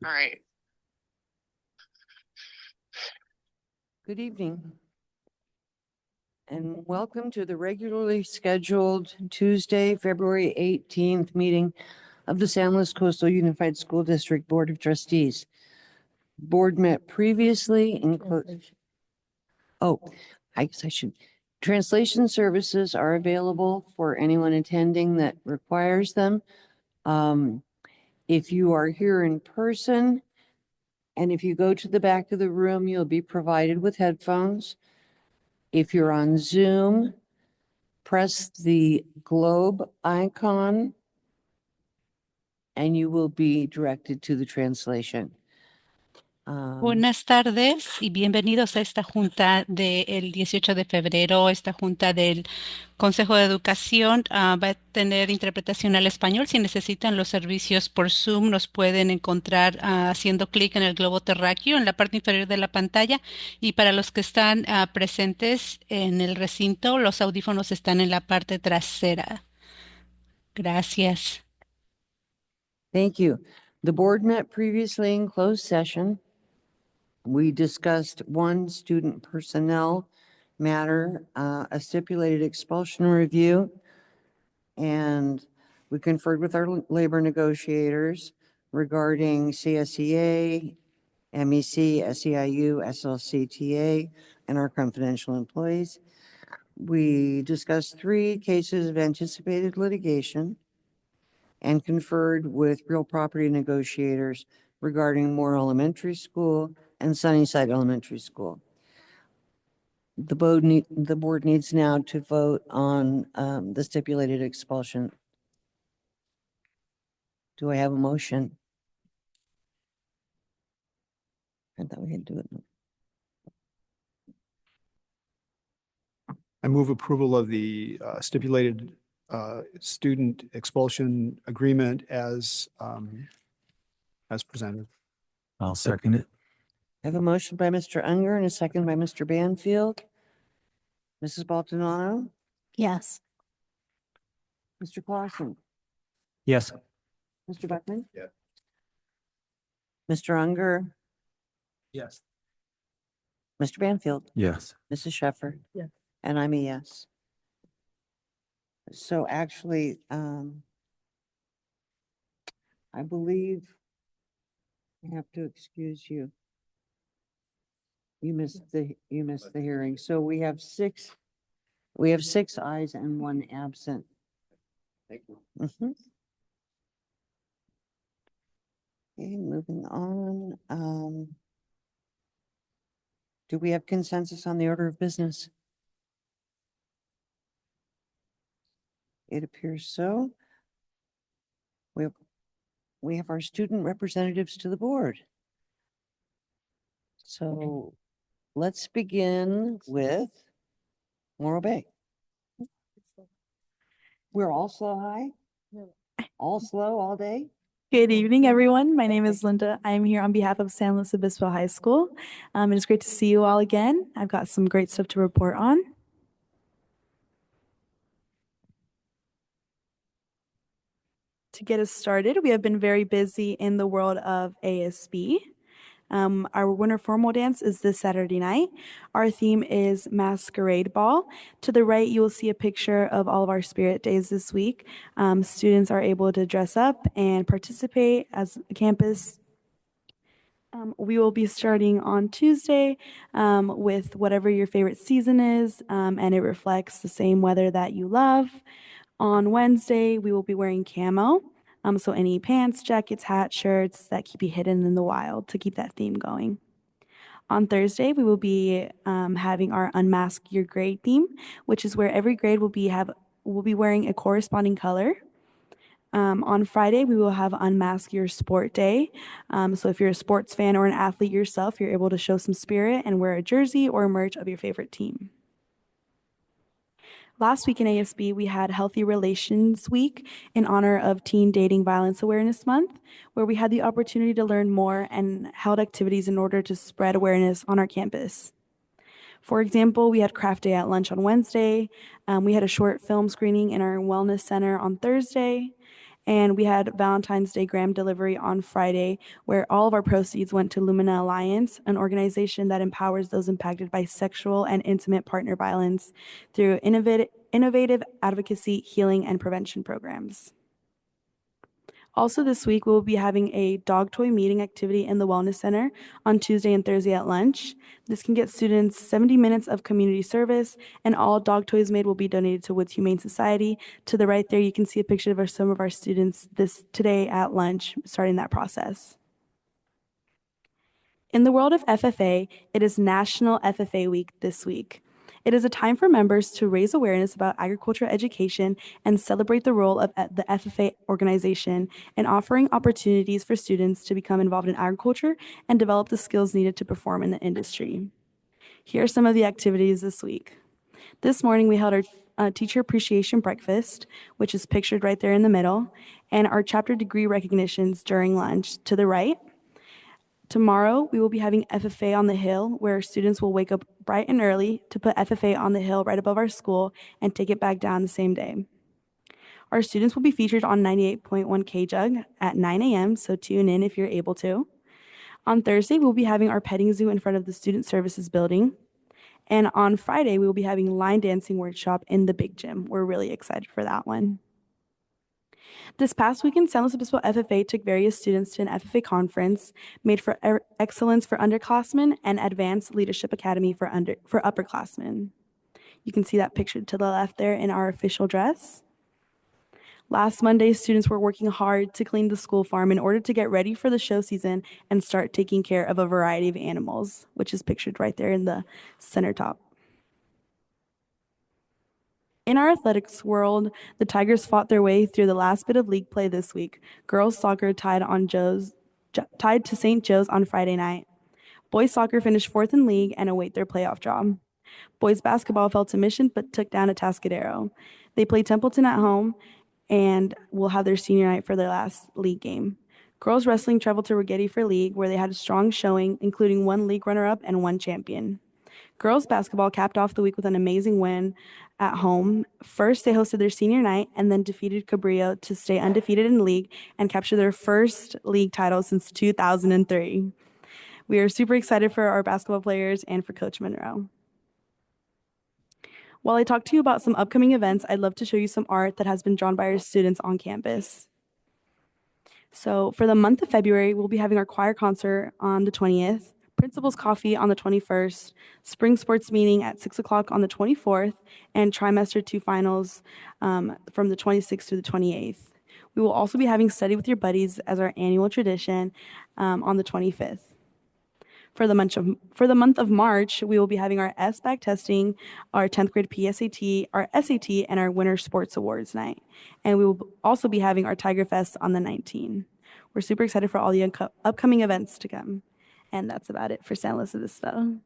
All right. Good evening. And welcome to the regularly scheduled Tuesday, February 18th meeting of the San Luis Coastal Unified School District Board of Trustees. Board met previously in I guess I should. Translation services are available for anyone attending that requires them. If you are here in person, and if you go to the back of the room, you'll be provided with headphones. If you're on Zoom, press the globe icon and you will be directed to the translation. Buenas tardes y bienvenidos a esta junta del 18 de febrero, esta junta del Consejo de Educación. Va a tener interpretación al español. Si necesitan los servicios por Zoom, nos pueden encontrar haciendo clic en el globo terráqueo en la parte inferior de la pantalla. Y para los que están presentes en el recinto, los audífonos están en la parte trasera. Gracias. Thank you. The board met previously in closed session. We discussed one student personnel matter, a stipulated expulsion review, and we conferred with our labor negotiators regarding CSEA, MEC, SEIU, SLCTA, and our confidential employees. We discussed 3 cases of anticipated litigation and conferred with real property negotiators regarding Moore Elementary School and Sunnyside Elementary School. The board needs now to vote on the stipulated expulsion. Do I have a motion? I thought we had to do it. I move approval of the stipulated student expulsion agreement as presented. I'll second it. I have a motion by Mr. Unger and a second by Mr. Banfield. Mrs. Baldonado? Yes. Mr. Clausen? Yes. Mr. Buckman? Yeah. Mr. Unger? Yes. Mr. Banfield? Yes. Mrs. Sheffer? Yes. And I'm a yes. So actually, I believe I have to excuse you. You missed the hearing. So we have 6 ayes and 1 absent. Thank you. Okay, moving on. Do we have consensus on the order of business? It appears so. We have our student representatives to the board. So let's begin with Morro Bay. We're all slow high? All slow all day? Good evening, everyone. My name is Linda. I'm here on behalf of San Luis Obispo High School. It is great to see you all again. I've got some great stuff to report on. To get us started, we have been very busy in the world of ASB. Our winter formal dance is this Saturday night. Our theme is Masquerade Ball. To the right, you will see a picture of all of our spirit days this week. Students are able to dress up and participate as a campus. We will be starting on Tuesday with whatever your favorite season is, and it reflects the same weather that you love. On Wednesday, we will be wearing camo. So any pants, jackets, hats, shirts that keep you hidden in the wild to keep that theme going. On Thursday, we will be having our Unmask Your Grade theme, which is where every grade will be wearing a corresponding color. On Friday, we will have Unmask Your Sport Day. So if you're a sports fan or an athlete yourself, you're able to show some spirit and wear a jersey or merch of your favorite team. Last week in ASB, we had Healthy Relations Week in honor of Teen Dating Violence Awareness Month, where we had the opportunity to learn more and held activities in order to spread awareness on our campus. For example, we had craft day at lunch on Wednesday. We had a short film screening in our wellness center on Thursday. And we had Valentine's Day gram delivery on Friday, where all of our proceeds went to Lumina Alliance, an organization that empowers those impacted by sexual and intimate partner violence through innovative advocacy, healing, and prevention programs. Also this week, we will be having a dog toy meeting activity in the Wellness Center on Tuesday and Thursday at lunch. This can get students 70 minutes of community service, and all dog toys made will be donated to Woods Humane Society. To the right there, you can see a picture of some of our students today at lunch, starting that process. In the world of FFA, it is National FFA Week this week. It is a time for members to raise awareness about agriculture education and celebrate the role of the FFA organization in offering opportunities for students to become involved in agriculture and develop the skills needed to perform in the industry. Here are some of the activities this week. This morning, we held our teacher appreciation breakfast, which is pictured right there in the middle, and our chapter degree recognitions during lunch to the right. Tomorrow, we will be having FFA on the Hill, where students will wake up bright and early to put FFA on the hill right above our school and take it back down the same day. Our students will be featured on 98.1 K-Jug at 9 a.m., so tune in if you're able to. On Thursday, we'll be having our petting zoo in front of the Student Services building. And on Friday, we will be having line dancing workshop in the big gym. We're really excited for that one. This past weekend, San Luis Obispo FFA took various students to an FFA conference made for excellence for underclassmen and Advanced Leadership Academy for upperclassmen. You can see that pictured to the left there in our official dress. Last Monday, students were working hard to clean the school farm in order to get ready for the show season and start taking care of a variety of animals, which is pictured right there in the center top. In our athletics world, the Tigers fought their way through the last bit of league play this week. Girls soccer tied to St. Joe's on Friday night. Boys soccer finished fourth in league and await their playoff draw. Boys basketball fell to Mission but took down Atascadero. They play Templeton at home and will have their senior night for their last league game. Girls wrestling traveled to Rigetti for league, where they had a strong showing, including one league runner-up and one champion. Girls basketball capped off the week with an amazing win at home. First, they hosted their senior night and then defeated Cabrillo to stay undefeated in the league and capture their first league title since 2003. We are super excited for our basketball players and for Coach Monroe. While I talk to you about some upcoming events, I'd love to show you some art that has been drawn by our students on campus. So for the month of February, we'll be having our choir concert on the 20th. Principal's Coffee on the 21st, Spring Sports Meeting at 6 o'clock on the 24th, and Trimester 2 Finals from the 26th to the 28th. We will also be having Study with Your Buddies as our annual tradition on the 25th. For the month of March, we will be having our SBAC testing, our 10th grade PSAT, our SAT, and our Winter Sports Awards night. And we will also be having our Tiger Fest on the 19th. We're super excited for all the upcoming events to come. And that's about it for San Luis Obispo.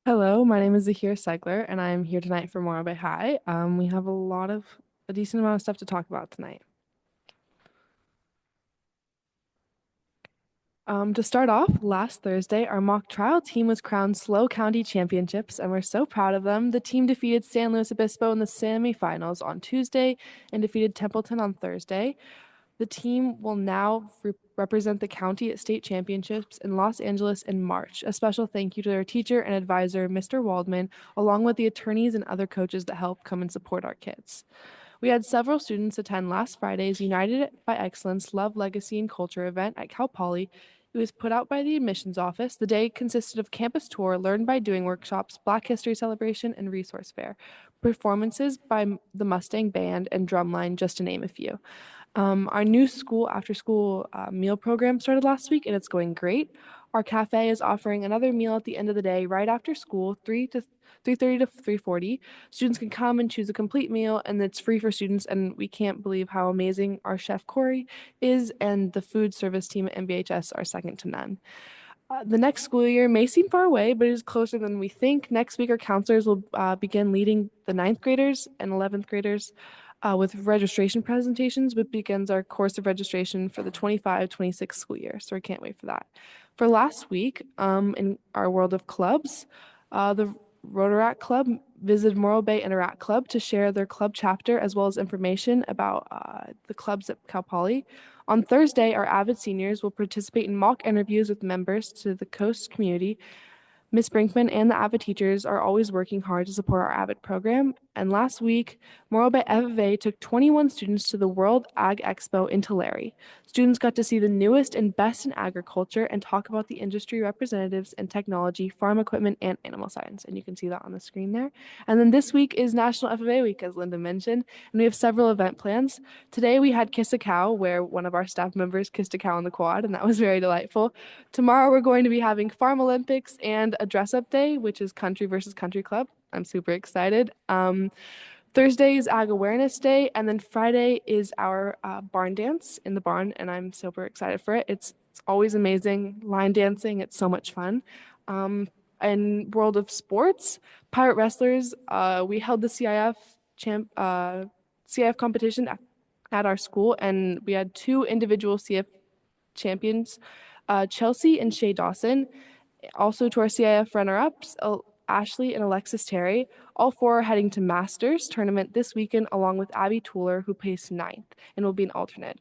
Hello, my name is Zahir Segler, and I'm here tonight for Morro Bay High. We have a decent amount of stuff to talk about tonight. To start off, last Thursday, our mock trial team was crowned SLO County Championships, and we're so proud of them. The team defeated San Luis Obispo in the semifinals on Tuesday and defeated Templeton on Thursday. The team will now represent the county at state championships in Los Angeles in March. A special thank you to their teacher and advisor, Mr. Waldman, along with the attorneys and other coaches that help come and support our kids. We had several students attend last Friday's United by Excellence Love, Legacy, and Culture event at Cal Poly. It was put out by the admissions office. The day consisted of campus tour, learn by doing workshops, Black History celebration, and resource fair. Performances by the Mustang Band and Drumline, just to name a few. Our new after-school meal program started last week, and it's going great. Our cafe is offering another meal at the end of the day, right after school, 3:30 to 3:40. Students can come and choose a complete meal, and it's free for students, and we can't believe how amazing our chef Corey is, and the food service team at MBHS are second to none. The next school year may seem far away, but it is closer than we think. Next week, our counselors will begin leading the 9th graders and 11th graders with registration presentations, which begins our course of registration for the 25-26 school year. So I can't wait for that. For last week, in our world of clubs, the Rotaract Club visited Morro Bay Interact Club to share their club chapter as well as information about the clubs at Cal Poly. On Thursday, our Avid seniors will participate in mock interviews with members to the Coast community. Ms. Brinkman and the Avid teachers are always working hard to support our Avid program. And last week, Morro Bay FFA took 21 students to the World Ag Expo in Tulare. Students got to see the newest and best in agriculture and talk about the industry representatives and technology, farm equipment, and animal science. And you can see that on the screen there. And then this week is National FFA Week, as Linda mentioned, and we have several event plans. Today we had Kiss a Cow, where one of our staff members kissed a cow on the quad, and that was very delightful. Tomorrow we're going to be having Farm Olympics and a dress-up day, which is Country versus Country Club. I'm super excited. Thursday is Ag Awareness Day, and then Friday is our barn dance in the barn, and I'm super excited for it. It's always amazing. Line dancing, it's so much fun. And world of sports, Pirate Wrestlers, we held the CIF competition at our school, and we had 2 individual CIF champions, Chelsea and Shay Dawson. Also to our CIF runner-ups, Ashley and Alexis Terry. All 4 are heading to Masters tournament this weekend, along with Abby Tuller, who placed 9th and will be an alternate.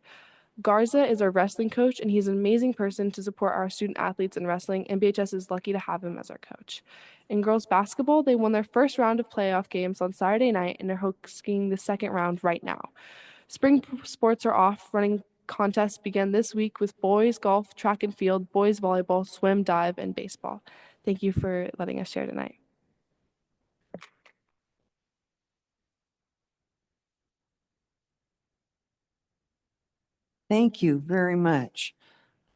Garza is our wrestling coach, and he's an amazing person to support our student athletes in wrestling, and BHS is lucky to have him as our coach. In girls basketball, they won their first round of playoff games on Saturday night, and they're hosting the second round right now. Spring sports are off. Running contests begin this week with boys golf, track and field, boys volleyball, swim, dive, and baseball. Thank you for letting us share tonight. Thank you very much.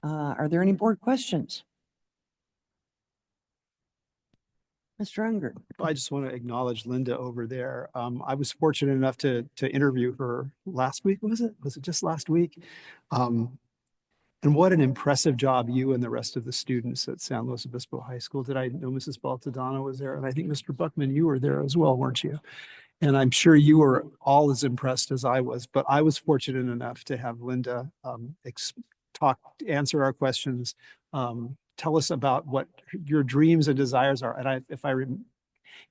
Are there any board questions? Mr. Unger. I just want to acknowledge Linda over there. I was fortunate enough to interview her last week, was it? Was it just last week? And what an impressive job you and the rest of the students at San Luis Obispo High School did. I know Mrs. Baltadano was there, and I think Mr. Buckman, you were there as well, weren't you? And I'm sure you were all as impressed as I was, but I was fortunate enough to have Linda answer our questions, tell us about what your dreams and desires are. And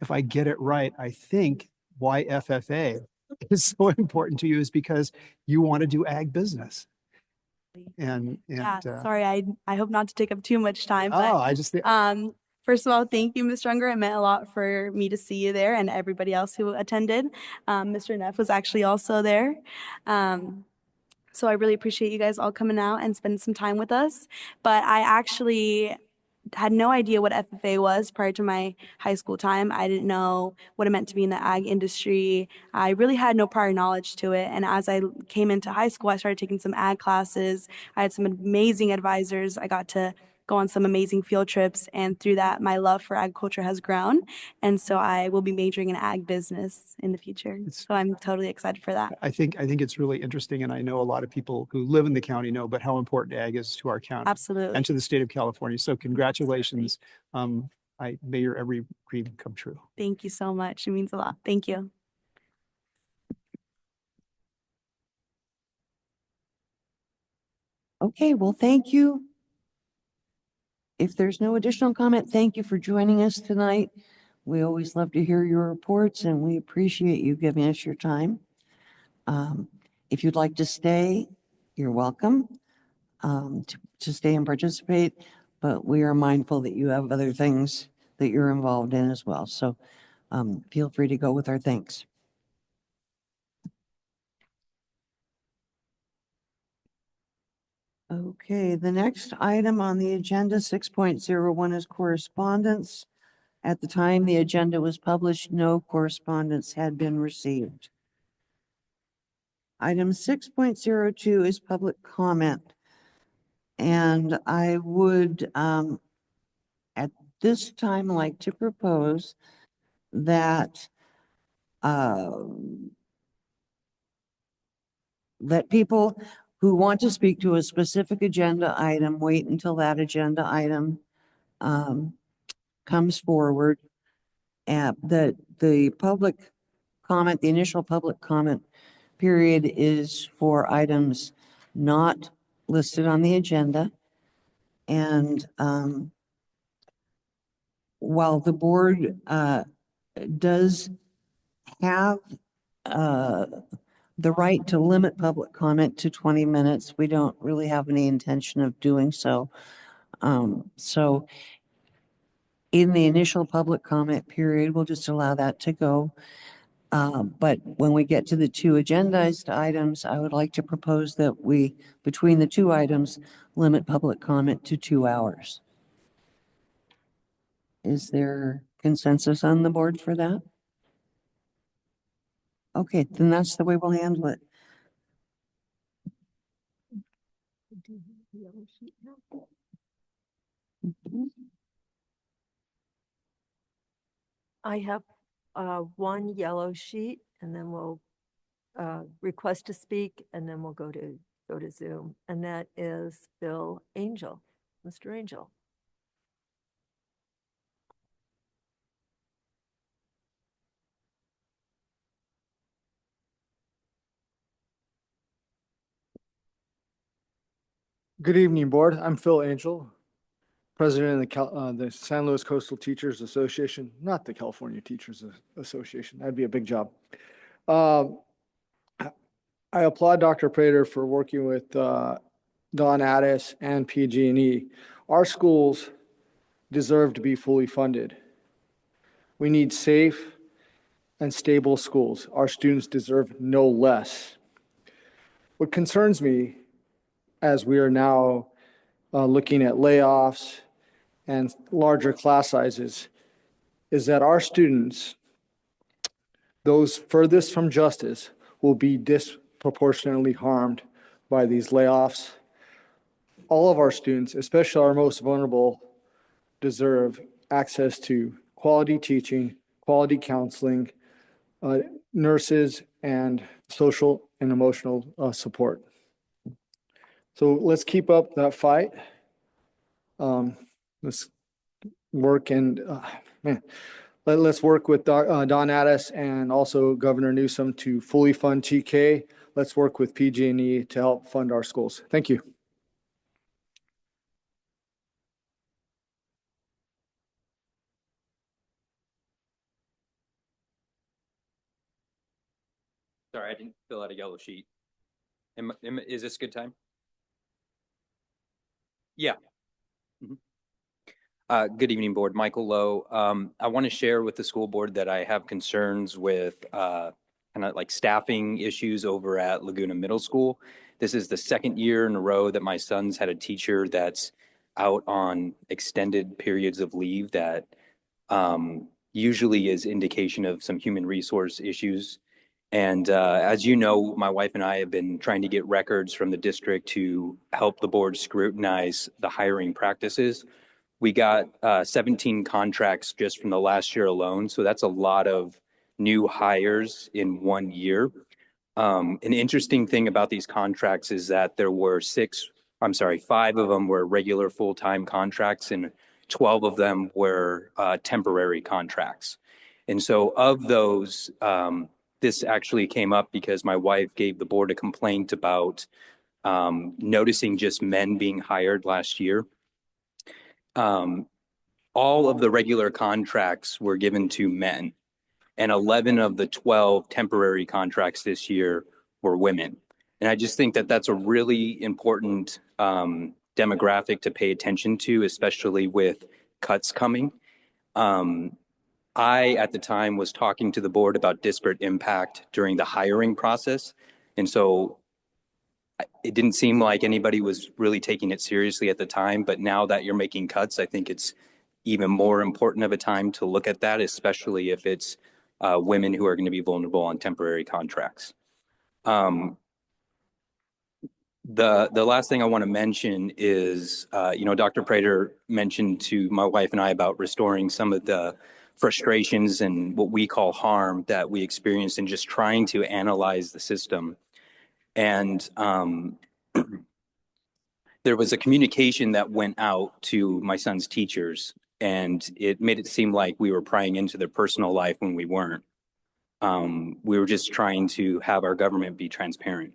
if I get it right, I think why FFA is so important to you is because you want to do ag business. Sorry, I hope not to take up too much time. First of all, thank you, Mr. Unger. It meant a lot for me to see you there and everybody else who attended. Mr. Neff was actually also there. So I really appreciate you guys all coming out and spending some time with us. But I actually had no idea what FFA was prior to my high school time. I didn't know what it meant to be in the ag industry. I really had no prior knowledge to it. And as I came into high school, I started taking some ag classes. I had some amazing advisors. I got to go on some amazing field trips. And through that, my love for agriculture has grown. And so I will be majoring in ag business in the future. So I'm totally excited for that. I think it's really interesting. And I know a lot of people who live in the county know, but how important ag is to our county. Absolutely. And to the state of California. So congratulations. May your every dream come true. Thank you so much. It means a lot. Thank you. Okay, well, thank you. If there's no additional comment, thank you for joining us tonight. We always love to hear your reports, and we appreciate you giving us your time. If you'd like to stay, you're welcome to stay and participate, but we are mindful that you have other things that you're involved in as well. So feel free to go with our thanks. Okay, the next item on the agenda, 6.01, is correspondence. At the time the agenda was published, no correspondence had been received. Item 6.02 is public comment. And I would, at this time, like to propose that let people who want to speak to a specific agenda item wait until that agenda item comes forward. And the public comment, the initial public comment period is for items not listed on the agenda. And while the board does have the right to limit public comment to 20 minutes, we don't really have any intention of doing so. So in the initial public comment period, we'll just allow that to go. But when we get to the two agendized items, I would like to propose that we, between the two items, limit public comment to 2 hours. Is there consensus on the board for that? Okay, then that's the way we'll handle it. I have one yellow sheet, and then we'll request to speak, and then we'll go to Zoom, and that is Bill Angel, Mr. Angel. Good evening, Board. I'm Phil Angel, President of the San Luis Coastal Teachers Association, not the California Teachers Association. That'd be a big job. I applaud Dr. Prater for working with Don Addis and PG&E. Our schools deserve to be fully funded. We need safe and stable schools. Our students deserve no less. What concerns me, as we are now looking at layoffs and larger class sizes, is that our students, those furthest from justice, will be disproportionately harmed by these layoffs. All of our students, especially our most vulnerable, deserve access to quality teaching, quality counseling, nurses, and social and emotional support. So let's keep up that fight. Let's work and let's work with Don Addis and also Governor Newsom to fully fund TK. Let's work with PG&E to help fund our schools. Thank you. Sorry, I didn't fill out a yellow sheet. Is this a good time? Yeah. Good evening, board. Michael Lowe. I want to share with the school board that I have concerns with kind of like staffing issues over at Laguna Middle School. This is the second year in a row that my son's had a teacher that's out on extended periods of leave that usually is indication of some human resource issues. And as you know, my wife and I have been trying to get records from the district to help the board scrutinize the hiring practices. We got 17 contracts just from the last year alone. So that's a lot of new hires in 1 year. An interesting thing about these contracts is that there were 5 of them were regular full-time contracts and 12 of them were temporary contracts. And so of those, this actually came up because my wife gave the board a complaint about noticing just men being hired last year. All of the regular contracts were given to men, and 11 of the 12 temporary contracts this year were women. And I just think that that's a really important demographic to pay attention to, especially with cuts coming. I, at the time, was talking to the board about disparate impact during the hiring process. And so it didn't seem like anybody was really taking it seriously at the time. But now that you're making cuts, I think it's even more important of a time to look at that, especially if it's women who are going to be vulnerable on temporary contracts. The last thing I want to mention is, Dr. Prater mentioned to my wife and I about restoring some of the frustrations and what we call harm that we experienced in just trying to analyze the system. And there was a communication that went out to my son's teachers, and it made it seem like we were prying into their personal life when we weren't. We were just trying to have our government be transparent.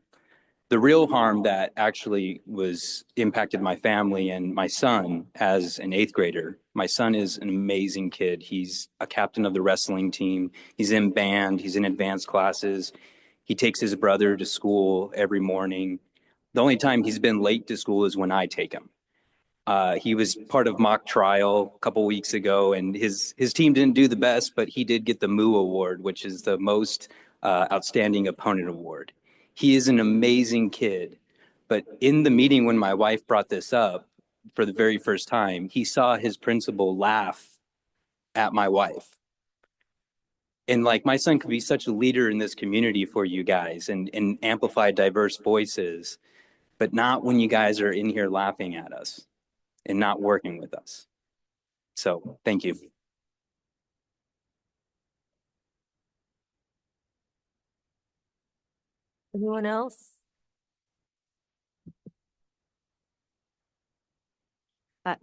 The real harm that actually was impacted my family and my son as an 8th grader. My son is an amazing kid. He's a captain of the wrestling team. He's in band. He's in advanced classes. He takes his brother to school every morning. The only time he's been late to school is when I take him. He was part of mock trial a couple weeks ago, and his team didn't do the best, but he did get the MOO award, which is the most outstanding opponent award. He is an amazing kid, but in the meeting when my wife brought this up for the very first time, he saw his principal laugh at my wife. And like, my son could be such a leader in this community for you guys and amplify diverse voices, but not when you guys are in here laughing at us and not working with us. So thank you. Anyone else?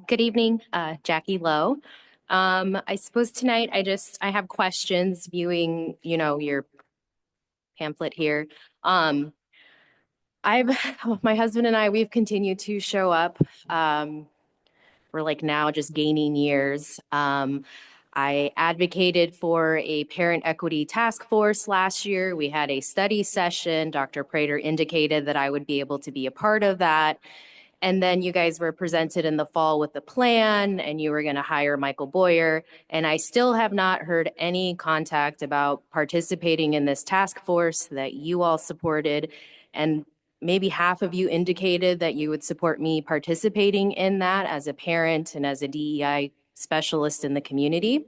Good evening, Jackie Lowe. I suppose tonight I have questions viewing, your pamphlet here. My husband and we've continued to show up. We're like now just gaining years. I advocated for a parent equity task force last year. We had a study session. Dr. Prater indicated that I would be able to be a part of that. And then you guys were presented in the fall with the plan, and you were going to hire Michael Boyer. And I still have not heard any contact about participating in this task force that you all supported. And maybe half of you indicated that you would support me participating in that as a parent and as a DEI specialist in the community.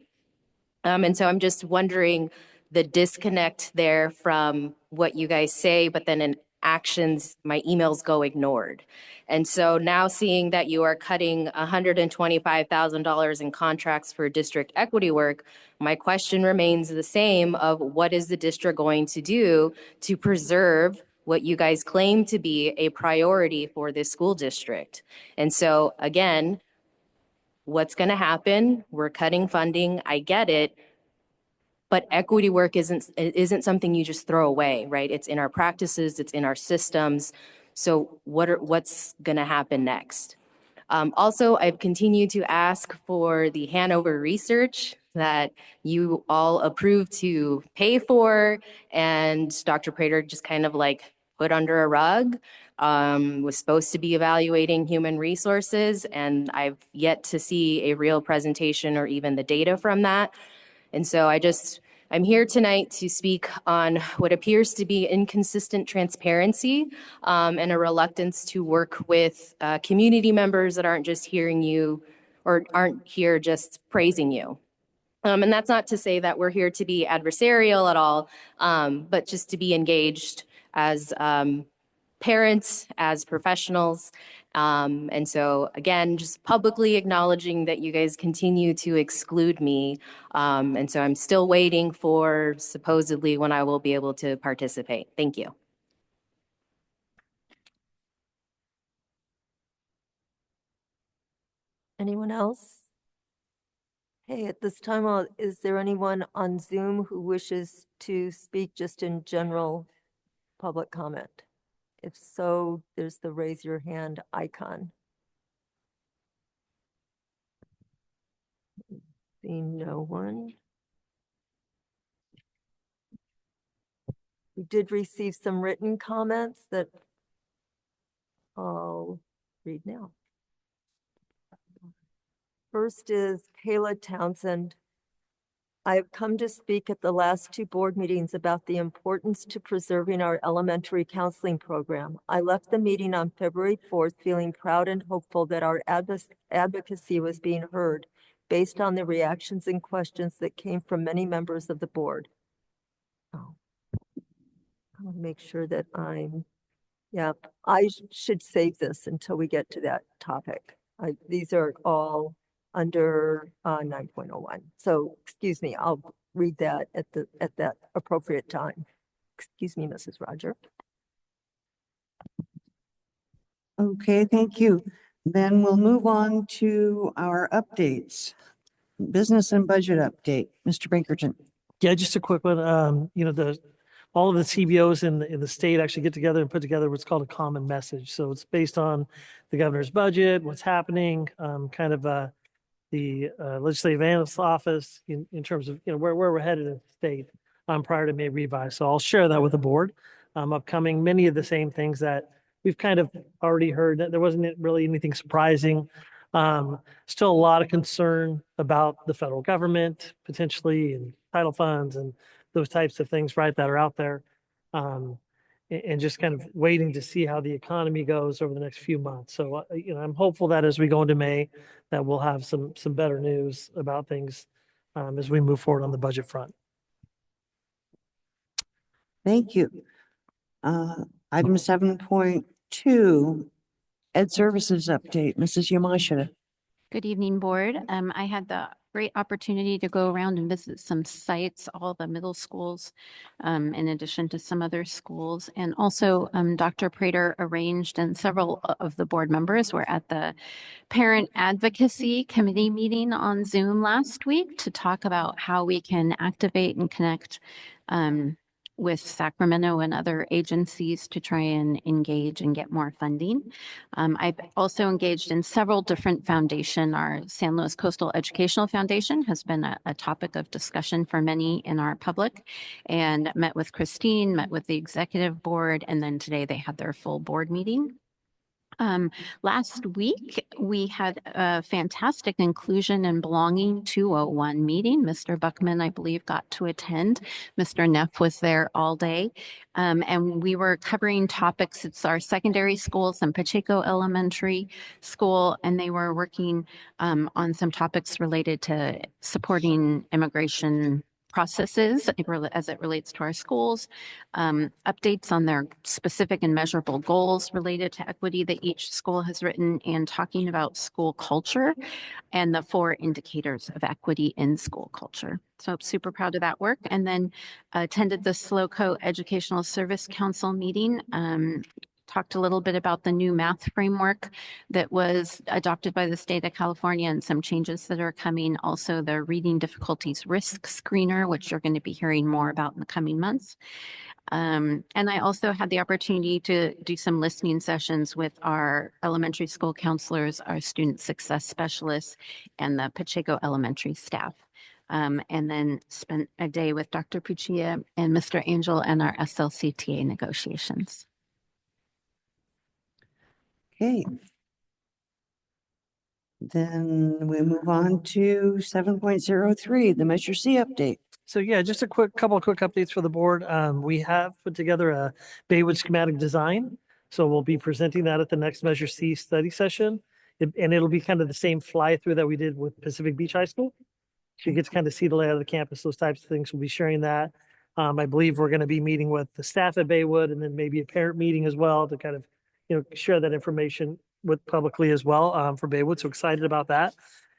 And so I'm just wondering the disconnect there from what you guys say, but then in actions, my emails go ignored. And so now seeing that you are cutting $125,000 in contracts for district equity work, my question remains the same of what is the district going to do to preserve what you guys claim to be a priority for this school district? And so again, what's going to happen? We're cutting funding. I get it. But equity work isn't something you just throw away, right? It's in our practices, it's in our systems. So what's going to happen next? Also, I've continued to ask for the Hanover research that you all approved to pay for, and Dr. Prater just kind of like put under a rug. Was supposed to be evaluating human resources, and I've yet to see a real presentation or even the data from that. And so I'm here tonight to speak on what appears to be inconsistent transparency and a reluctance to work with community members that aren't just hearing you or aren't here just praising you. And that's not to say that we're here to be adversarial at all, but just to be engaged as parents, as professionals. And so again, just publicly acknowledging that you guys continue to exclude me. And so I'm still waiting for supposedly when I will be able to participate. Thank you. Anyone else? Hey, at this time, is there anyone on Zoom who wishes to speak just in general public comment? If so, there's the raise your hand icon. Seeing no one. We did receive some written comments that I'll read now. First is Kayla Townsend. I have come to speak at the last 2 board meetings about the importance to preserving our elementary counseling program. I left the meeting on February 4th feeling proud and hopeful that our advocacy was being heard based on the reactions and questions that came from many members of the board. Oh, I'll make sure that I should save this until we get to that topic. These are all under 9.01. So excuse me, I'll read that at that appropriate time. Excuse me, Mrs. Roger. Okay, thank you. Then we'll move on to our updates. Business and budget update. Mr. Pinkerton. Yeah, just a quick one. The all of the CBOs in the state actually get together and put together what's called a common message. So it's based on the governor's budget, what's happening, kind of the legislative analyst's office in terms of where we're headed in the state prior to May revise. So I'll share that with the board. Upcoming, many of the same things that we've kind of already heard. That there wasn't really anything surprising. Still a lot of concern about the federal government potentially and title funds and those types of things, right, that are out there. And just kind of waiting to see how the economy goes over the next few months. So, I'm hopeful that as we go into May, that we'll have some better news about things as we move forward on the budget front. Thank you. Item 7.2, Ed Services Update. Mrs. Yamashita. Good evening, Board. I had the great opportunity to go around and visit some sites, all the middle schools, in addition to some other schools. And also, Dr. Prater arranged, and several of the board members were at the Parent Advocacy Committee meeting on Zoom last week to talk about how we can activate and connect with Sacramento and other agencies to try and engage and get more funding. I've also engaged in several different foundations. Our San Luis Coastal Educational Foundation has been a topic of discussion for many in our public, and met with Christine, met with the executive board, and then today they had their full board meeting. Last week, we had a fantastic Inclusion and Belonging 201 meeting. Mr. Buckman, I believe, got to attend. Mr. Neff was there all day. And we were covering topics. It's our secondary schools and Pacheco Elementary School, and they were working on some topics related to supporting immigration processes as it relates to our schools, updates on their specific and measurable goals related to equity that each school has written, and talking about school culture and the 4 indicators of equity in school culture. So I'm super proud of that work. And then attended the SLOCO Educational Service Council meeting. Talked a little bit about the new math framework that was adopted by the state of California and some changes that are coming. Also, the reading difficulties risk screener, which you're going to be hearing more about in the coming months. And I also had the opportunity to do some listening sessions with our elementary school counselors, our student success specialists, and the Pacheco Elementary staff. And then spent a day with Dr. Puccia and Mr. Angel and our SLCTA negotiations. Okay. Then we move on to 7.03, the Measure C update. So yeah, just a couple of quick updates for the board. We have put together a Baywood schematic design. So we'll be presenting that at the next Measure C study session. And it'll be kind of the same fly through that we did with Pacific Beach High School. So you get to kind of see the layout of the campus, those types of things. We'll be sharing that. I believe we're going to be meeting with the staff at Baywood and then maybe a parent meeting as well to kind of share that information with publicly as well for Baywood. So excited about that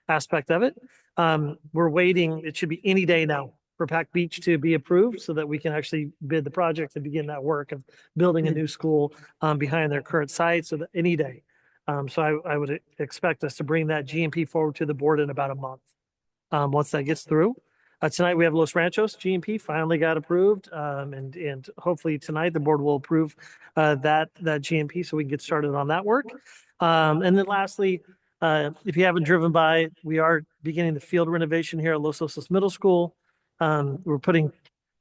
aspect of it. We're waiting. It should be any day now for Pac Beach to be approved so that we can actually bid the project and begin that work of building a new school behind their current site. So that any day. So I would expect us to bring that GMP forward to the board in about a month once that gets through. Tonight we have Los Ranchos GMP finally got approved, and hopefully tonight the board will approve that GMP so we can get started on that work. And then lastly, if you haven't driven by, we are beginning the field renovation here at Los Osos Middle School. We're putting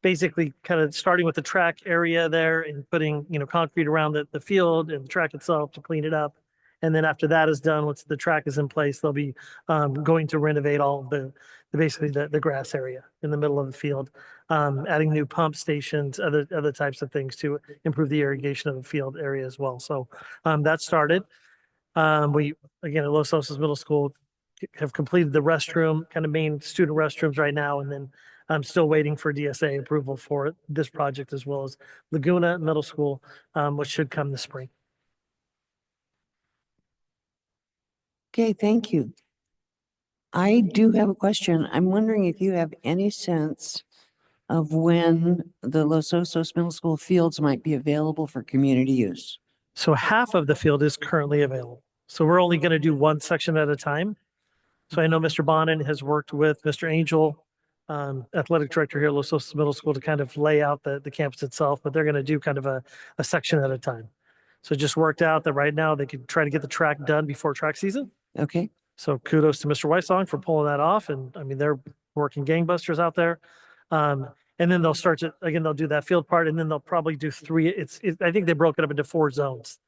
basically kind of starting with the track area there and putting concrete around the field and the track itself to clean it up. And then after that is done, once the track is in place, they'll be going to renovate all of basically the grass area in the middle of the field, adding new pump stations, other types of things to improve the irrigation of the field area as well. So that started. We, again, at Los Osos Middle School have completed the restroom, kind of main student restrooms right now. And then I'm still waiting for DSA approval for this project as well as Laguna Middle School, which should come this spring. Okay, thank you. I do have a question. I'm wondering if you have any sense of when the Los Osos Middle School fields might be available for community use. So half of the field is currently available. So we're only going to do one section at a time. So I know Mr. Bonin has worked with Mr. Angel athletic director here at Los Osos Middle School to kind of lay out the campus itself, but they're going to do kind of a section at a time. So it just worked out that right now they could try to get the track done before track season. Okay. So kudos to Mr. Weissong for pulling that off. And I mean, they're working gangbusters out there. And then they'll start to, again, they'll do that field part, and then they'll probably do three. I think they broke it up into 4 zones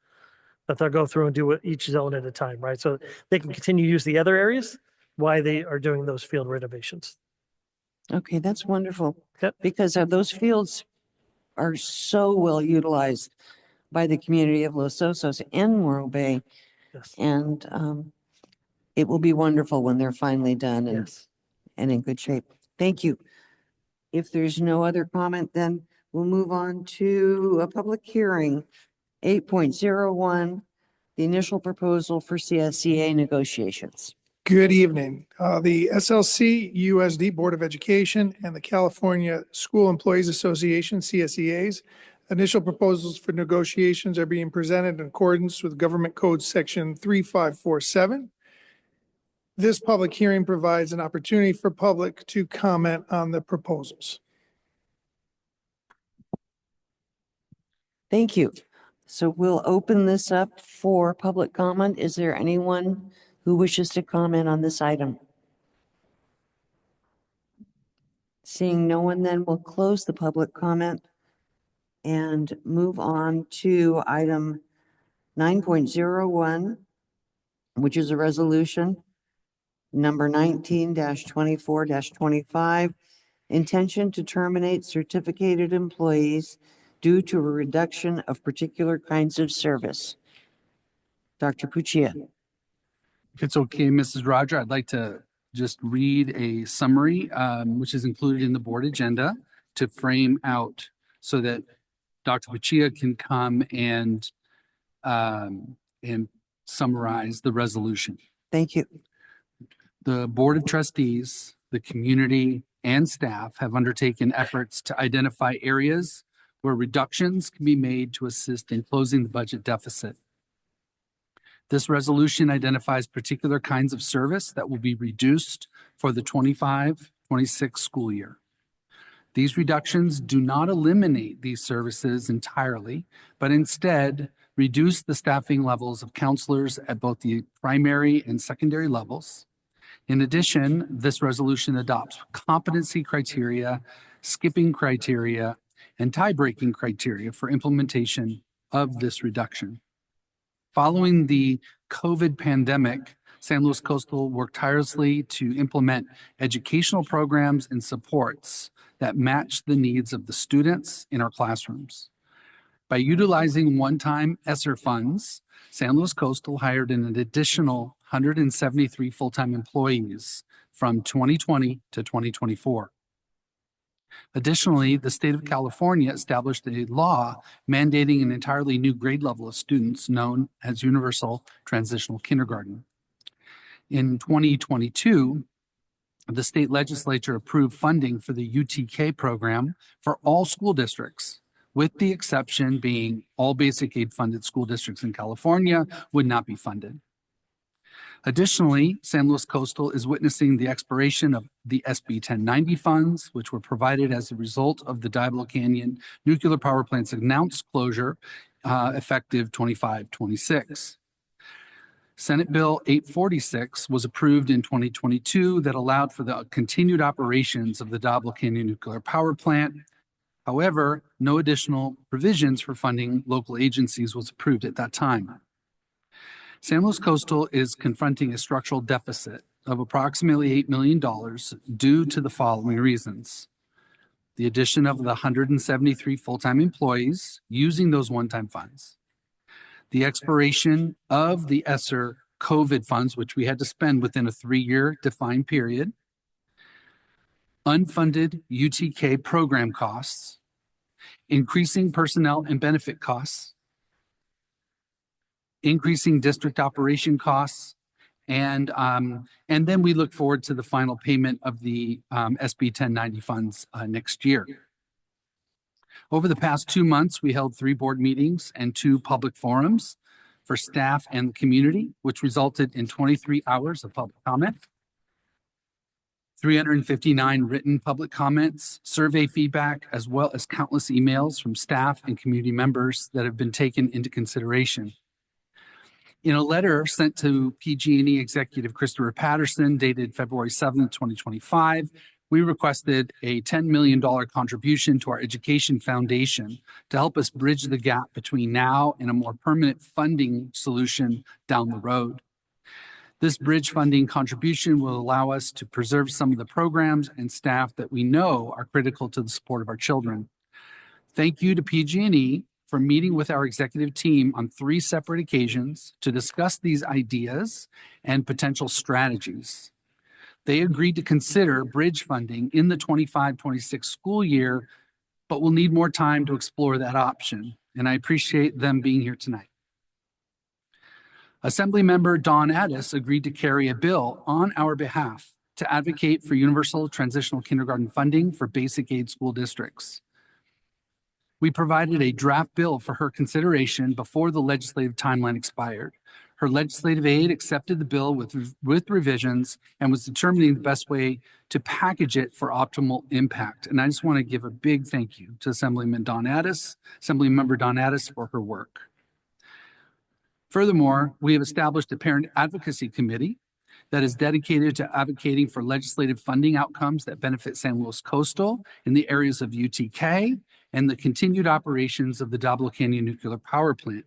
that they'll go through and do each zone at a time, right? So they can continue to use the other areas while they are doing those field renovations. Okay, that's wonderful. Yep. Because those fields are so well utilized by the community of Los Osos and Morro Bay. Yes. And it will be wonderful when they're finally done and, Yes. and in good shape. Thank you. If there's no other comment, then we'll move on to a public hearing. 8.01, the initial proposal for CSEA negotiations. Good evening. The SLC USD Board of Education and the California School Employees Association, CSEA's, initial proposals for negotiations are being presented in accordance with Government Code Section 3547. This public hearing provides an opportunity for public to comment on the proposals. Thank you. So we'll open this up for public comment. Is there anyone who wishes to comment on this item? Seeing no one, then we'll close the public comment and move on to item 9.01, which is a resolution number 19-24-25, intention to terminate certificated employees due to a reduction of particular kinds of service. Dr. Puccia. If it's okay, Mrs. Roger, I'd like to just read a summary, which is included in the board agenda to frame out so that Dr. Puccia can come and summarize the resolution. Thank you. The Board of Trustees, the community, and staff have undertaken efforts to identify areas where reductions can be made to assist in closing the budget deficit. This resolution identifies particular kinds of service that will be reduced for the 25-26 school year. These reductions do not eliminate these services entirely, but instead reduce the staffing levels of counselors at both the primary and secondary levels. In addition, this resolution adopts competency criteria, skipping criteria, and tie-breaking criteria for implementation of this reduction. Following the COVID pandemic, San Luis Coastal worked tirelessly to implement educational programs and supports that match the needs of the students in our classrooms. By utilizing one-time ESSER funds, San Luis Coastal hired an additional 173 full-time employees from 2020 to 2024. Additionally, the state of California established a law mandating an entirely new grade level of students known as Universal Transitional Kindergarten. In 2022, the state legislature approved funding for the UTK program for all school districts, with the exception being all basic aid funded school districts in California would not be funded. Additionally, San Luis Coastal is witnessing the expiration of the SB 1090 funds, which were provided as a result of the Diablo Canyon nuclear power plant's announced closure effective 25-26. Senate Bill 846 was approved in 2022 that allowed for the continued operations of the Diablo Canyon nuclear power plant. However, no additional provisions for funding local agencies was approved at that time. San Luis Coastal is confronting a structural deficit of approximately $8 million due to the following reasons. The addition of the 173 full-time employees using those one-time funds. The expiration of the ESSER COVID funds, which we had to spend within a 3-year defined period. Unfunded UTK program costs. Increasing personnel and benefit costs. Increasing district operation costs, and then we look forward to the final payment of the SB 1090 funds next year. Over the past 2 months, we held 3 board meetings and 2 public forums for staff and the community, which resulted in 23 hours of public comment. 359 written public comments, survey feedback, as well as countless emails from staff and community members that have been taken into consideration. In a letter sent to PG&E Executive Christopher Patterson dated February 7th, 2025, we requested a $10 million contribution to our education foundation to help us bridge the gap between now and a more permanent funding solution down the road. This bridge funding contribution will allow us to preserve some of the programs and staff that we know are critical to the support of our children. Thank you to PG&E for meeting with our executive team on 3 separate occasions to discuss these ideas and potential strategies. They agreed to consider bridge funding in the 25-26 school year, but will need more time to explore that option. And I appreciate them being here tonight. Assemblymember Dawn Addis agreed to carry a bill on our behalf to advocate for universal transitional kindergarten funding for basic aid school districts. We provided a draft bill for her consideration before the legislative timeline expired. Her legislative aide accepted the bill with revisions and was determining the best way to package it for optimal impact. And I just want to give a big thank you to Assemblymember Dawn Addis for her work. Furthermore, we have established a parent advocacy committee that is dedicated to advocating for legislative funding outcomes that benefit San Luis Coastal in the areas of UTK and the continued operations of the Diablo Canyon Nuclear Power Plant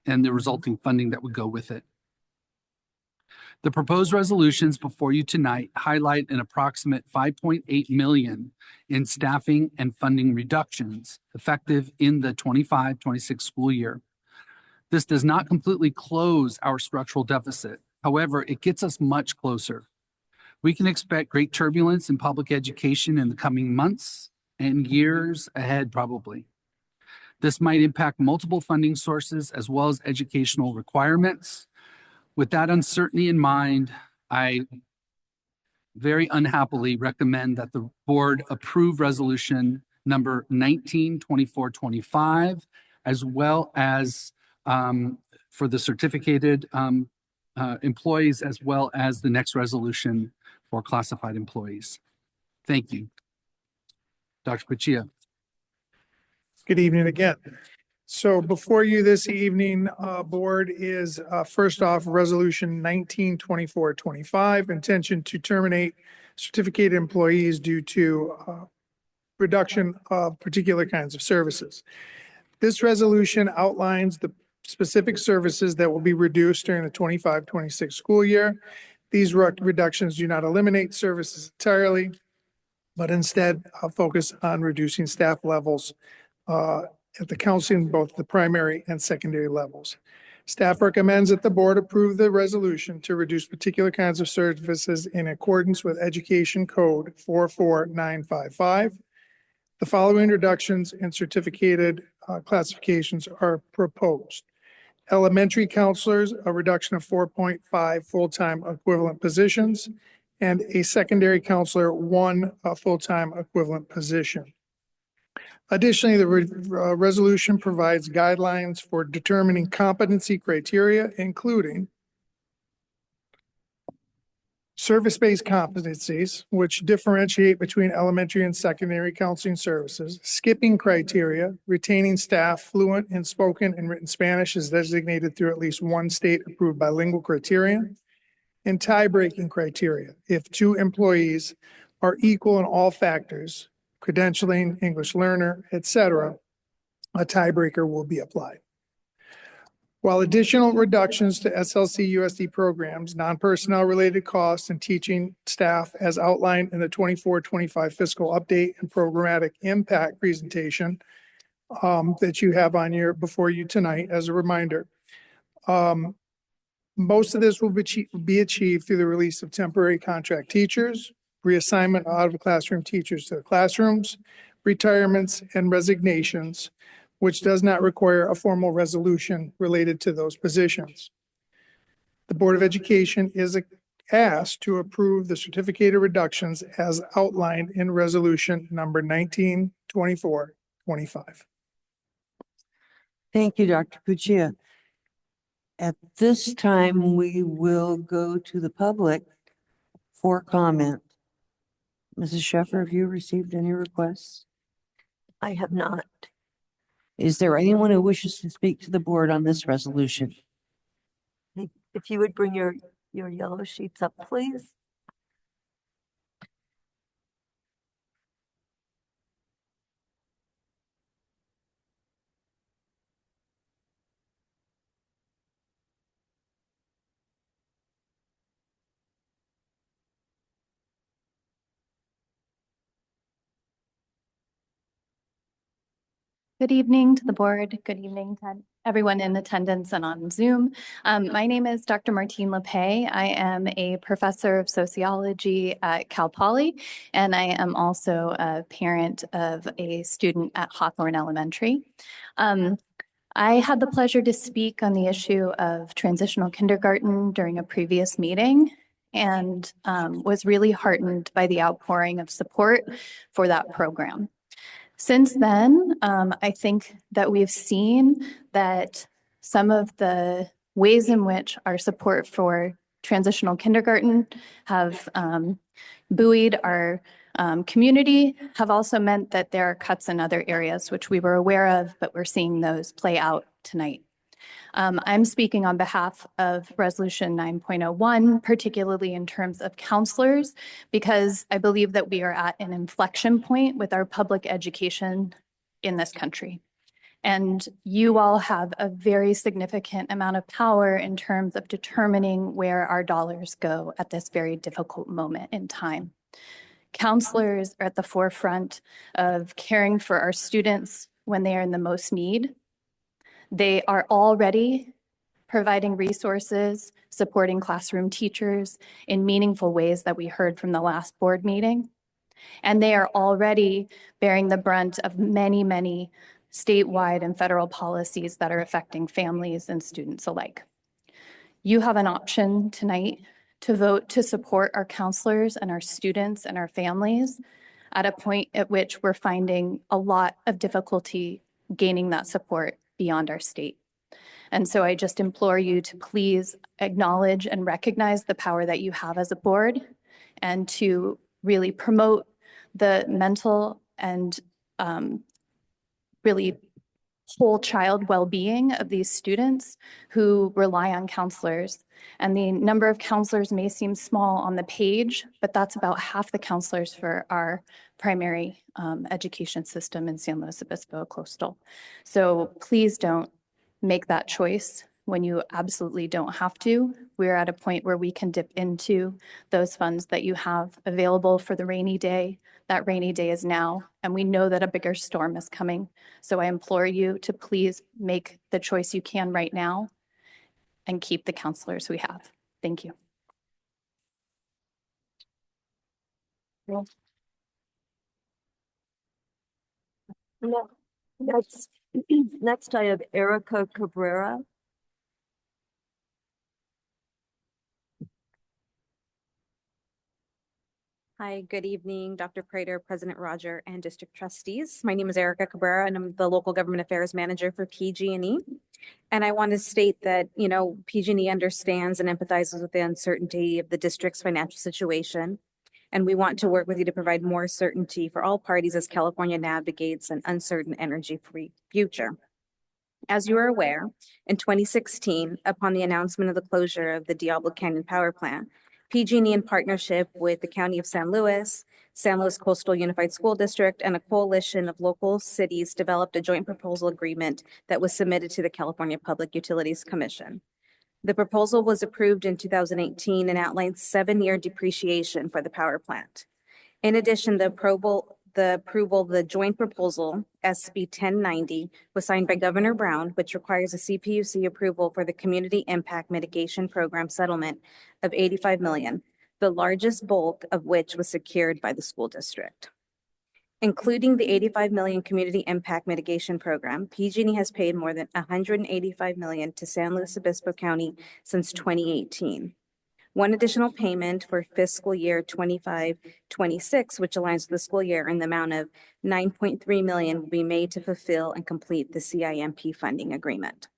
and the resulting funding that would go with it. The proposed resolutions before you tonight highlight an approximate $5.8 million in staffing and funding reductions effective in the 25-26 school year. This does not completely close our structural deficit. However, it gets us much closer. We can expect great turbulence in public education in the coming months and years ahead, probably. This might impact multiple funding sources as well as educational requirements. With that uncertainty in mind, I very unhappily recommend that the board approve resolution number 192425, as well as for the certificated employees, as well as the next resolution for classified employees. Thank you. Dr. Pachia. Good evening again. So before you this evening, board is first off, resolution 192425, intention to terminate certificated employees due to reduction of particular kinds of services. This resolution outlines the specific services that will be reduced during the 25-26 school year. These reductions do not eliminate services entirely, but instead focus on reducing staff levels at the counseling, both the primary and secondary levels. Staff recommends that the board approve the resolution to reduce particular kinds of services in accordance with Education Code 44955. The following reductions in certificated classifications are proposed. Elementary counselors, a reduction of 4.5 full-time equivalent positions, and a secondary counselor, 1 full-time equivalent position. Additionally, the resolution provides guidelines for determining competency criteria, including service-based competencies, which differentiate between elementary and secondary counseling services, skipping criteria, retaining staff fluent in spoken and written Spanish as designated through at least one state-approved bilingual criterion, and tie-breaking criteria. If 2 employees are equal in all factors, credentialing, English learner, etc., a tiebreaker will be applied. While additional reductions to SLC USD programs, non-personnel related costs, and teaching staff as outlined in the 24-25 fiscal update and programmatic impact presentation that you have on before you tonight as a reminder. Most of this will be achieved through the release of temporary contract teachers, reassignment of out-of-classroom teachers to the classrooms, retirements, and resignations, which does not require a formal resolution related to those positions. The Board of Education is asked to approve the certificated reductions as outlined in resolution number 192425. Thank you, Dr. Puccia. At this time, we will go to the public for comment. Mrs. Sheffer, have you received any requests? I have not. Is there anyone who wishes to speak to the board on this resolution? If you would bring your yellow sheets up, please. Good evening to the board. Good evening to everyone in attendance and on Zoom. My name is Dr. Martine Lepay. I am a professor of sociology at Cal Poly, and I am also a parent of a student at Hawthorne Elementary. I had the pleasure to speak on the issue of transitional kindergarten during a previous meeting and was really heartened by the outpouring of support for that program. Since then, I think that we've seen that some of the ways in which our support for transitional kindergarten have buoyed our community have also meant that there are cuts in other areas, which we were aware of, but we're seeing those play out tonight. I'm speaking on behalf of Resolution 9.01, particularly in terms of counselors, because I believe that we are at an inflection point with our public education in this country. And you all have a very significant amount of power in terms of determining where our dollars go at this very difficult moment in time. Counselors are at the forefront of caring for our students when they are in the most need. They are already providing resources, supporting classroom teachers in meaningful ways that we heard from the last board meeting. And they are already bearing the brunt of many, many statewide and federal policies that are affecting families and students alike. You have an option tonight to vote to support our counselors and our students and our families at a point at which we're finding a lot of difficulty gaining that support beyond our state. And so I just implore you to please acknowledge and recognize the power that you have as a board and to really promote the mental and really whole child well-being of these students who rely on counselors. And the number of counselors may seem small on the page, but that's about half the counselors for our primary education system in San Luis Obispo Coastal. So please don't make that choice when you absolutely don't have to. We're at a point where we can dip into those funds that you have available for the rainy day. That rainy day is now, and we know that a bigger storm is coming. So I implore you to please make the choice you can right now and keep the counselors we have. Thank you. Next, I have Erica Cabrera. Hi, good evening, Dr. Prater, President Roger, and District Trustees. My name is Erica Cabrera, and I'm the Local Government Affairs Manager for PG&E. And I want to state that, PG&E understands and empathizes with the uncertainty of the district's financial situation. And we want to work with you to provide more certainty for all parties as California navigates an uncertain energy-free future. As you are aware, in 2016, upon the announcement of the closure of the Diablo Canyon Power Plant, PG&E, in partnership with the County of San Luis Coastal Unified School District, and a coalition of local cities developed a joint proposal agreement that was submitted to the California Public Utilities Commission. The proposal was approved in 2018 and outlines 7-year depreciation for the power plant. In addition, the joint proposal, SB 1090, was signed by Governor Brown, which requires a CPUC approval for the Community Impact Mitigation Program settlement of $85 million, the largest bulk of which was secured by the school district. Including the $85 million Community Impact Mitigation Program, PG&E has paid more than $185 million to San Luis Obispo County since 2018. One additional payment for fiscal year 25-26, which aligns with the school year, in the amount of $9.3 million will be made to fulfill and complete the CIMP funding agreement.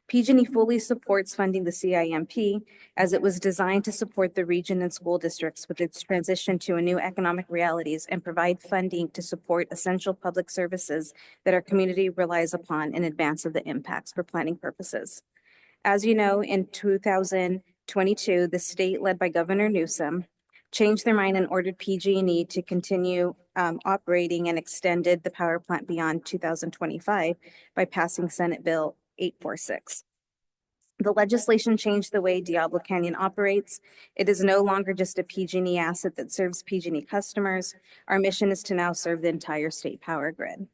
PG&E fully supports funding the CIMP as it was designed to support the region and school districts with its transition to a new economic realities and provide funding to support essential public services that our community relies upon in advance of the impacts for planning purposes. As you know, in 2022, the state led by Governor Newsom changed their mind and ordered PG&E to continue operating and extended the power plant beyond 2025 by passing Senate Bill 846. The legislation changed the way Diablo Canyon operates. It is no longer just a PG&E asset that serves PG&E customers. Our mission is to now serve the entire state power grid.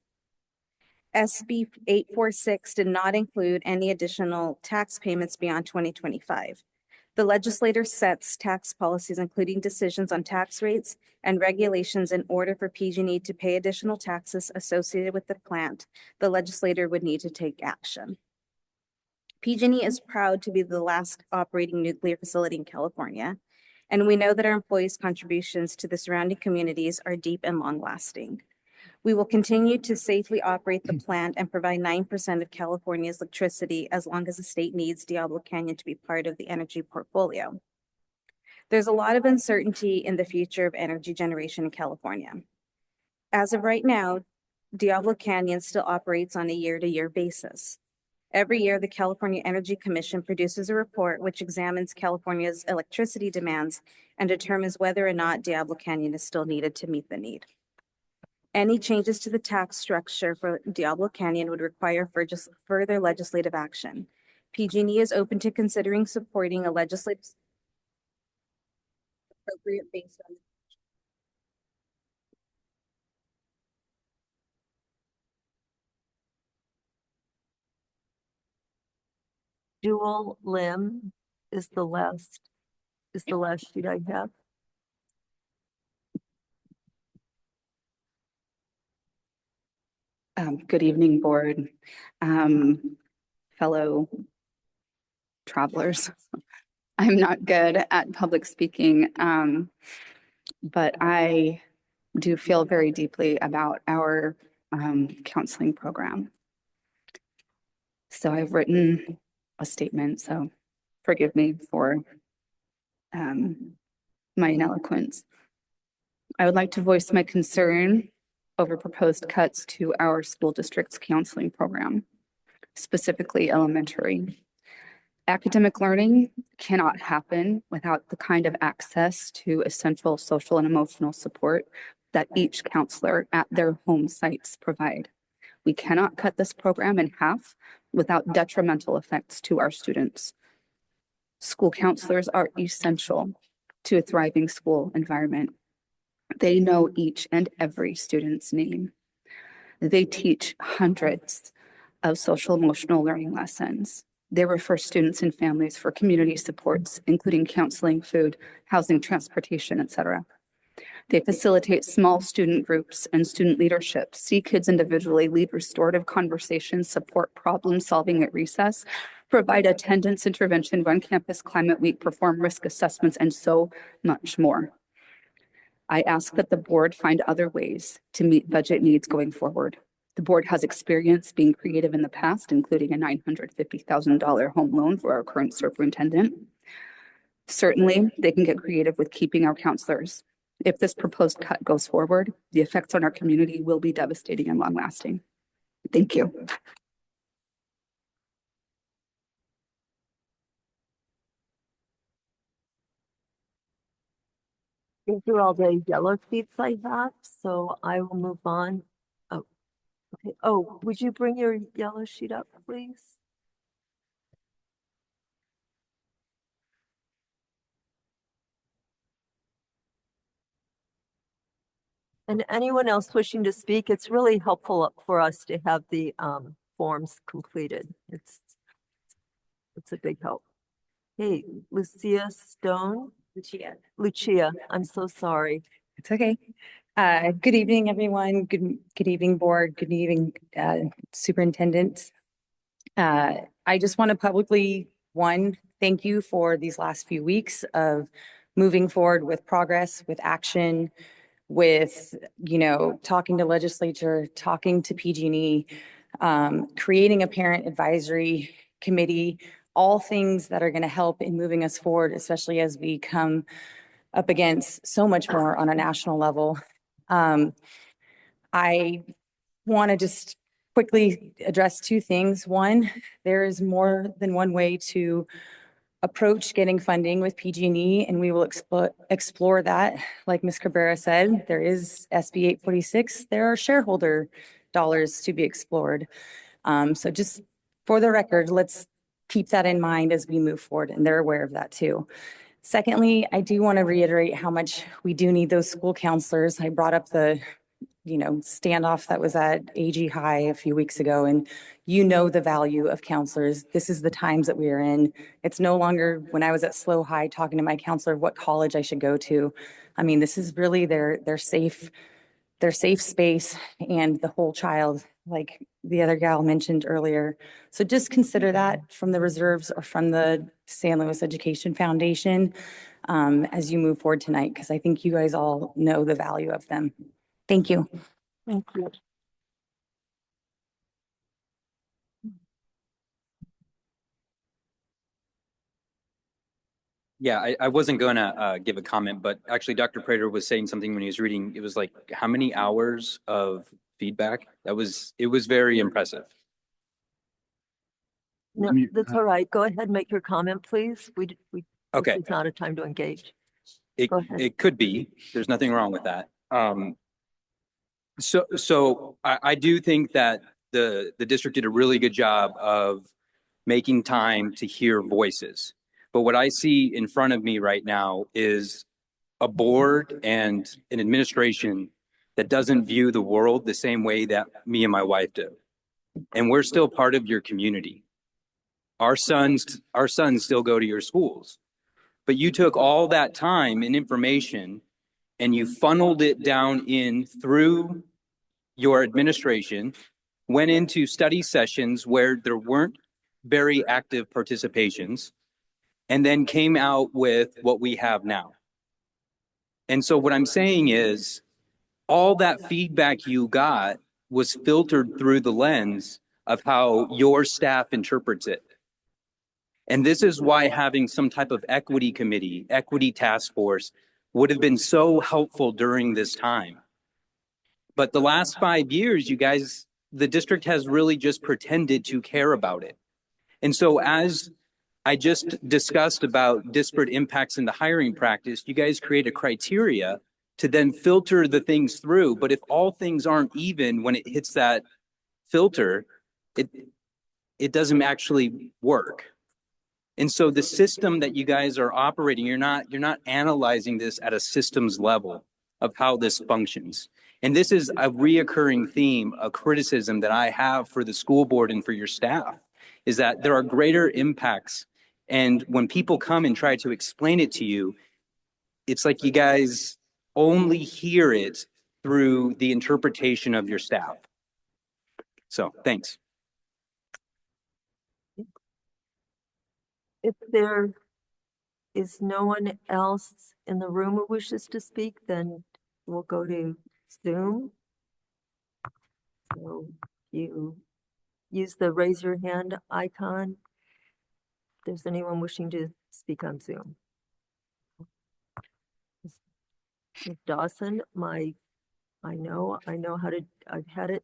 SB 846 did not include any additional tax payments beyond 2025. The legislator sets tax policies, including decisions on tax rates and regulations in order for PG&E to pay additional taxes associated with the plant. The legislator would need to take action. PG&E is proud to be the last operating nuclear facility in California, and we know that our employees' contributions to the surrounding communities are deep and long-lasting. We will continue to safely operate the plant and provide 9% of California's electricity as long as the state needs Diablo Canyon to be part of the energy portfolio. There's a lot of uncertainty in the future of energy generation in California. As of right now, Diablo Canyon still operates on a year-to-year basis. Every year, the California Energy Commission produces a report which examines California's electricity demands and determines whether or not Diablo Canyon is still needed to meet the need. Any changes to the tax structure for Diablo Canyon would require further legislative action. PG&E is open to considering supporting a legislative appropriate based on dual limb is the last sheet I have. Good evening, board, fellow travelers. I'm not good at public speaking, but I do feel very deeply about our counseling program. So I've written a statement, so forgive me for my ineloquence. I would like to voice my concern over proposed cuts to our school district's counseling program, specifically elementary. Academic learning cannot happen without the kind of access to essential social and emotional support that each counselor at their home sites provide. We cannot cut this program in half without detrimental effects to our students. School counselors are essential to a thriving school environment. They know each and every student's name. They teach hundreds of social emotional learning lessons. They refer students and families for community supports, including counseling, food, housing, transportation, etc. They facilitate small student groups and student leadership, see kids individually, lead restorative conversations, support problem solving at recess, provide attendance intervention, run campus climate week, perform risk assessments, and so much more. I ask that the board find other ways to meet budget needs going forward. The board has experience being creative in the past, including a $950,000 home loan for our current superintendent. Certainly, they can get creative with keeping our counselors. If this proposed cut goes forward, the effects on our community will be devastating and long-lasting. Thank you. These are all the yellow sheets I have, so I will move on. Oh, okay. Oh, would you bring your yellow sheet up, please? And anyone else wishing to speak, it's really helpful for us to have the forms completed. It's a big help. Hey, Lucia Stone. Lucia, I'm so sorry. It's okay. Good evening, everyone. Good evening, board. Good evening, superintendent. I just want to publicly, thank you for these last few weeks of moving forward with progress, with action, with, talking to legislature, talking to PG&E, creating a parent advisory committee, all things that are going to help in moving us forward, especially as we come up against so much more on a national level. I want to just quickly address two things. One, there is more than one way to approach getting funding with PG&E, and we will explore that. Like Ms. Cabrera said, there is SB 846. There are shareholder dollars to be explored. So just for the record, let's keep that in mind as we move forward, and they're aware of that too. Secondly, I do want to reiterate how much we do need those school counselors. I brought up the standoff that was at AG High a few weeks ago, and the value of counselors. This is the times that we are in. It's no longer when I was at SLO High talking to my counselor what college I should go to. I mean, this is really their safe space and the whole child, like the other gal mentioned earlier. So just consider that from the reserves or from the San Luis Education Foundation as you move forward tonight, because I think you guys all know the value of them. Thank you. Thank you. Yeah, I wasn't going to give a comment, but actually Dr. Prater was saying something when he was reading. It was like, how many hours of feedback? It was very impressive. No, that's all right. Go ahead and make your comment, please. Okay. This is not a time to engage. It could be. There's nothing wrong with that. So I do think that the district did a really good job of making time to hear voices. But what I see in front of me right now is a board and an administration that doesn't view the world the same way that me and my wife do. And we're still part of your community. Our sons still go to your schools. But you took all that time and information and you funneled it down in through your administration, went into study sessions where there weren't very active participations, and then came out with what we have now. And so what I'm saying is, all that feedback you got was filtered through the lens of how your staff interprets it. And this is why having some type of equity committee, equity task force would have been so helpful during this time. But the last 5 years, you guys, the district has really just pretended to care about it. And so as I just discussed about disparate impacts in the hiring practice, you guys create a criteria to then filter the things through. But if all things aren't even when it hits that filter, it doesn't actually work. And so the system that you guys are operating, you're not analyzing this at a systems level of how this functions. And this is a reoccurring theme, a criticism that I have for the school board and for your staff, is that there are greater impacts. And when people come and try to explain it to you, it's like you guys only hear it through the interpretation of your staff. So thanks. If there is no one else in the room who wishes to speak, then we'll go to Zoom. So you use the raise your hand icon if there's anyone wishing to speak on Zoom. Ms. Dawson, I know how to, I've had it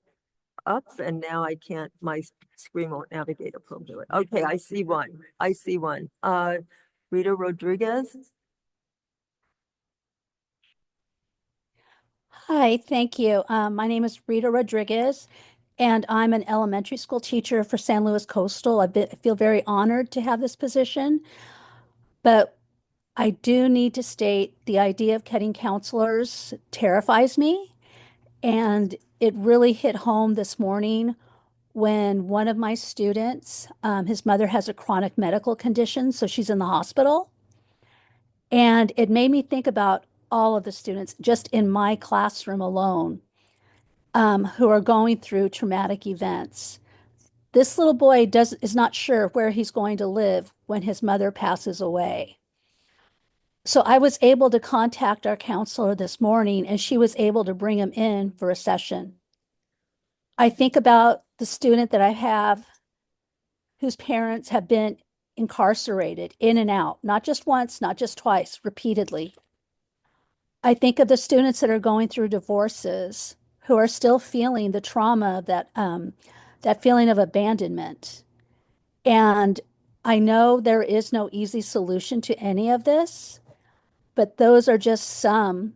up and now I can't, my screen won't navigate appropriately. Okay, I see one. Rita Rodriguez. Hi, thank you. My name is Rita Rodriguez, and I'm an elementary school teacher for San Luis Coastal. I feel very honored to have this position, but I do need to state the idea of cutting counselors terrifies me, and it really hit home this morning when one of my students, his mother has a chronic medical condition, so she's in the hospital, and it made me think about all of the students just in my classroom alone who are going through traumatic events. This little boy is not sure where he's going to live when his mother passes away. So I was able to contact our counselor this morning, and she was able to bring him in for a session. I think about the student that I have whose parents have been incarcerated in and out, not just once, not just twice, repeatedly. I think of the students that are going through divorces who are still feeling the trauma of that feeling of abandonment. And I know there is no easy solution to any of this, but those are just some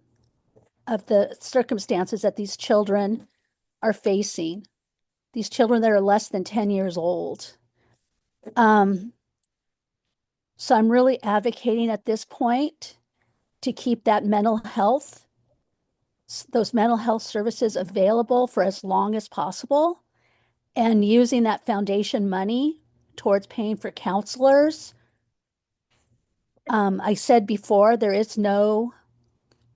of the circumstances that these children are facing. These children that are less than 10 years old. So I'm really advocating at this point to keep that those mental health services available for as long as possible, and using that foundation money towards paying for counselors. I said before, there is no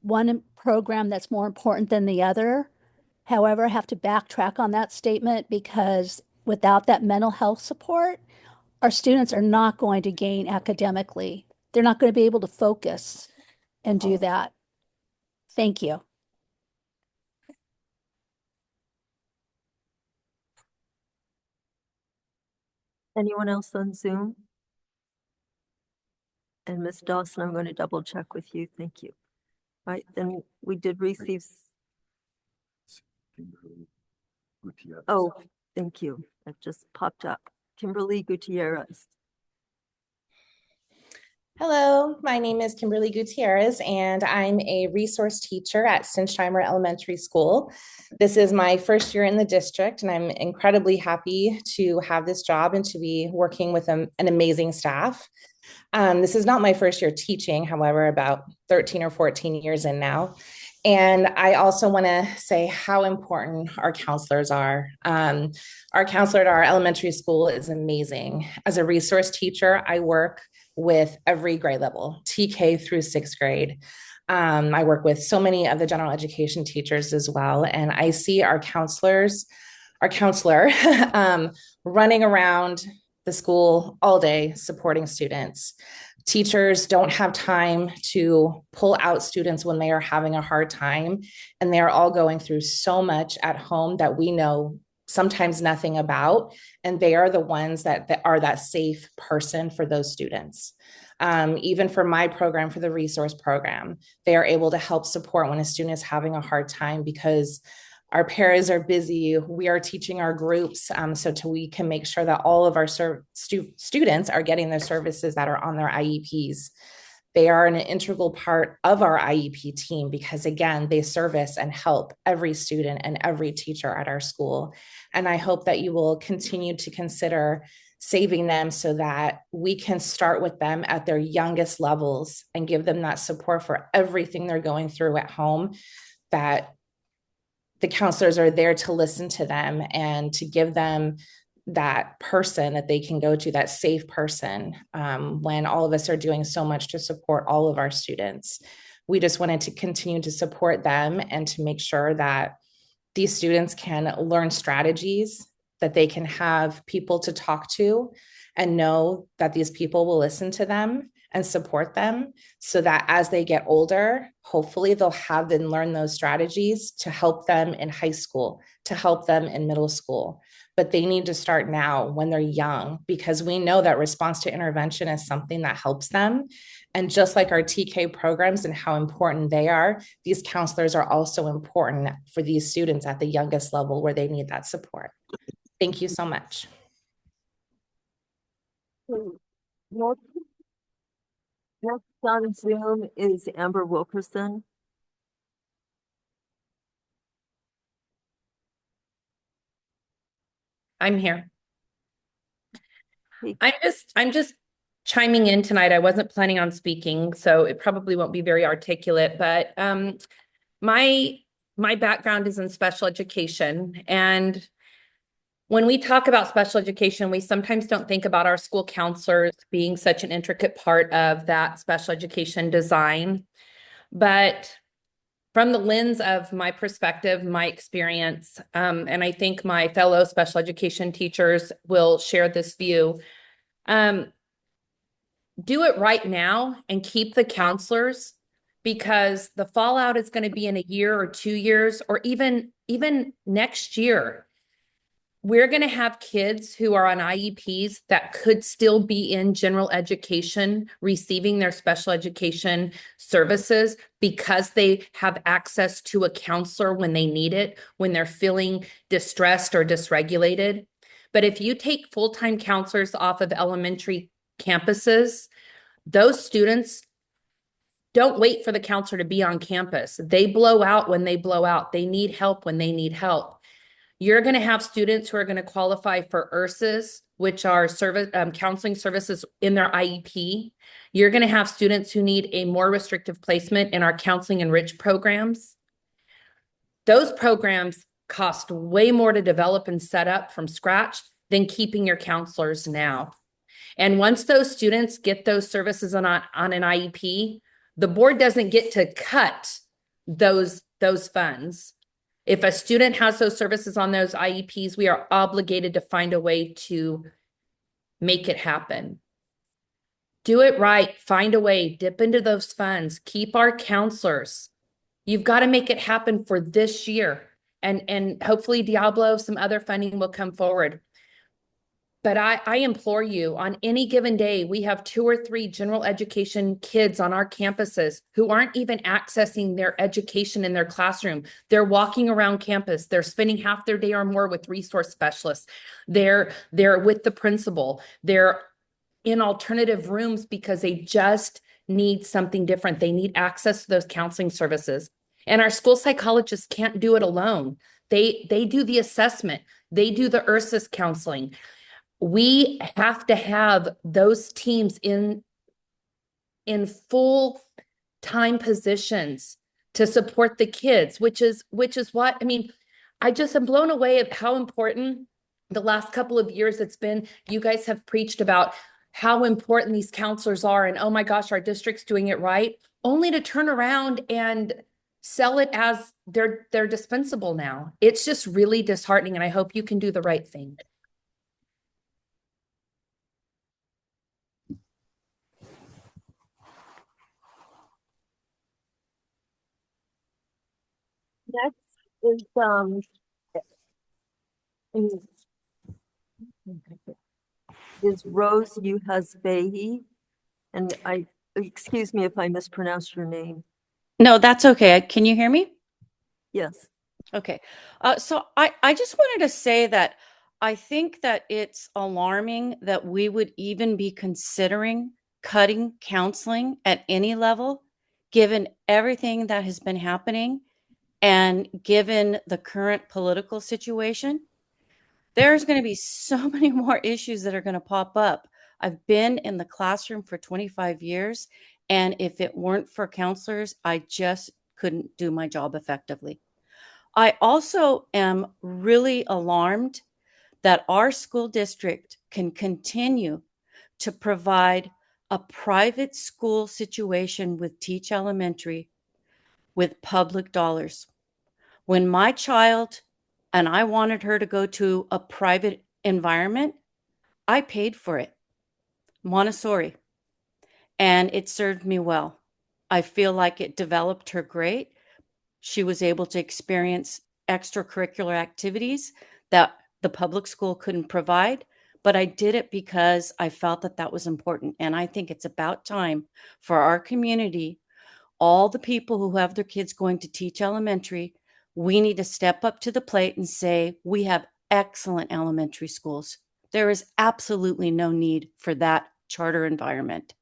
one program that's more important than the other. However, I have to backtrack on that statement because without that mental health support, our students are not going to gain academically. They're not going to be able to focus and do that. Thank you. Anyone else on Zoom? And Ms. Dawson, I'm going to double check with you. Thank you. Right, then we did receive. Oh, thank you. That just popped up. Kimberly Gutierrez. Hello, my name is Kimberly Gutierrez, and I'm a resource teacher at Sinsheimer Elementary School. This is my first year in the district, and I'm incredibly happy to have this job and to be working with an amazing staff. This is not my first year teaching, however, about 13 or 14 years in now. And I also want to say how important our counselors are. Our counselor at our elementary school is amazing. As a resource teacher, I work with every grade level, TK through 6th grade. I work with so many of the general education teachers as well. And I see our counselor running around the school all day supporting students. Teachers don't have time to pull out students when they are having a hard time. And they're all going through so much at home that we know sometimes nothing about, and they are the ones that are that safe person for those students. Even for my program, for the resource program, they are able to help support when a student is having a hard time because our paras are busy. We are teaching our groups we can make sure that all of our students are getting the services that are on their IEPs. They are an integral part of our IEP team because, again, they service and help every student and every teacher at our school. And I hope that you will continue to consider saving them so that we can start with them at their youngest levels and give them that support for everything they're going through at home, that the counselors are there to listen to them and to give them that person that they can go to, that safe person, when all of us are doing so much to support all of our students. We just wanted to continue to support them and to make sure that these students can learn strategies, that they can have people to talk to and know that these people will listen to them and support them so that as they get older, hopefully they'll have and learn those strategies to help them in high school, to help them in middle school. But they need to start now when they're young, because we know that response to intervention is something that helps them. And just like our TK programs and how important they are, these counselors are also important for these students at the youngest level where they need that support. Thank you so much. Next on Zoom is Amber Wilkerson. I'm here. I'm just chiming in tonight. I wasn't planning on speaking, so it probably won't be very articulate, but my background is in special education. And when we talk about special education, we sometimes don't think about our school counselors being such an intricate part of that special education design. But from the lens of my perspective, my experience, and I think my fellow special education teachers will share this view, do it right now and keep the counselors, because the fallout is going to be in a year or 2 years or even next year. we're going to have kids who are on IEPs that could still be in general education, receiving their special education services because they have access to a counselor when they need it, when they're feeling distressed or dysregulated. But if you take full-time counselors off of elementary campuses, those students don't wait for the counselor to be on campus. They blow out when they blow out. They need help when they need help. You're going to have students who are going to qualify for ERSAs, which are counseling services in their IEP. You're going to have students who need a more restrictive placement in our counseling enrich programs. Those programs cost way more to develop and set up from scratch than keeping your counselors now. And once those students get those services on an IEP, the board doesn't get to cut those funds. If a student has those services on those IEPs, we are obligated to find a way to make it happen. Do it right, find a way, dip into those funds, keep our counselors. You've got to make it happen for this year. And hopefully Diablo, some other funding will come forward. But I implore you, on any given day, we have 2 or 3 general education kids on our campuses who aren't even accessing their education in their classroom. They're walking around campus. They're spending half their day or more with resource specialists. They're with the principal. They're in alternative rooms because they just need something different. They need access to those counseling services. And our school psychologists can't do it alone. They do the assessment. They do the ERSAS counseling. We have to have those teams in full time positions to support the kids, which is what, I mean, I just am blown away at how important the last couple of years it's been. You guys have preached about how important these counselors are and, oh my gosh, our district's doing it right, only to turn around and sell it as they're dispensable now. It's just really disheartening, and I hope you can do the right thing. Next is Rose Uhasbehi, and excuse me if I mispronounced your name. No, that's okay. Can you hear me? Yes. Okay. So I just wanted to say that I think that it's alarming that we would even be considering cutting counseling at any level, given everything that has been happening and given the current political situation. There's going to be so many more issues that are going to pop up. I've been in the classroom for 25 years, and if it weren't for counselors, I just couldn't do my job effectively. I also am really alarmed that our school district can continue to provide a private school situation with Teach Elementary with public dollars. When my child and I wanted her to go to a private environment, I paid for it, Montessori, and it served me well. I feel like it developed her great. She was able to experience extracurricular activities that the public school couldn't provide, but I did it because I felt that that was important. And I think it's about time for our community, all the people who have their kids going to Teach Elementary, we need to step up to the plate and say, we have excellent elementary schools. There is absolutely no need for that charter environment.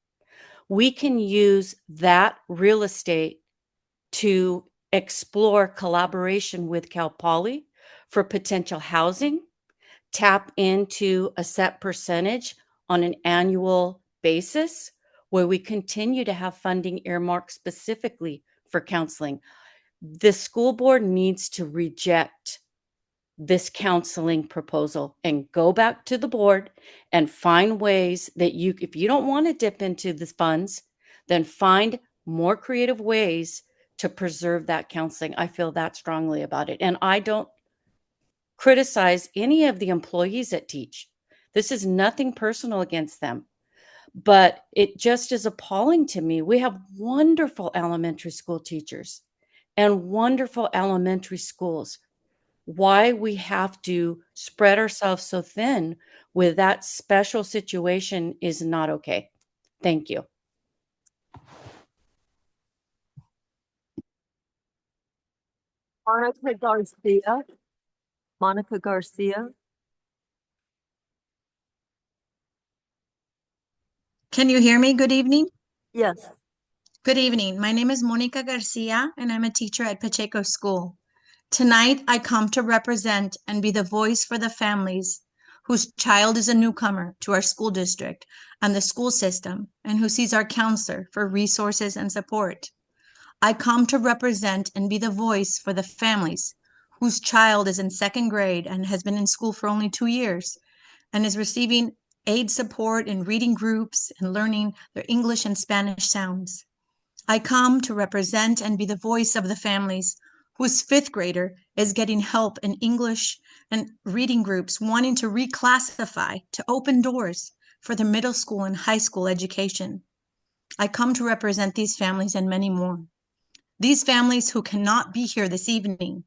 We can use that real estate to explore collaboration with Cal Poly for potential housing, tap into a set percentage on an annual basis where we continue to have funding earmarked specifically for counseling. The school board needs to reject this counseling proposal and go back to the board and find ways that if you don't want to dip into the funds, then find more creative ways to preserve that counseling. I feel that strongly about it. And I don't criticize any of the employees at Teach. This is nothing personal against them, but it just is appalling to me. We have wonderful elementary school teachers and wonderful elementary schools. why we have to spread ourselves so thin with that special situation is not okay. Thank you. Monica Garcia. Monica Garcia. Can you hear me? Good evening. Yes. Good evening. My name is Monica Garcia, and I'm a teacher at Pacheco School. Tonight, I come to represent and be the voice for the families whose child is a newcomer to our school district and the school system, and who sees our counselor for resources and support. I come to represent and be the voice for the families whose child is in second grade and has been in school for only 2 years and is receiving aid support in reading groups and learning their English and Spanish sounds. I come to represent and be the voice of the families whose fifth grader is getting help in English and reading groups, wanting to reclassify to open doors for their middle school and high school education. I come to represent these families and many more. These families who cannot be here this evening.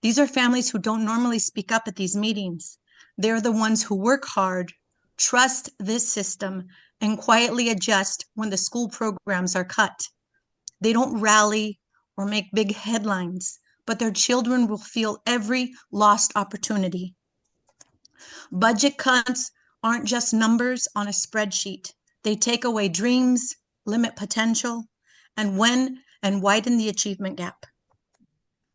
These are families who don't normally speak up at these meetings. They're the ones who work hard, trust this system, and quietly adjust when the school programs are cut. They don't rally or make big headlines, but their children will feel every lost opportunity. Budget cuts aren't just numbers on a spreadsheet. They take away dreams, limit potential, and widen the achievement gap.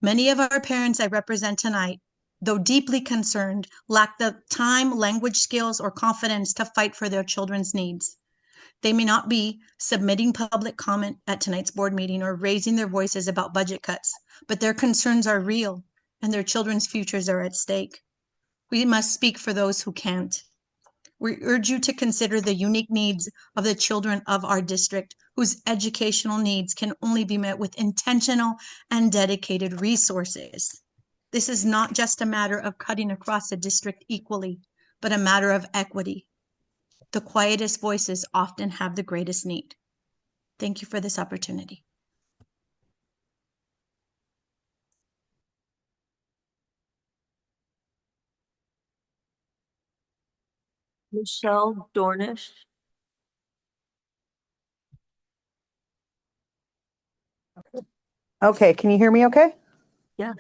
Many of our parents I represent tonight, though deeply concerned, lack the time, language skills, or confidence to fight for their children's needs. They may not be submitting public comment at tonight's board meeting or raising their voices about budget cuts, but their concerns are real and their children's futures are at stake. We must speak for those who can't. We urge you to consider the unique needs of the children of our district, whose educational needs can only be met with intentional and dedicated resources. This is not just a matter of cutting across the district equally, but a matter of equity. The quietest voices often have the greatest need. Thank you for this opportunity. Michelle Dornish. Okay, can you hear me okay? Yes.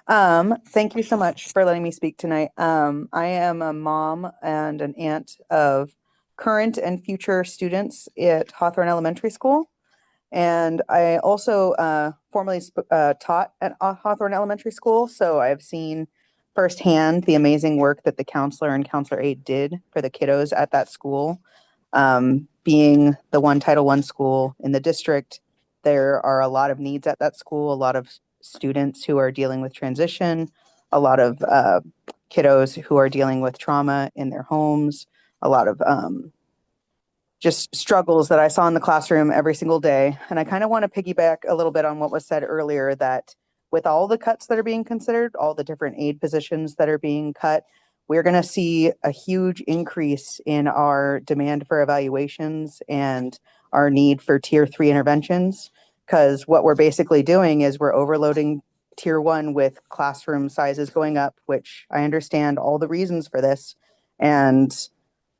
Thank you so much for letting me speak tonight. I am a mom and an aunt of current and future students at Hawthorne Elementary School. And I also formerly taught at Hawthorne Elementary School. So I've seen firsthand the amazing work that the counselor and counselor aide did for the kiddos at that school. Being the one Title I school in the district, there are a lot of needs at that school, a lot of students who are dealing with transition, a lot of kiddos who are dealing with trauma in their homes, a lot of just struggles that I saw in the classroom every single day. And I kind of want to piggyback a little bit on what was said earlier, that with all the cuts that are being considered, all the different aid positions that are being cut, we're going to see a huge increase in our demand for evaluations and our need for tier 3 interventions. Because what we're basically doing is we're overloading tier 1 with classroom sizes going up, which I understand all the reasons for this and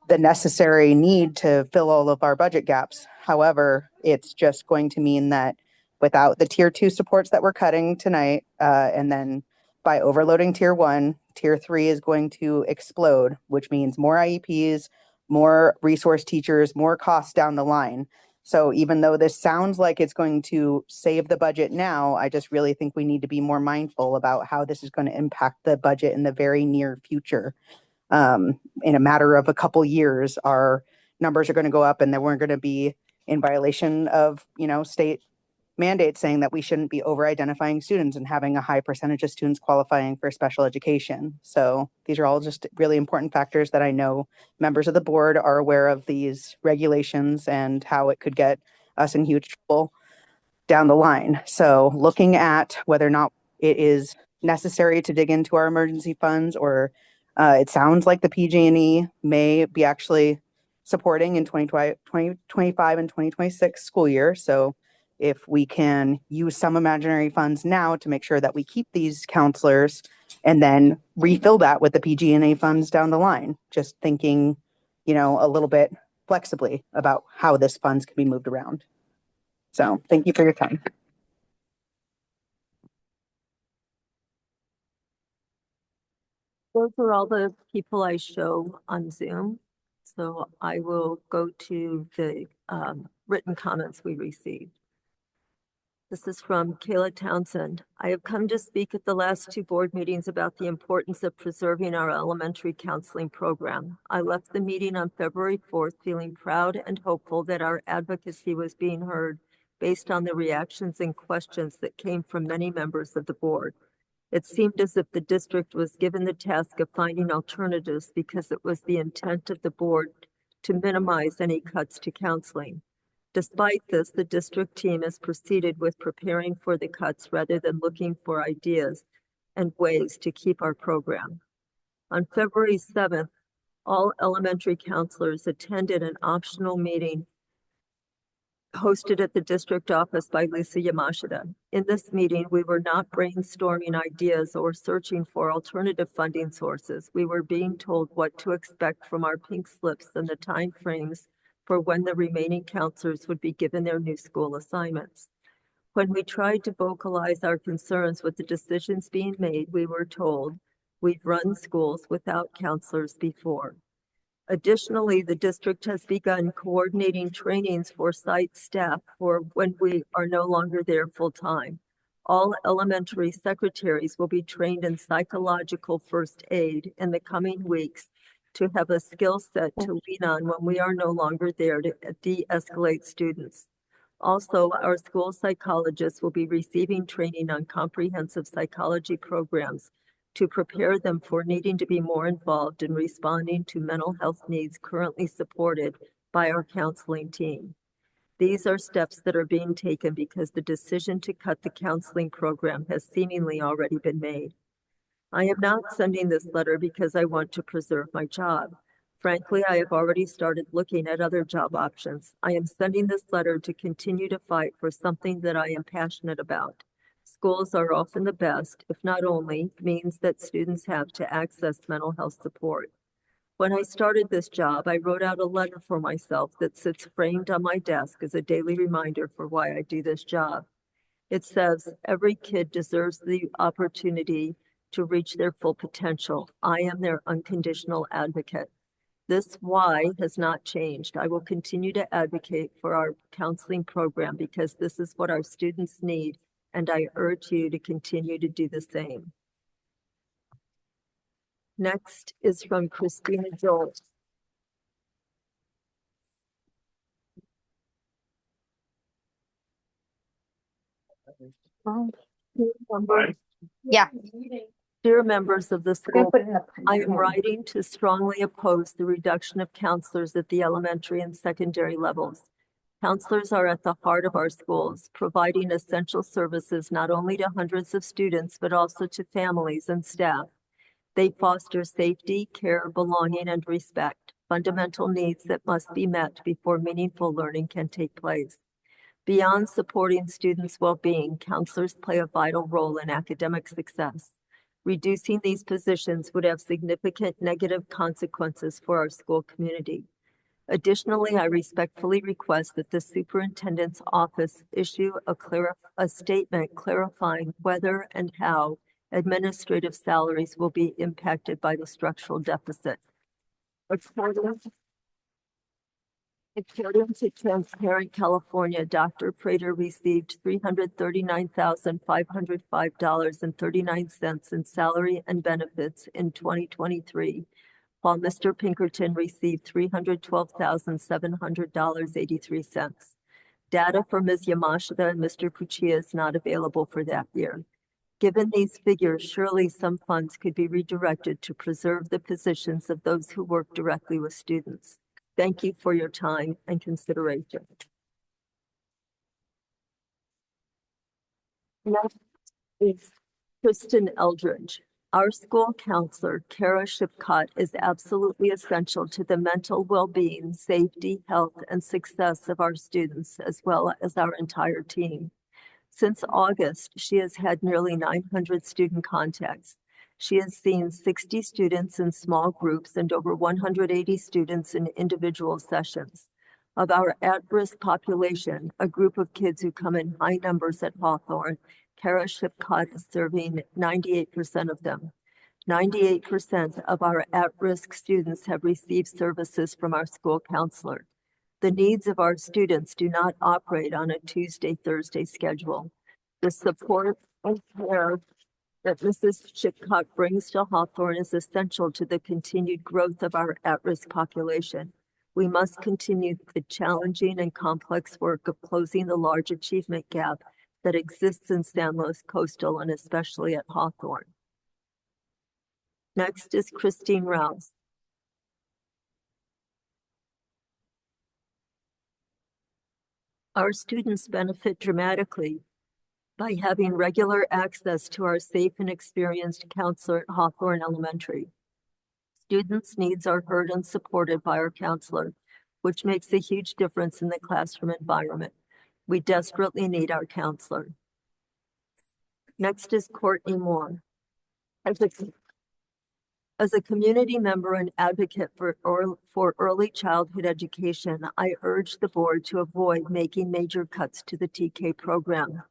the necessary need to fill all of our budget gaps. However, it's just going to mean that without the tier 2 supports that we're cutting tonight, and then by overloading tier 1, tier 3 is going to explode, which means more IEPs, more resource teachers, more costs down the line. So even though this sounds like it's going to save the budget now, I just really think we need to be more mindful about how this is going to impact the budget in the very near future. In a matter of a couple years, our numbers are going to go up, and then we're going to be in violation of, state mandates saying that we shouldn't be over-identifying students and having a high percentage of students qualifying for special education. So these are all just really important factors that I know members of the board are aware of, these regulations and how it could get us in huge trouble down the line. So looking at whether or not it is necessary to dig into our emergency funds, or it sounds like the PG&E may be actually supporting in 2025 and 2026 school year. So if we can use some imaginary funds now to make sure that we keep these counselors and then refill that with the PG&A funds down the line, just thinking, a little bit flexibly about how this funds can be moved around. So thank you for your time. Those are all the people I show on Zoom. So I will go to the written comments we received. This is from Kayla Townsend. I have come to speak at the last 2 board meetings about the importance of preserving our elementary counseling program. I left the meeting on February 4th feeling proud and hopeful that our advocacy was being heard based on the reactions and questions that came from many members of the board. It seemed as if the district was given the task of finding alternatives because it was the intent of the board to minimize any cuts to counseling. Despite this, the district team has proceeded with preparing for the cuts rather than looking for ideas and ways to keep our program. On February 7th, all elementary counselors attended an optional meeting hosted at the district office by Lisa Yamashita. In this meeting, we were not brainstorming ideas or searching for alternative funding sources. We were being told what to expect from our pink slips and the time frames for when the remaining counselors would be given their new school assignments. When we tried to vocalize our concerns with the decisions being made, we were told, we've run schools without counselors before. Additionally, the district has begun coordinating trainings for site staff for when we are no longer there full-time. All elementary secretaries will be trained in psychological first aid in the coming weeks to have a skill set to lean on when we are no longer there to de-escalate students. Also, our school psychologists will be receiving training on comprehensive psychology programs to prepare them for needing to be more involved in responding to mental health needs currently supported by our counseling team. These are steps that are being taken because the decision to cut the counseling program has seemingly already been made. I am not sending this letter because I want to preserve my job. Frankly, I have already started looking at other job options. I am sending this letter to continue to fight for something that I am passionate about. Schools are often the best, if not only, means that students have to access mental health support. When I started this job, I wrote out a letter for myself that sits framed on my desk as a daily reminder for why I do this job. It says, every kid deserves the opportunity to reach their full potential. I am their unconditional advocate. This why has not changed. I will continue to advocate for our counseling program because this is what our students need, and I urge you to continue to do the same. Next is from Christina Joel. Yeah. Dear members of the school, I am writing to strongly oppose the reduction of counselors at the elementary and secondary levels. Counselors are at the heart of our schools, providing essential services not only to hundreds of students, but also to families and staff. They foster safety, care, belonging, and respect, fundamental needs that must be met before meaningful learning can take place. Beyond supporting students' well-being, counselors play a vital role in academic success. Reducing these positions would have significant negative consequences for our school community. Additionally, I respectfully request that the superintendent's office issue a statement clarifying whether and how administrative salaries will be impacted by the structural deficit. According to Transparent California, Dr. Prater received $339,505.39 in salary and benefits in 2023, while Mr. Pinkerton received $312,700.83. Data for Ms. Yamashita and Mr. Puccia is not available for that year. Given these figures, surely some funds could be redirected to preserve the positions of those who work directly with students. Thank you for your time and consideration. Next is Kristen Eldridge. Our school counselor, Kara Shipcott, is absolutely essential to the mental well-being, safety, health, and success of our students, as well as our entire team. Since August, she has had nearly 900 student contacts. She has seen 60 students in small groups and over 180 students in individual sessions. Of our at-risk population, a group of kids who come in high numbers at Hawthorne, Kara Shipcott is serving 98% of them. 98% of our at-risk students have received services from our school counselor. The needs of our students do not operate on a Tuesday-Thursday schedule. The support and care that Mrs. Shipcott brings to Hawthorne is essential to the continued growth of our at-risk population. We must continue the challenging and complex work of closing the large achievement gap that exists in San Luis Coastal and especially at Hawthorne. Next is Christine Rouse. Our students benefit dramatically by having regular access to our safe and experienced counselor at Hawthorne Elementary. Students' needs are heard and supported by our counselor, which makes a huge difference in the classroom environment. We desperately need our counselor. Next is Courtney Moore. As a community member and advocate for early childhood education, I urge the board to avoid making major cuts to the TK program.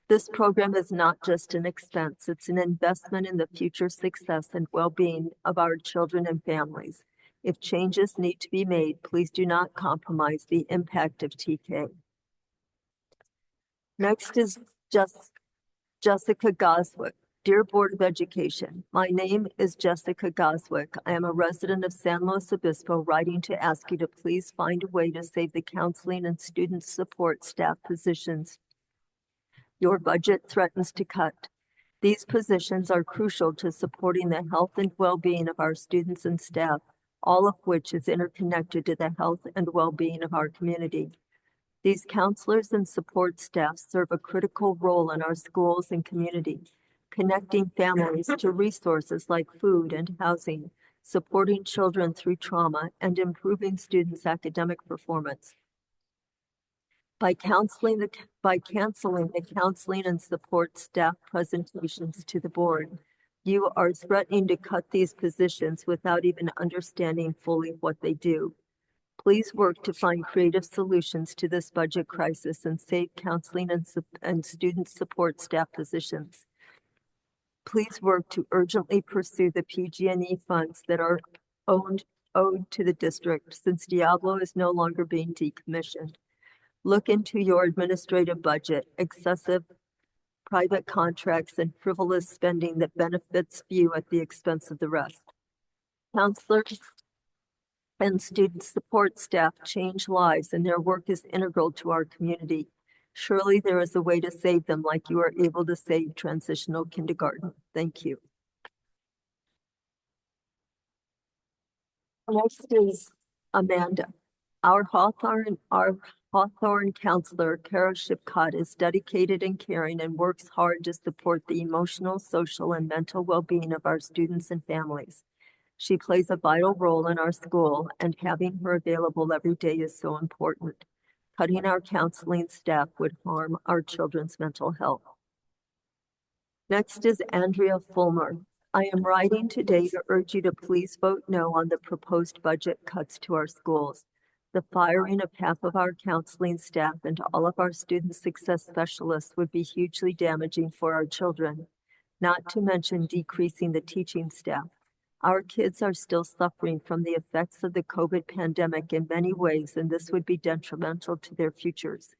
This program is not just an expense, it's an investment in the future success and well-being of our children and families. If changes need to be made, please do not compromise the impact of TK. Next is Jessica Goswick. Dear Board of Education, my name is Jessica Goswick. I am a resident of San Luis Obispo, writing to ask you to please find a way to save the counseling and student support staff positions your budget threatens to cut. These positions are crucial to supporting the health and well-being of our students and staff, all of which is interconnected to the health and well-being of our community. These counselors and support staff serve a critical role in our schools and community, connecting families to resources like food and housing, supporting children through trauma, and improving students' academic performance. By canceling the counseling and support staff presentations to the board, you are threatening to cut these positions without even understanding fully what they do. Please work to find creative solutions to this budget crisis and save counseling and student support staff positions. Please work to urgently pursue the PG&E funds that are owed to the district, since Diablo is no longer being decommissioned. Look into your administrative budget, excessive private contracts, and frivolous spending that benefits few at the expense of the rest. Counselors and student support staff change lives, and their work is integral to our community. Surely there is a way to save them, like you are able to save transitional kindergarten. Thank you. Next is Amanda. Our Hawthorne counselor, Kara Shipcott, is dedicated and caring and works hard to support the emotional, social, and mental well-being of our students and families. She plays a vital role in our school, and having her available every day is so important. Cutting our counseling staff would harm our children's mental health. Next is Andrea Fulmer. I am writing today to urge you to please vote no on the proposed budget cuts to our schools. The firing of half of our counseling staff and all of our student success specialists would be hugely damaging for our children, not to mention decreasing the teaching staff. Our kids are still suffering from the effects of the COVID pandemic in many ways, and this would be detrimental to their futures.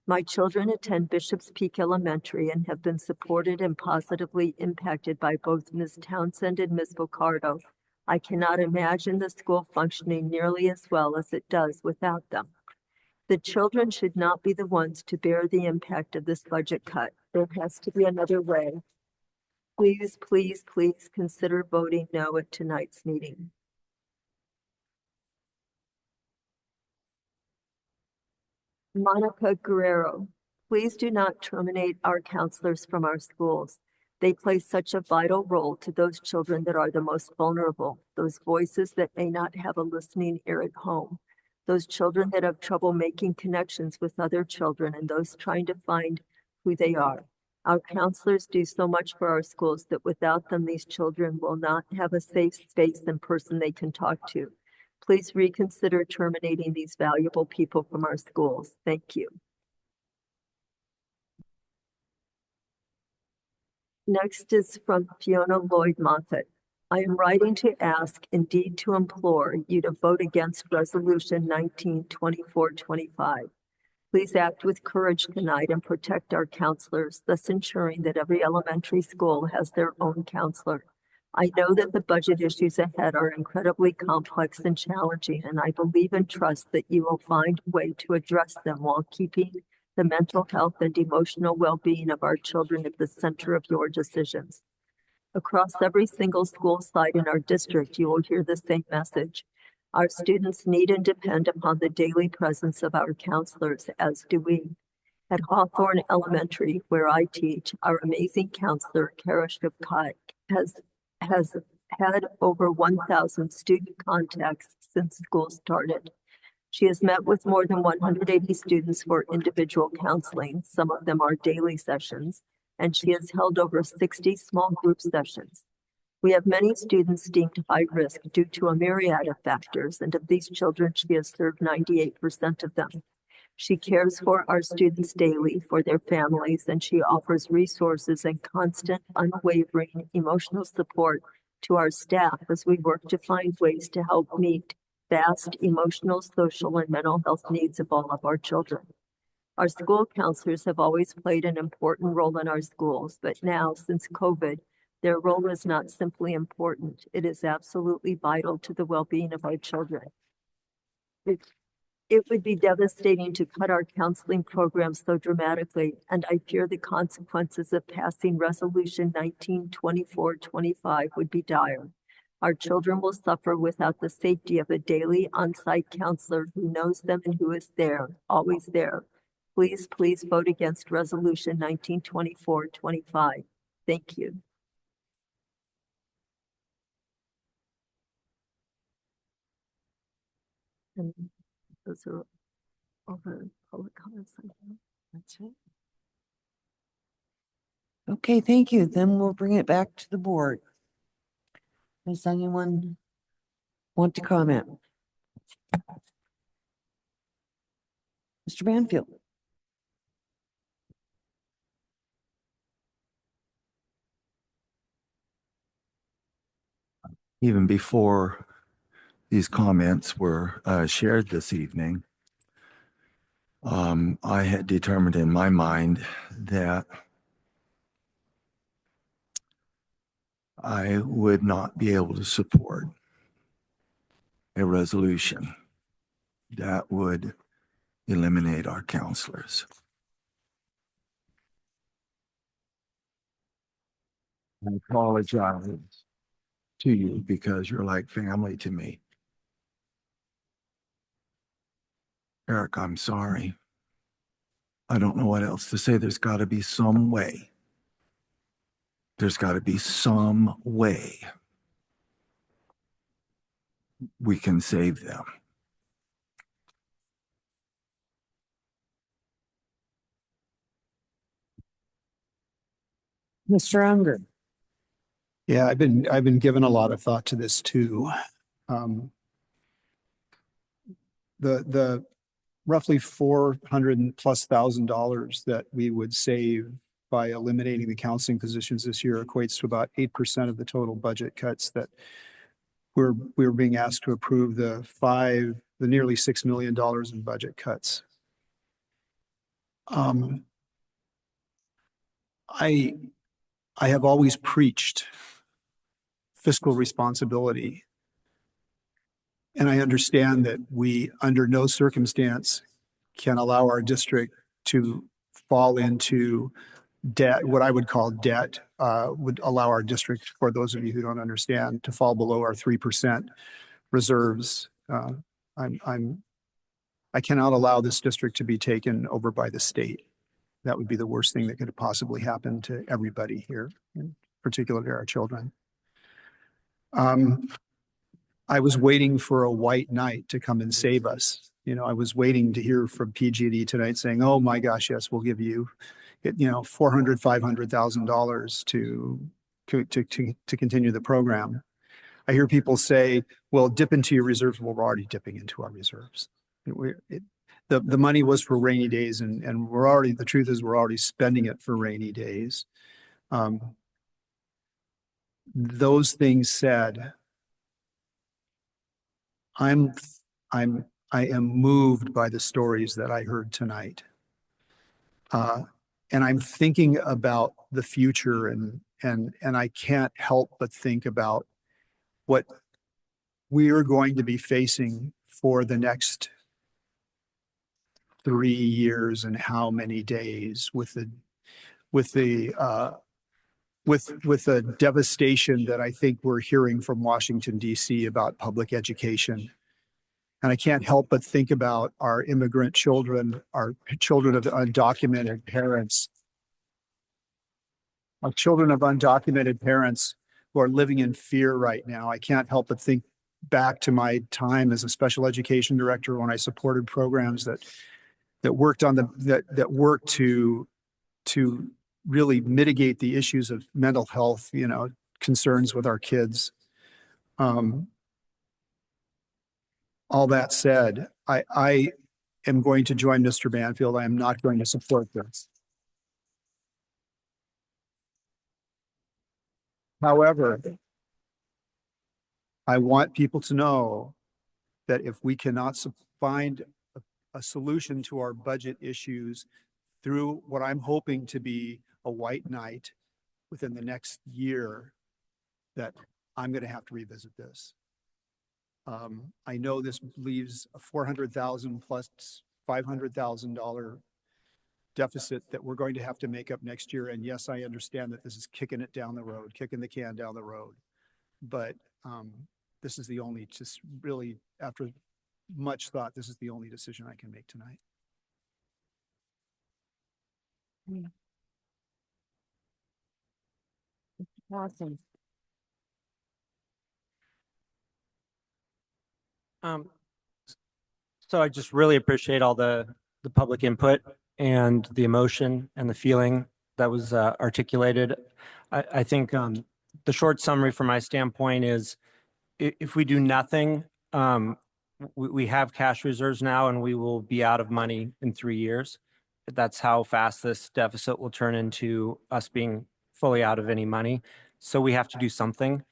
My children attend Bishop's Peak Elementary and have been supported and positively impacted by both Ms. Townsend and Ms. Bocardo. I cannot imagine the school functioning nearly as well as it does without them. The children should not be the ones to bear the impact of this budget cut. There has to be another way. Please, please, please consider voting no at tonight's meeting. Monica Guerrero, please do not terminate our counselors from our schools. They play such a vital role to those children that are the most vulnerable, those voices that may not have a listening ear at home, those children that have trouble making connections with other children, and those trying to find who they are. Our counselors do so much for our schools that without them, these children will not have a safe space and person they can talk to. Please reconsider terminating these valuable people from our schools. Thank you. Next is from Fiona Lloyd Moffett. I am writing to ask, indeed to implore, you to vote against Resolution 19-2425. Please act with courage tonight and protect our counselors, thus ensuring that every elementary school has their own counselor. I know that the budget issues ahead are incredibly complex and challenging, and I believe and trust that you will find a way to address them while keeping the mental health and emotional well-being of our children at the center of your decisions. Across every single school site in our district, you will hear the same message. Our students need and depend upon the daily presence of our counselors, as do we. At Hawthorne Elementary, where I teach, our amazing counselor, Kara Shipkai, has had over 1,000 student contacts since school started. She has met with more than 180 students for individual counseling. Some of them are daily sessions, and she has held over 60 small group sessions. We have many students deemed high risk due to a myriad of factors, and of these children, she has served 98% of them. She cares for our students daily, for their families, and she offers resources and constant, unwavering emotional support to our staff as we work to find ways to help meet vast emotional, social, and mental health needs of all of our children. Our school counselors have always played an important role in our schools, but now, since COVID, their role is not simply important, it is absolutely vital to the well-being of our children. It would be devastating to cut our counseling programs so dramatically, and I fear the consequences of passing Resolution 19-2425 would be dire. Our children will suffer without the safety of a daily on-site counselor who knows them and who is there, always there. Please, please vote against Resolution 19-2425. Thank you. And those are all the public comments I have. That's it. Okay, thank you. Then we'll bring it back to the board. Does anyone want to comment? Mr. Banfield. Even before these comments were shared this evening, I had determined in my mind that I would not be able to support a resolution that would eliminate our counselors. I apologize to you because you're like family to me. Eric, I'm sorry. I don't know what else to say. There's got to be some way. There's got to be some way we can save them. Mr. Unger. Yeah, I've been given a lot of thought to this too. The roughly $400,000+ that we would save by eliminating the counseling positions this year equates to about 8% of the total budget cuts that we're being asked to approve, the nearly $6 million in budget cuts. I have always preached fiscal responsibility. And I understand that we, under no circumstance, can allow our district to fall into debt, what I would call debt, would allow our district, for those of you who don't understand, to fall below our 3% reserves. I cannot allow this district to be taken over by the state. that would be the worst thing that could possibly happen to everybody here, in particular to our children. I was waiting for a white knight to come and save us. You know, I was waiting to hear from PG&E tonight saying, "Oh my gosh, yes, we'll give you, $400,000, $500,000 to continue the program." I hear people say, "Well, dip into your reserves." Well, we're already dipping into our reserves. The money was for rainy days, and the truth is we're already spending it for rainy days. Those things said, I am moved by the stories that I heard tonight. And I'm thinking about the future, and I can't help but think about what we are going to be facing for the next 3 years and how many days with the devastation that I think we're hearing from Washington, D.C. about public education. And I can't help but think about our immigrant children, our children of undocumented parents, our children of undocumented parents who are living in fear right now. I can't help but think back to my time as a special education director when I supported programs that worked to really mitigate the issues of mental health, concerns with our kids. All that said, I am going to join Mr. Banfield. I am not going to support this. However, I want people to know that if we cannot find a solution to our budget issues through what I'm hoping to be a white knight within the next year, that I'm going to have to revisit this. I know this leaves a $400,000 plus $500,000 deficit that we're going to have to make up next year. And yes, I understand that this is kicking the can down the road. But this is the only, just really after much thought, this is the only decision I can make tonight. Awesome. So I just really appreciate all the public input and the emotion and the feeling that was articulated. I think the short summary from my standpoint is if we do nothing, we have cash reserves now and we will be out of money in 3 years. That's how fast this deficit will turn into us being fully out of any money. So we have to do something.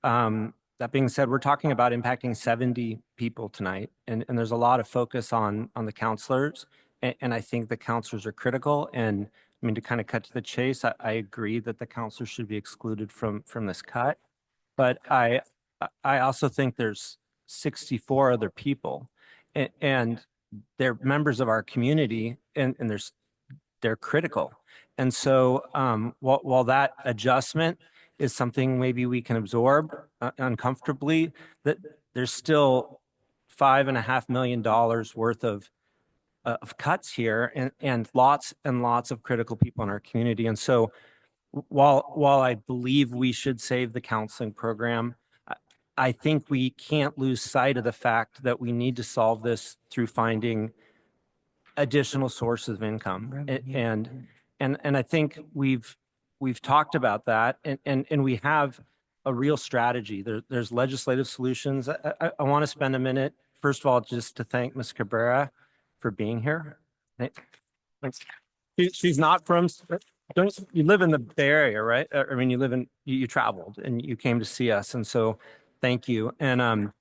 That being said, we're talking about impacting 70 people tonight, and there's a lot of focus on the counselors, and I think the counselors are critical. And I mean, to kind of cut to the chase, I agree that the counselors should be excluded from this cut, but I also think there's 64 other people, and they're members of our community, and they're critical. And so while that adjustment is something maybe we can absorb uncomfortably, that there's still $5.5 million worth of cuts here, and lots of critical people in our community. And so while I believe we should save the counseling program, I think we can't lose sight of the fact that we need to solve this through finding additional sources of income. And I think we've talked about that, and we have a real strategy. There's legislative solutions. I want to spend a minute, first of all, just to thank Ms. Cabrera for being here. Thanks. She's not from, you live in the Bay Area, right? I mean, you traveled and you came to see us. And so thank you. And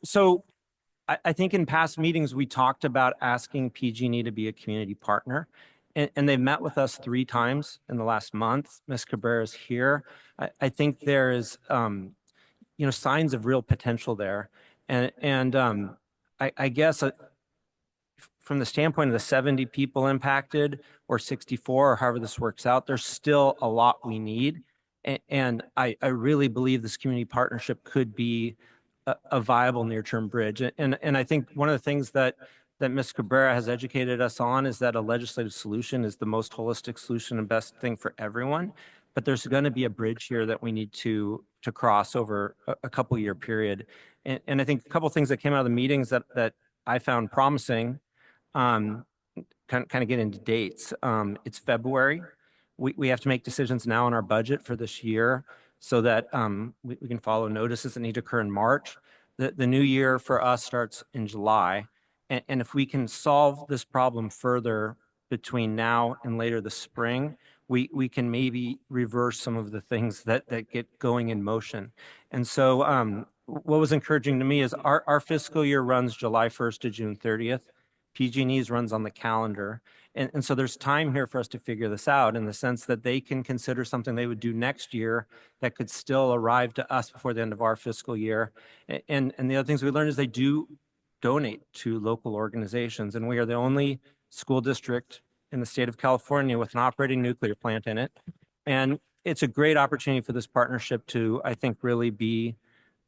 so I think in past meetings, we talked about asking PG&E to be a community partner. And they've met with us 3 times in the last month. Ms. Cabrera is here. I think there is, signs of real potential there. And I guess from the standpoint of the 70 people impacted or 64 or however this works out, there's still a lot we need. And I really believe this community partnership could be a viable near-term bridge. And I think one of the things that that Ms. Cabrera has educated us on is that a legislative solution is the most holistic solution and best thing for everyone. But there's going to be a bridge here that we need to cross over a couple year period. And I think a couple of things that came out of the meetings that I found promising, kind of get into dates. It's February. We have to make decisions now on our budget for this year so that we can follow notices that need to occur in March. The new year for us starts in July. And if we can solve this problem further between now and later this spring, we can maybe reverse some of the things that get going in motion. And so what was encouraging to me is our fiscal year runs July 1st to June 30th. PG&E's runs on the calendar. And so there's time here for us to figure this out in the sense that they can consider something they would do next year that could still arrive to us before the end of our fiscal year. And the other things we learned is they do donate to local organizations. And we are the only school district in the state of California with an operating nuclear plant in it. And it's a great opportunity for this partnership to, I think, really be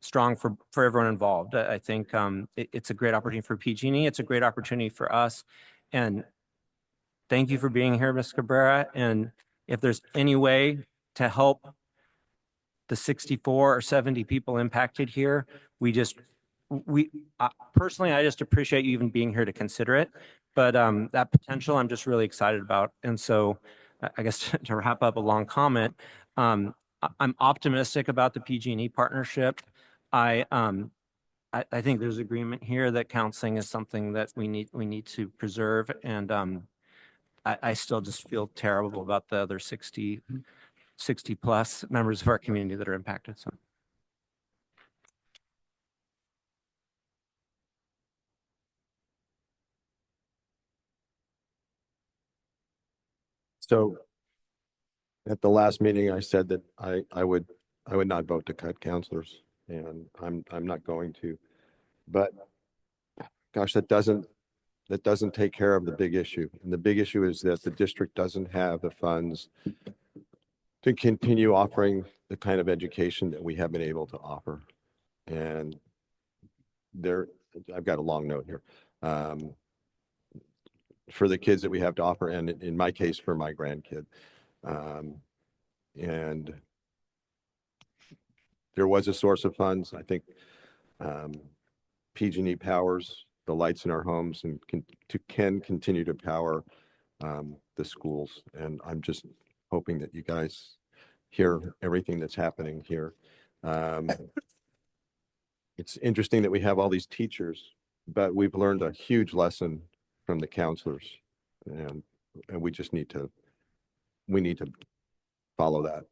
strong for everyone involved. I think it's a great opportunity for PG&E. It's a great opportunity for us. And thank you for being here, Ms. Cabrera. And if there's any way to help the 64 or 70 people impacted here, personally, I just appreciate you even being here to consider it. But that potential, I'm just really excited about. And so I guess to wrap up a long comment, I'm optimistic about the PG&E partnership. I think there's agreement here that counseling is something that we need to preserve. And I still just feel terrible about the other 60 plus members of our community that are impacted. So at the last meeting, I said that I would not vote to cut counselors, and I'm not going to. But gosh, that doesn't take care of the big issue. And the big issue is that the district doesn't have the funds to continue offering the kind of education that we have been able to offer. And I've got a long note here. For the kids that we have to offer, and in my case, for my grandkid. And there was a source of funds. I think PG&E powers the lights in our homes and can continue to power the schools. And I'm just hoping that you guys hear everything that's happening here. It's interesting that we have all these teachers, but we've learned a huge lesson from the counselors, and we just need to follow that.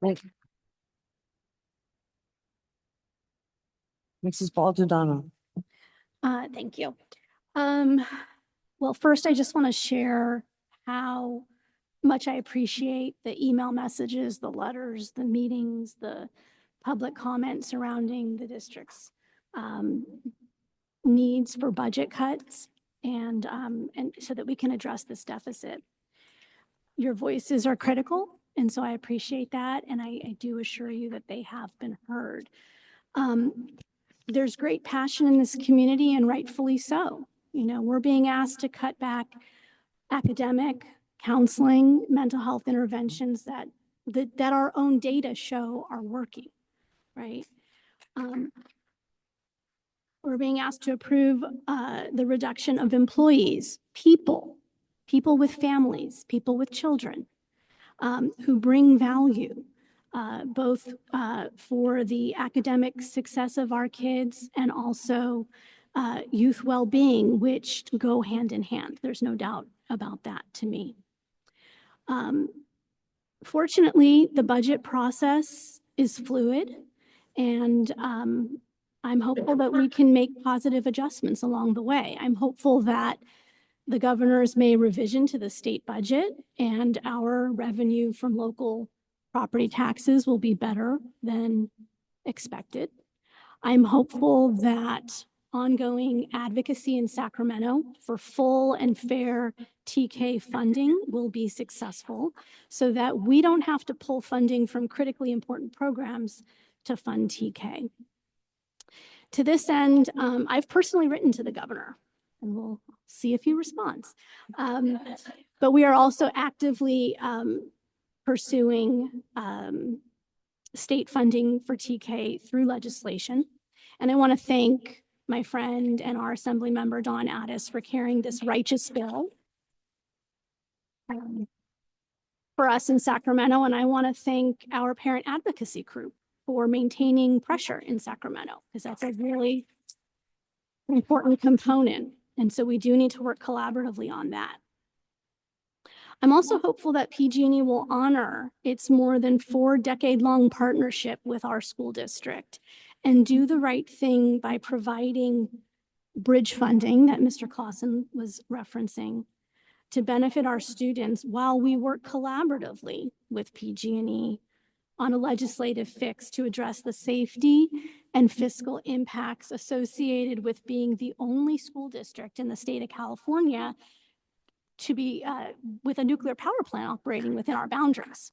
Thank you. Mrs. Baldadano. Thank you. Well, first, I just want to share how much I appreciate the email messages, the letters, the meetings, the public comments surrounding the district's needs for budget cuts and so that we can address this deficit. Your voices are critical, and so I appreciate that, and I do assure you that they have been heard. There's great passion in this community, and rightfully so. You know, we're being asked to cut back academic, counseling, mental health interventions that our own data show are working, right? We're being asked to approve the reduction of employees, people with families, people with children, who bring value, both for the academic success of our kids and also youth well-being, which go hand in hand. There's no doubt about that to me. Fortunately, the budget process is fluid, and I'm hopeful that we can make positive adjustments along the way. I'm hopeful that the governor's May revision to the state budget and our revenue from local property taxes will be better than expected. I'm hopeful that ongoing advocacy in Sacramento for full and fair TK funding will be successful so that we don't have to pull funding from critically important programs to fund TK. To this end, I've personally written to the governor, and we'll see if he responds. But we are also actively pursuing state funding for TK through legislation. And I want to thank my friend and our Assembly member, Dawn Addis, for carrying this righteous bill for us in Sacramento. And I want to thank our parent advocacy group for maintaining pressure in Sacramento, because that's a really important component. And so we do need to work collaboratively on that. I'm also hopeful that PG&E will honor its more than 4-decade-long partnership with our school district and do the right thing by providing bridge funding that Mr. Clausen was referencing to benefit our students while we work collaboratively with PG&E on a legislative fix to address the safety and fiscal impacts associated with being the only school district in the state of California to be with a nuclear power plant operating within our boundaries.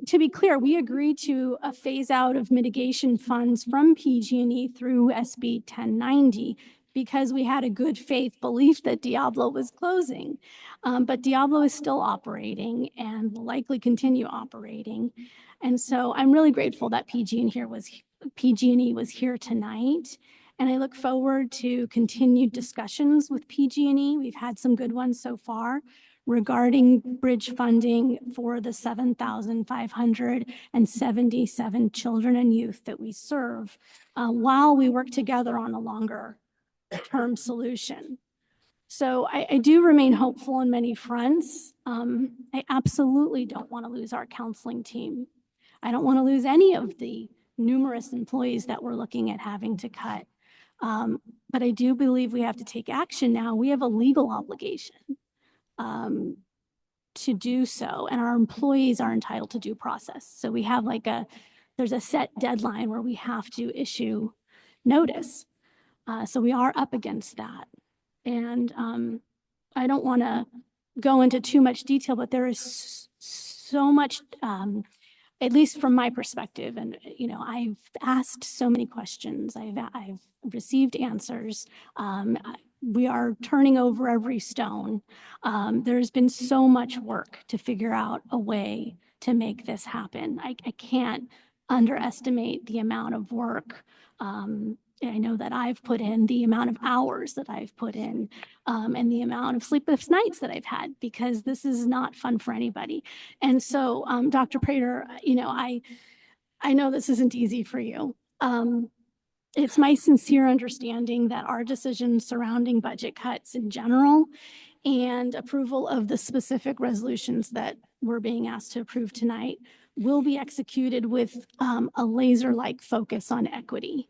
To be clear, we agreed to a phase out of mitigation funds from PG&E through SB 1090 because we had a good faith belief that Diablo was closing. But Diablo is still operating and will likely continue operating. And so I'm really grateful that PG&E was here tonight. And I look forward to continued discussions with PG&E. We've had some good ones so far regarding bridge funding for the 7,577 children and youth that we serve while we work together on a longer term solution. So I do remain hopeful on many fronts. I absolutely don't want to lose our counseling team. I don't want to lose any of the numerous employees that we're looking at having to cut. But I do believe we have to take action now. We have a legal obligation to do so, and our employees are entitled to due process. So we have there's a set deadline where we have to issue notice. So we are up against that. And I don't want to go into too much detail, but there is so much, at least from my perspective, and I've asked so many questions. I've received answers. We are turning over every stone. There's been so much work to figure out a way to make this happen. I can't underestimate the amount of work. I know that I've put in, the amount of hours that I've put in, and the amount of sleepless nights that I've had, because this is not fun for anybody. And so, Dr. Prater, I know this isn't easy for you. It's my sincere understanding that our decisions surrounding budget cuts in general and approval of the specific resolutions that we're being asked to approve tonight will be executed with a laser-like focus on equity.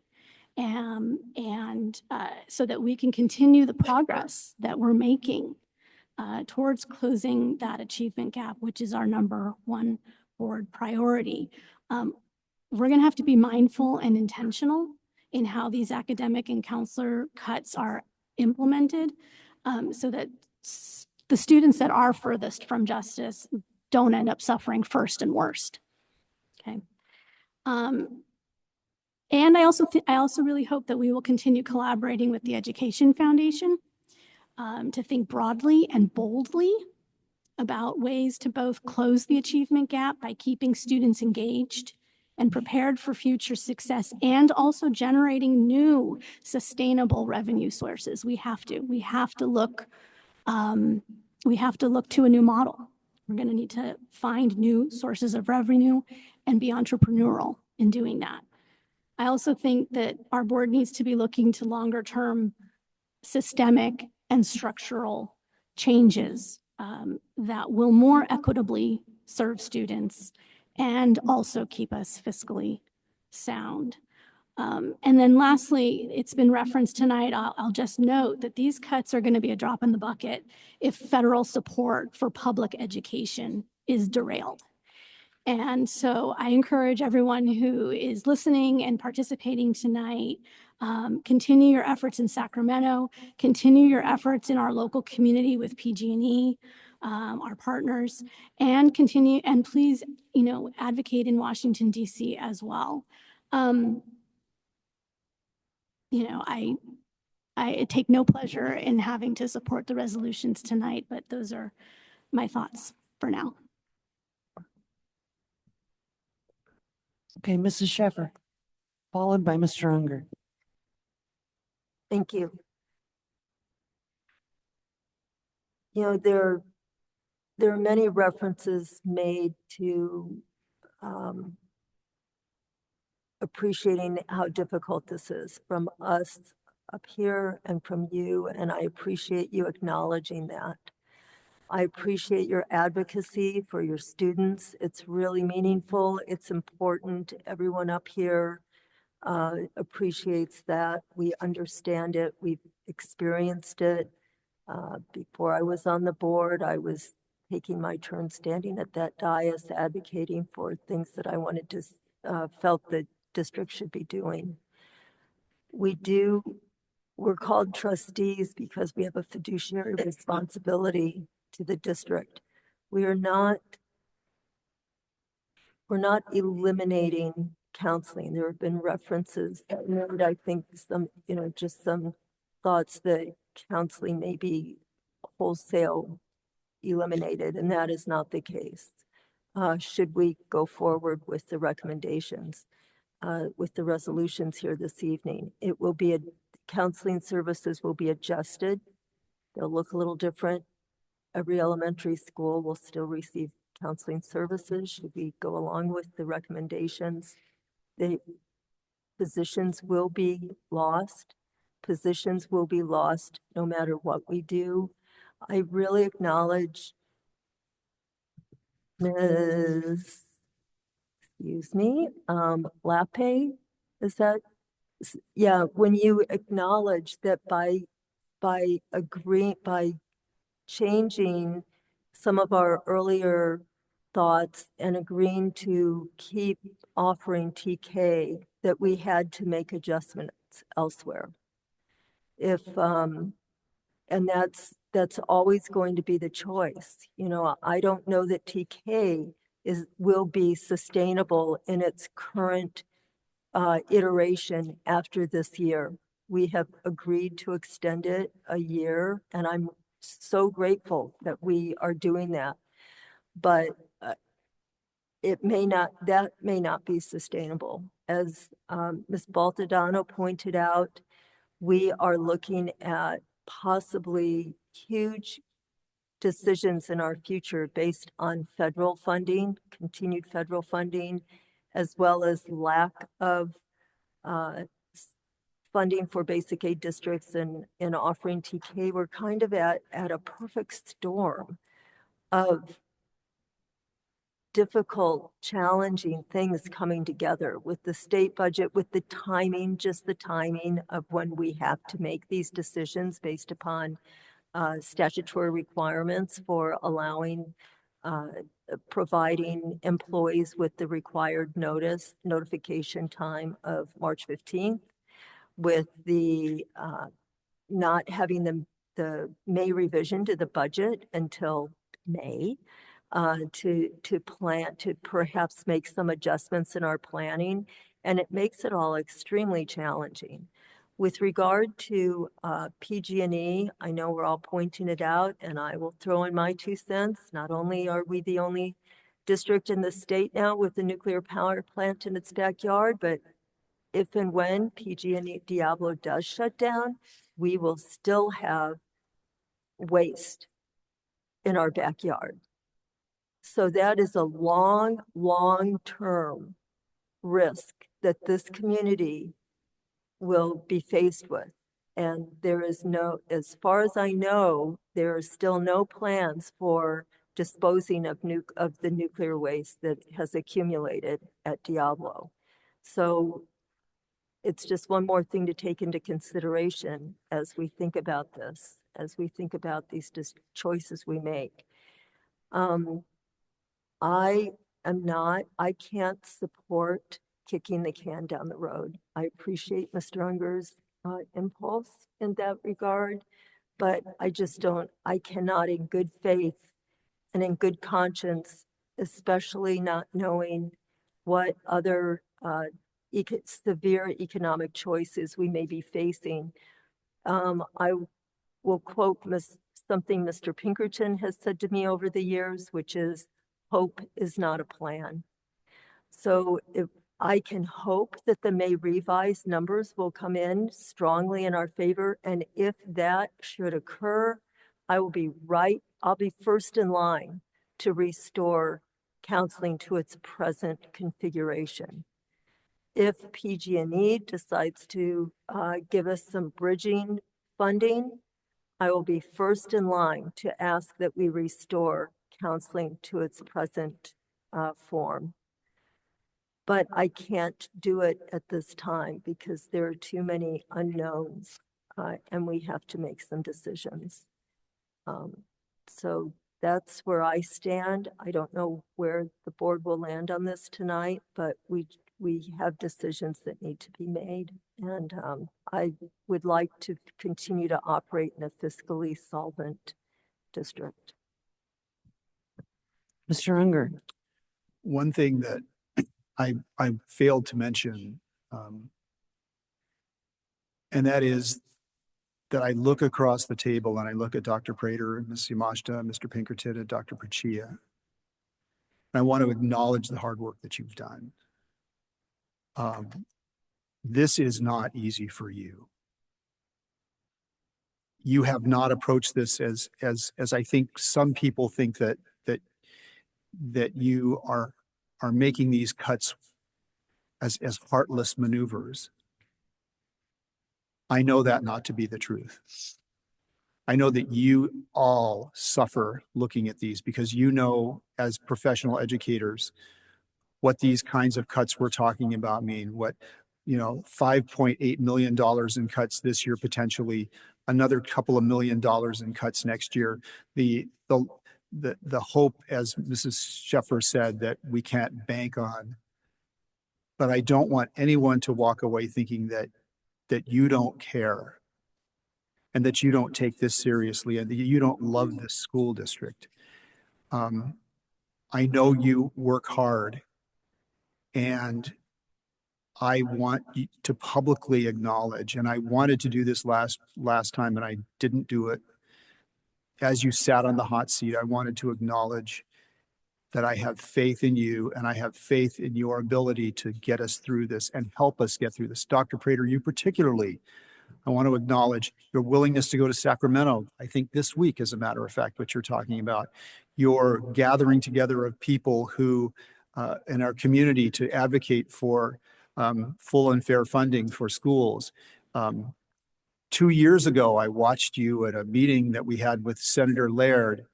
So that we can continue the progress that we're making towards closing that achievement gap, which is our #1 board priority. We're going to have to be mindful and intentional in how these academic and counselor cuts are implemented so that the students that are furthest from justice don't end up suffering first and worst. Okay. And I also really hope that we will continue collaborating with the Education Foundation to think broadly and boldly about ways to both close the achievement gap by keeping students engaged and prepared for future success, and also generating new sustainable revenue sources. We have to look to a new model. We're going to need to find new sources of revenue and be entrepreneurial in doing that. I also think that our board needs to be looking to longer term systemic and structural changes that will more equitably serve students and also keep us fiscally sound. And then lastly, it's been referenced tonight, I'll just note that these cuts are going to be a drop in the bucket if federal support for public education is derailed. And so I encourage everyone who is listening and participating tonight, continue your efforts in Sacramento, continue your efforts in our local community with PG&E, our partners, and please, advocate in Washington, D.C. as well. Um, I take no pleasure in having to support the resolutions tonight, but those are my thoughts for now. Okay, Mrs. Sheffer, followed by Mr. Unger. Thank you. You know, there are many references made to appreciating how difficult this is from us up here and from you, and I appreciate you acknowledging that. I appreciate your advocacy for your students. It's really meaningful. It's important. Everyone up here appreciates that. We understand it. We've experienced it. Before I was on the board, I was taking my turn standing at that dais advocating for things that I wanted to, felt the district should be doing. We're called trustees because we have a fiduciary responsibility to the district. We're not eliminating counseling. There have been references that made, I think, some, just some thoughts that counseling may be wholesale eliminated, and that is not the case. Should we go forward with the recommendations, with the resolutions here this evening? It will be counseling services will be adjusted. They'll look a little different. Every elementary school will still receive counseling services. Should we go along with the recommendations? The positions will be lost. Positions will be lost no matter what we do. I really acknowledge Ms. Lappe, is that? Yeah, when you acknowledge that by changing some of our earlier thoughts and agreeing to keep offering TK, that we had to make adjustments elsewhere. And that's always going to be the choice. I don't know that TK will be sustainable in its current iteration after this year. We have agreed to extend it a year, and I'm so grateful that we are doing that. But that may not be sustainable. As Ms. Baltadano pointed out, we are looking at possibly huge decisions in our future based on federal funding, continued federal funding, as well as lack of funding for basic aid districts and offering TK. We're kind of at a perfect storm of difficult, challenging things coming together with the state budget, with the timing, just the timing of when we have to make these decisions based upon statutory requirements for allowing, providing employees with the required notification time of March 15th, with the not having the May revision to the budget until May, to plan, to perhaps make some adjustments in our planning, and it makes it all extremely challenging. With regard to PG&E, I know we're all pointing it out, and I will throw in my 2 cents. Not only are we the only district in the state now with a nuclear power plant in its backyard, but if and when PG&E Diablo does shut down, we will still have waste in our backyard. So that is a long-term risk that this community will be faced with. And there is no, as far as I know, there are still no plans for disposing of the nuclear waste that has accumulated at Diablo. So it's just one more thing to take into consideration as we think about this, as we think about these choices we make. I can't support kicking the can down the road. I appreciate Mr. Unger's impulse in that regard, but I cannot in good faith and in good conscience, especially not knowing what other severe economic choices we may be facing. I will quote something Mr. Pinkerton has said to me over the years, which is, hope is not a plan. So if I can hope that the May revised numbers will come in strongly in our favor, and if that should occur, I'll be first in line to restore counseling to its present configuration. If PG&E decides to give us some bridging funding, I will be first in line to ask that we restore counseling to its present form. But I can't do it at this time because there are too many unknowns, and we have to make some decisions. So that's where I stand. I don't know where the board will land on this tonight, but we have decisions that need to be made. And I would like to continue to operate in a fiscally solvent district. Mr. Unger. One thing that I failed to mention, and that is that I look across the table and I look at Dr. Prater, Ms. Yamashita, Mr. Pinkerton, and Dr. Pachia. And I want to acknowledge the hard work that you've done. This is not easy for you. You have not approached this as I think some people think that you are making these cuts as heartless maneuvers. I know that not to be the truth. I know that you all suffer looking at these because you know, as professional educators, what these kinds of cuts we're talking about mean. What, $5.8 million in cuts this year, potentially another couple of $1 million in cuts next year. The hope, as Mrs. Sheffer said, that we can't bank on. But I don't want anyone to walk away thinking that you don't care and that you don't take this seriously and that you don't love this school district. I know you work hard, and I want to publicly acknowledge, and I wanted to do this last time and I didn't do it. As you sat on the hot seat, I wanted to acknowledge that I have faith in you and I have faith in your ability to get us through this and help us get through this. Dr. Prater, you particularly, I want to acknowledge your willingness to go to Sacramento. I think this week, as a matter of fact, what you're talking about, your gathering together of people who in our community to advocate for full and fair funding for schools. 2 years ago, I watched you at a meeting that we had with Senator Laird,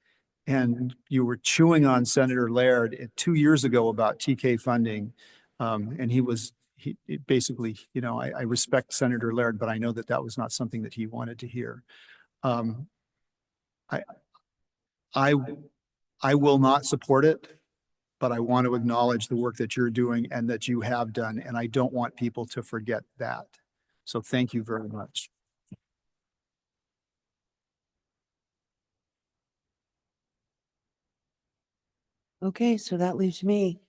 and you were chewing on Senator Laird 2 years ago about TK funding. And he basically, I respect Senator Laird, but I know that was not something that he wanted to hear. I will not support it, but I want to acknowledge the work that you're doing and that you have done. And I don't want people to forget that. So thank you very much. Okay, so that leaves me.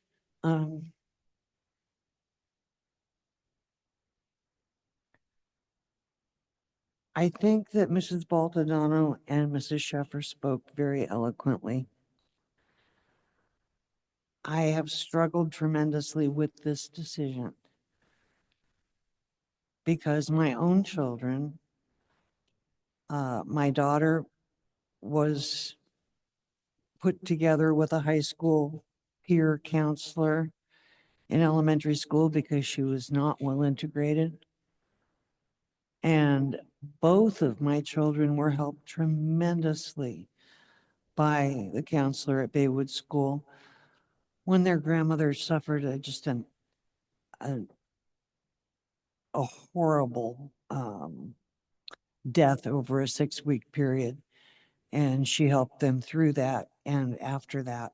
I think that Mrs. Baldadano and Mrs. Sheffer spoke very eloquently. I have struggled tremendously with this decision because my own children, my daughter was put together with a high school peer counselor in elementary school because she was not well integrated. And both of my children were helped tremendously by the counselor at Baywood School when their grandmother suffered a horrible death over a 6-week period. And she helped them through that and after that.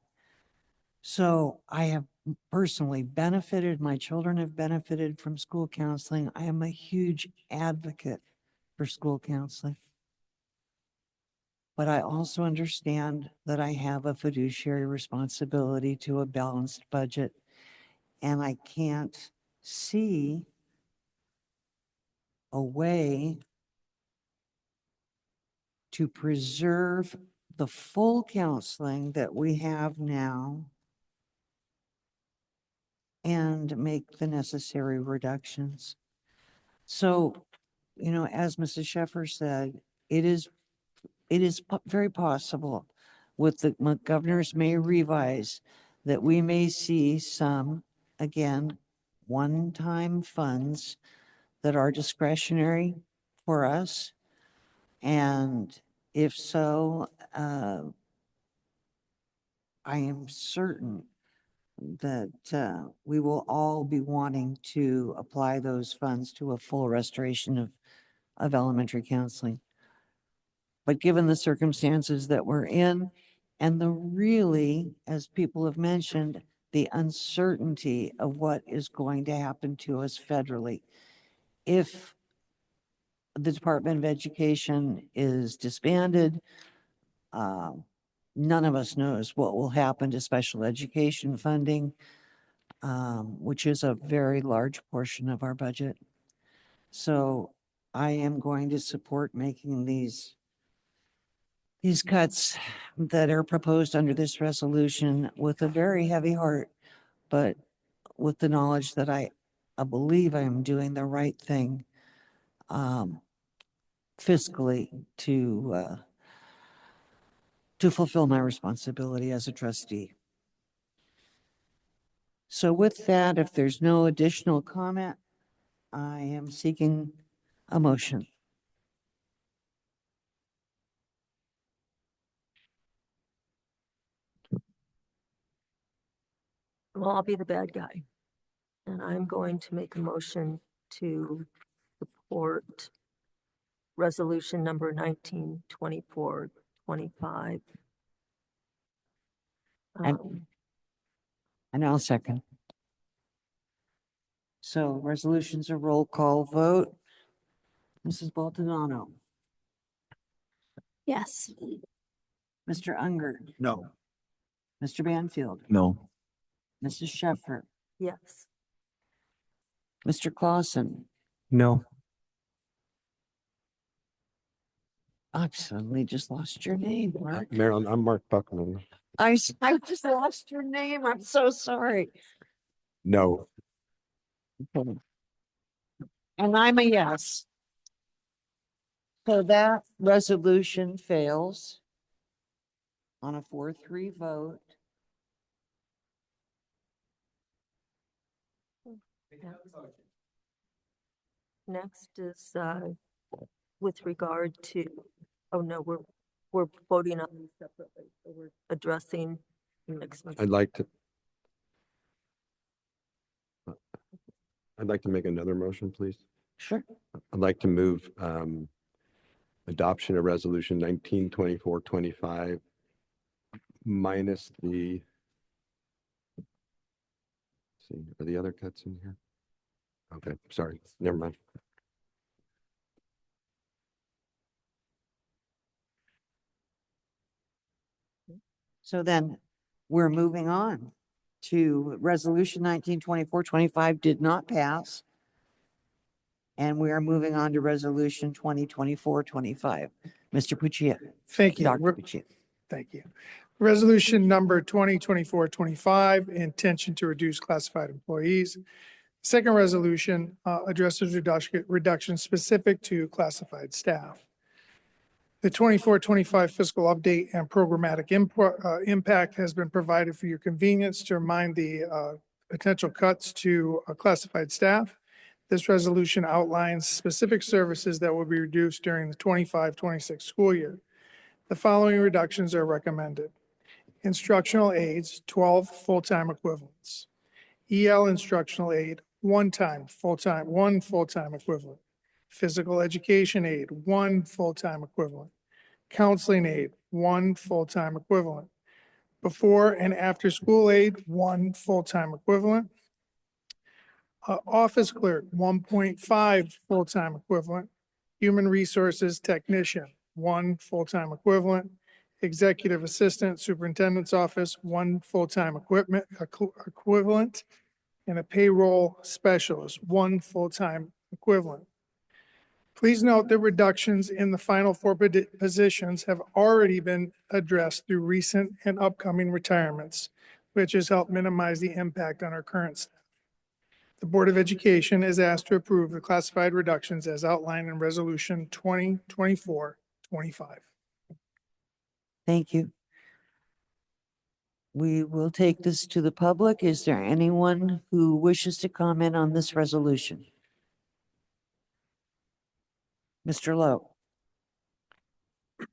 So I have personally benefited, my children have benefited from school counseling. I am a huge advocate for school counseling. But I also understand that I have a fiduciary responsibility to a balanced budget, and I can't see a way to preserve the full counseling that we have now and make the necessary reductions. So, you know, as Mrs. Sheffer said, it is very possible with the governors may revise that we may see some, again, one-time funds that are discretionary for us. And if so, I am certain that we will all be wanting to apply those funds to a full restoration of elementary counseling. But given the circumstances that we're in and the really, as people have mentioned, the uncertainty of what is going to happen to us federally, if the Department of Education is disbanded, none of us knows what will happen to special education funding, which is a very large portion of our budget. So I am going to support making these cuts that are proposed under this resolution with a very heavy heart, but with the knowledge that I believe I am doing the right thing fiscally to fulfill my responsibility as a trustee. So with that, if there's no additional comment, I am seeking a motion. Well, I'll be the bad guy. And I'm going to make a motion to support resolution number 1924-25. And I'll second. So resolution's a roll call vote. Mrs. Baldonado. Yes. Mr. Unger. No. Mr. Banfield. No. Mrs. Sheffer. Yes. Mr. Clausen. No. I've suddenly just lost your name, Mark. Marilyn, I'm Mark Buckman. I just lost your name. I'm so sorry. No. Okay. And I'm a yes. So that resolution fails on a 4-3 vote. Next is with regard to, oh no, we're voting on these separately. So we're addressing the next one. I'd like to make another motion, please. Sure. I'd like to move adoption of resolution 1924-25 minus the, let's see, are the other cuts in here? Okay, sorry, never mind. So then we're moving on to resolution 1924-25 did not pass. And we are moving on to resolution 2024-25. Mr. Puccia. Thank you. Dr. Puccia. Thank you. Resolution number 2024-25, intention to reduce classified employees. Second resolution addresses reduction specific to classified staff. The 24-25 fiscal update and programmatic impact has been provided for your convenience to remind the potential cuts to classified staff. This resolution outlines specific services that will be reduced during the 25-26 school year. The following reductions are recommended. Instructional aides, 12 full-time equivalents. EL instructional aide, one full-time equivalent. Physical education aide, one full-time equivalent. Counseling aide, one full-time equivalent. Before and after school aide, one full-time equivalent. Office clerk, 1.5 full-time equivalent. Human resources technician, one full-time equivalent. Executive assistant, superintendent's office, one full-time equivalent. and a payroll specialist, 1 full-time equivalent. Please note that reductions in the final 4 positions have already been addressed through recent and upcoming retirements, which has helped minimize the impact on our current staff. The Board of Education is asked to approve the classified reductions as outlined in Resolution 2024-25. Thank you. We will take this to the public. Is there anyone who wishes to comment on this resolution? Mr. Lowe. I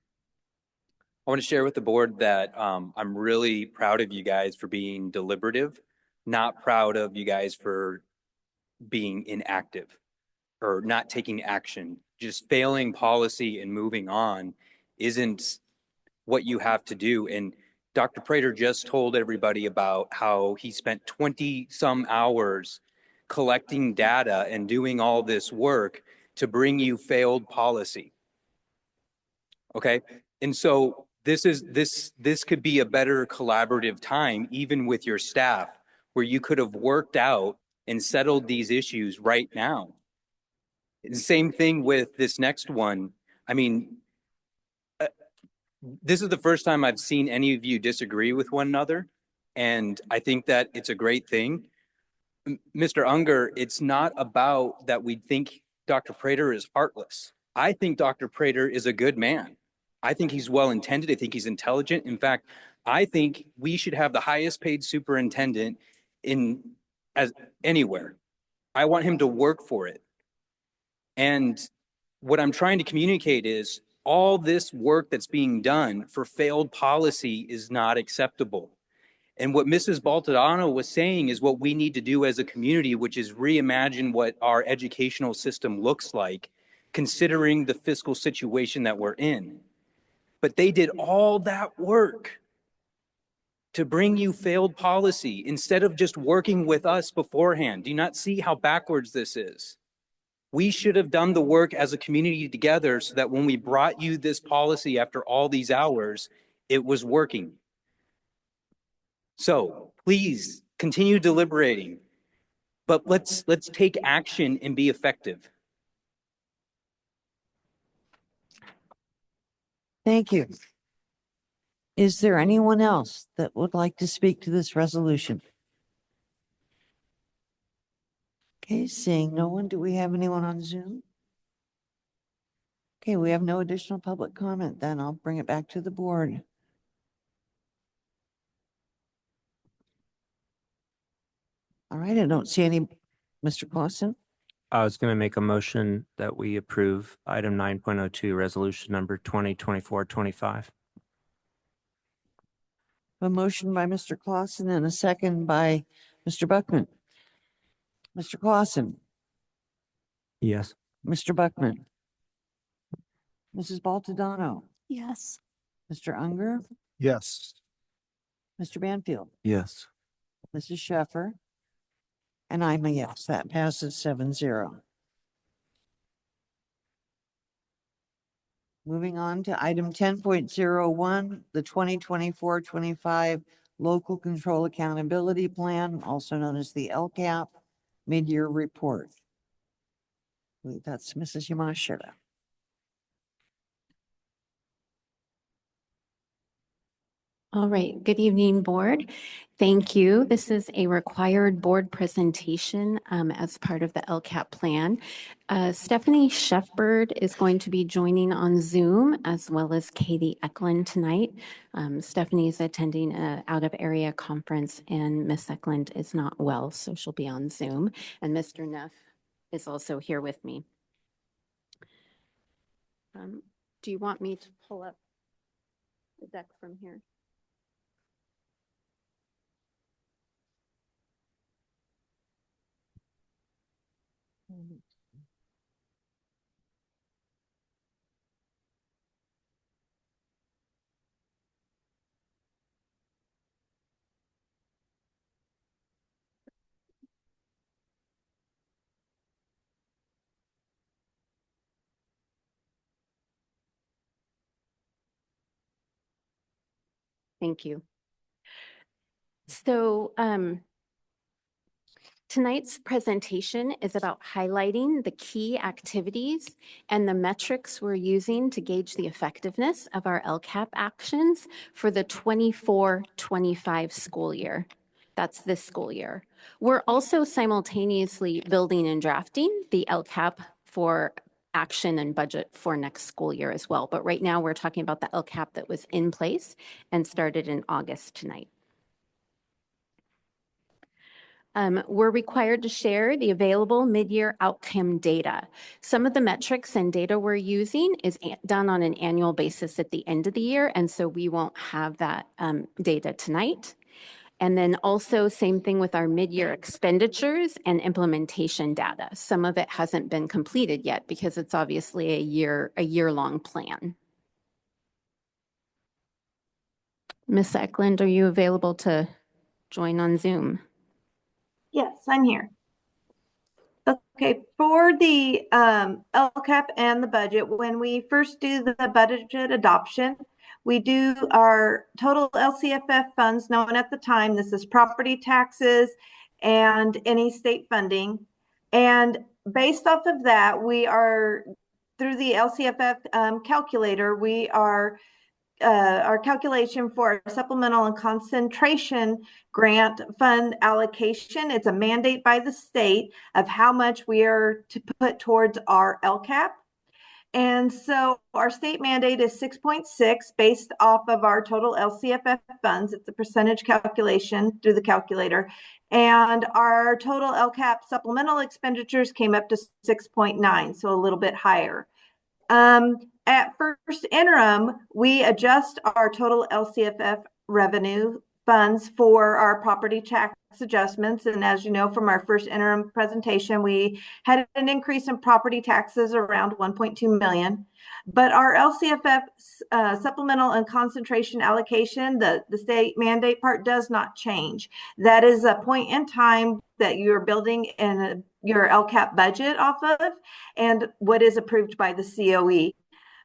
want to share with the board that I'm really proud of you guys for being deliberative, not proud of you guys for being inactive or not taking action. Just failing policy and moving on isn't what you have to do. And Dr. Prater just told everybody about how he spent 20 some hours collecting data and doing all this work to bring you failed policy. Okay. And so this could be a better collaborative time, even with your staff, where you could have worked out and settled these issues right now. The same thing with this next one. I mean, this is the first time I've seen any of you disagree with one another, and I think that it's a great thing. Mr. Unger, it's not about that we think Dr. Prater is heartless. I think Dr. Prater is a good man. I think he's well-intended. I think he's intelligent. In fact, I think we should have the highest paid superintendent as anywhere. I want him to work for it. And what I'm trying to communicate is all this work that's being done for failed policy is not acceptable. And what Mrs. Baltodano was saying is what we need to do as a community, which is reimagine what our educational system looks like, considering the fiscal situation that we're in. But they did all that work to bring you failed policy instead of just working with us beforehand. Do you not see how backwards this is? We should have done the work as a community together so that when we brought you this policy after all these hours, it was working. So please continue deliberating, but let's take action and be effective. Thank you. Is there anyone else that would like to speak to this resolution? Okay, seeing no one, do we have anyone on Zoom? Okay, we have no additional public comment, then I'll bring it back to the board. All right, I don't see any. Mr. Clausen? I was going to make a motion that we approve item 9.02, resolution number 2024-25. A motion by Mr. Clausen and a second by Mr. Buckman. Mr. Clausen? Yes. Mr. Buckman? Mrs. Baltodano? Yes. Mr. Unger? Yes. Mr. Banfield? Yes. Mrs. Sheffer? And I'm a yes. That passes 7-0. Moving on to item 10.01, the 2024-25 Local Control Accountability Plan, also known as the LCAP Mid-Year Report. I believe that's Mrs. Yamashita. All right, good evening, board. Thank you. This is a required board presentation as part of the LCAP plan. Stephanie Shefbird is going to be joining on Zoom, as well as Katie Eklund tonight. Stephanie is attending an out-of-area conference, and Miss Eklund is not well, so she'll be on Zoom. And Mr. Neff is also here with me. Do you want me to pull up the deck from here? Thank you. So Tonight's presentation is about highlighting the key activities and the metrics we're using to gauge the effectiveness of our LCAP actions for the 24-25 school year. That's this school year. We're also simultaneously building and drafting the LCAP for action and budget for next school year as well. But right now we're talking about the LCAP that was in place and started in August tonight. We're required to share the available mid-year outcome data. Some of the metrics and data we're using is done on an annual basis at the end of the year, and so we won't have that data tonight. And then also same thing with our mid-year expenditures and implementation data. Some of it hasn't been completed yet because it's obviously a year-long plan. Ms. Eklund, are you available to join on Zoom? Yes, I'm here. Okay, for the LCAP and the budget, when we first do the budget adoption, we do our total LCFF funds known at the time. This is property taxes and any state funding. And based off of that, we are, through the LCFF calculator, we are our calculation for supplemental and concentration grant fund allocation. It's a mandate by the state of how much we are to put towards our LCAP. And so our state mandate is 6.6 based off of our total LCFF funds. It's a percentage calculation through the calculator. And our total LCAP supplemental expenditures came up to 6.9, so a little bit higher. At first interim, we adjust our total LCFF revenue funds for our property tax adjustments. And as you know, from our first interim presentation, we had an increase in property taxes around 1.2 million. But our LCFF supplemental and concentration allocation, the state mandate part does not change. That is a point in time that you're building in your LCAP budget off of and what is approved by the COE.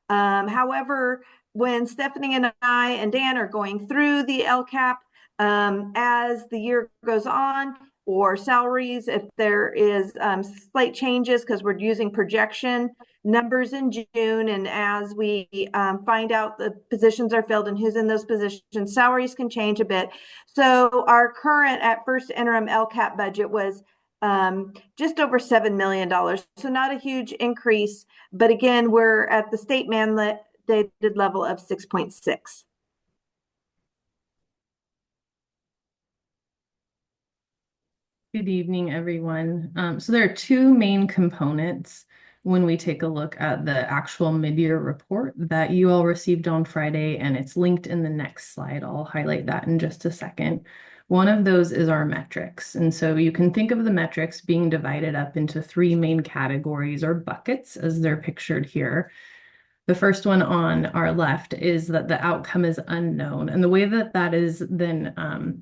However, when Stephanie and I and Dan are going through the LCAP, as the year goes on, or salaries, if there is slight changes because we're using projection numbers in June, and as we find out the positions are filled and who's in those positions, salaries can change a bit. So our current at first interim LCAP budget was just over $7 million. So not a huge increase, but again, we're at the state mandated level of 6.6. Good evening, everyone. So there are two main components when we take a look at the actual mid-year report that you all received on Friday, and it's linked in the next slide. I'll highlight that in just a second. One of those is our metrics. And so you can think of the metrics being divided up into three main categories or buckets as they're pictured here. The first one on our left is that the outcome is unknown. And the way that that is then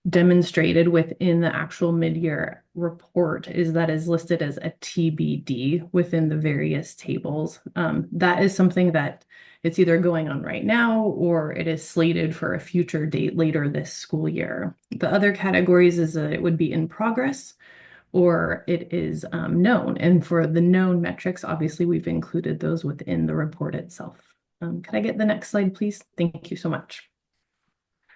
demonstrated within the actual mid-year report is that is listed as a TBD within the various tables. That is something that it's either going on right now or it is slated for a future date later this school year. The other categories is that it would be in progress or it is known. And for the known metrics, obviously we've included those within the report itself. Can I get the next slide, please? Thank you so much.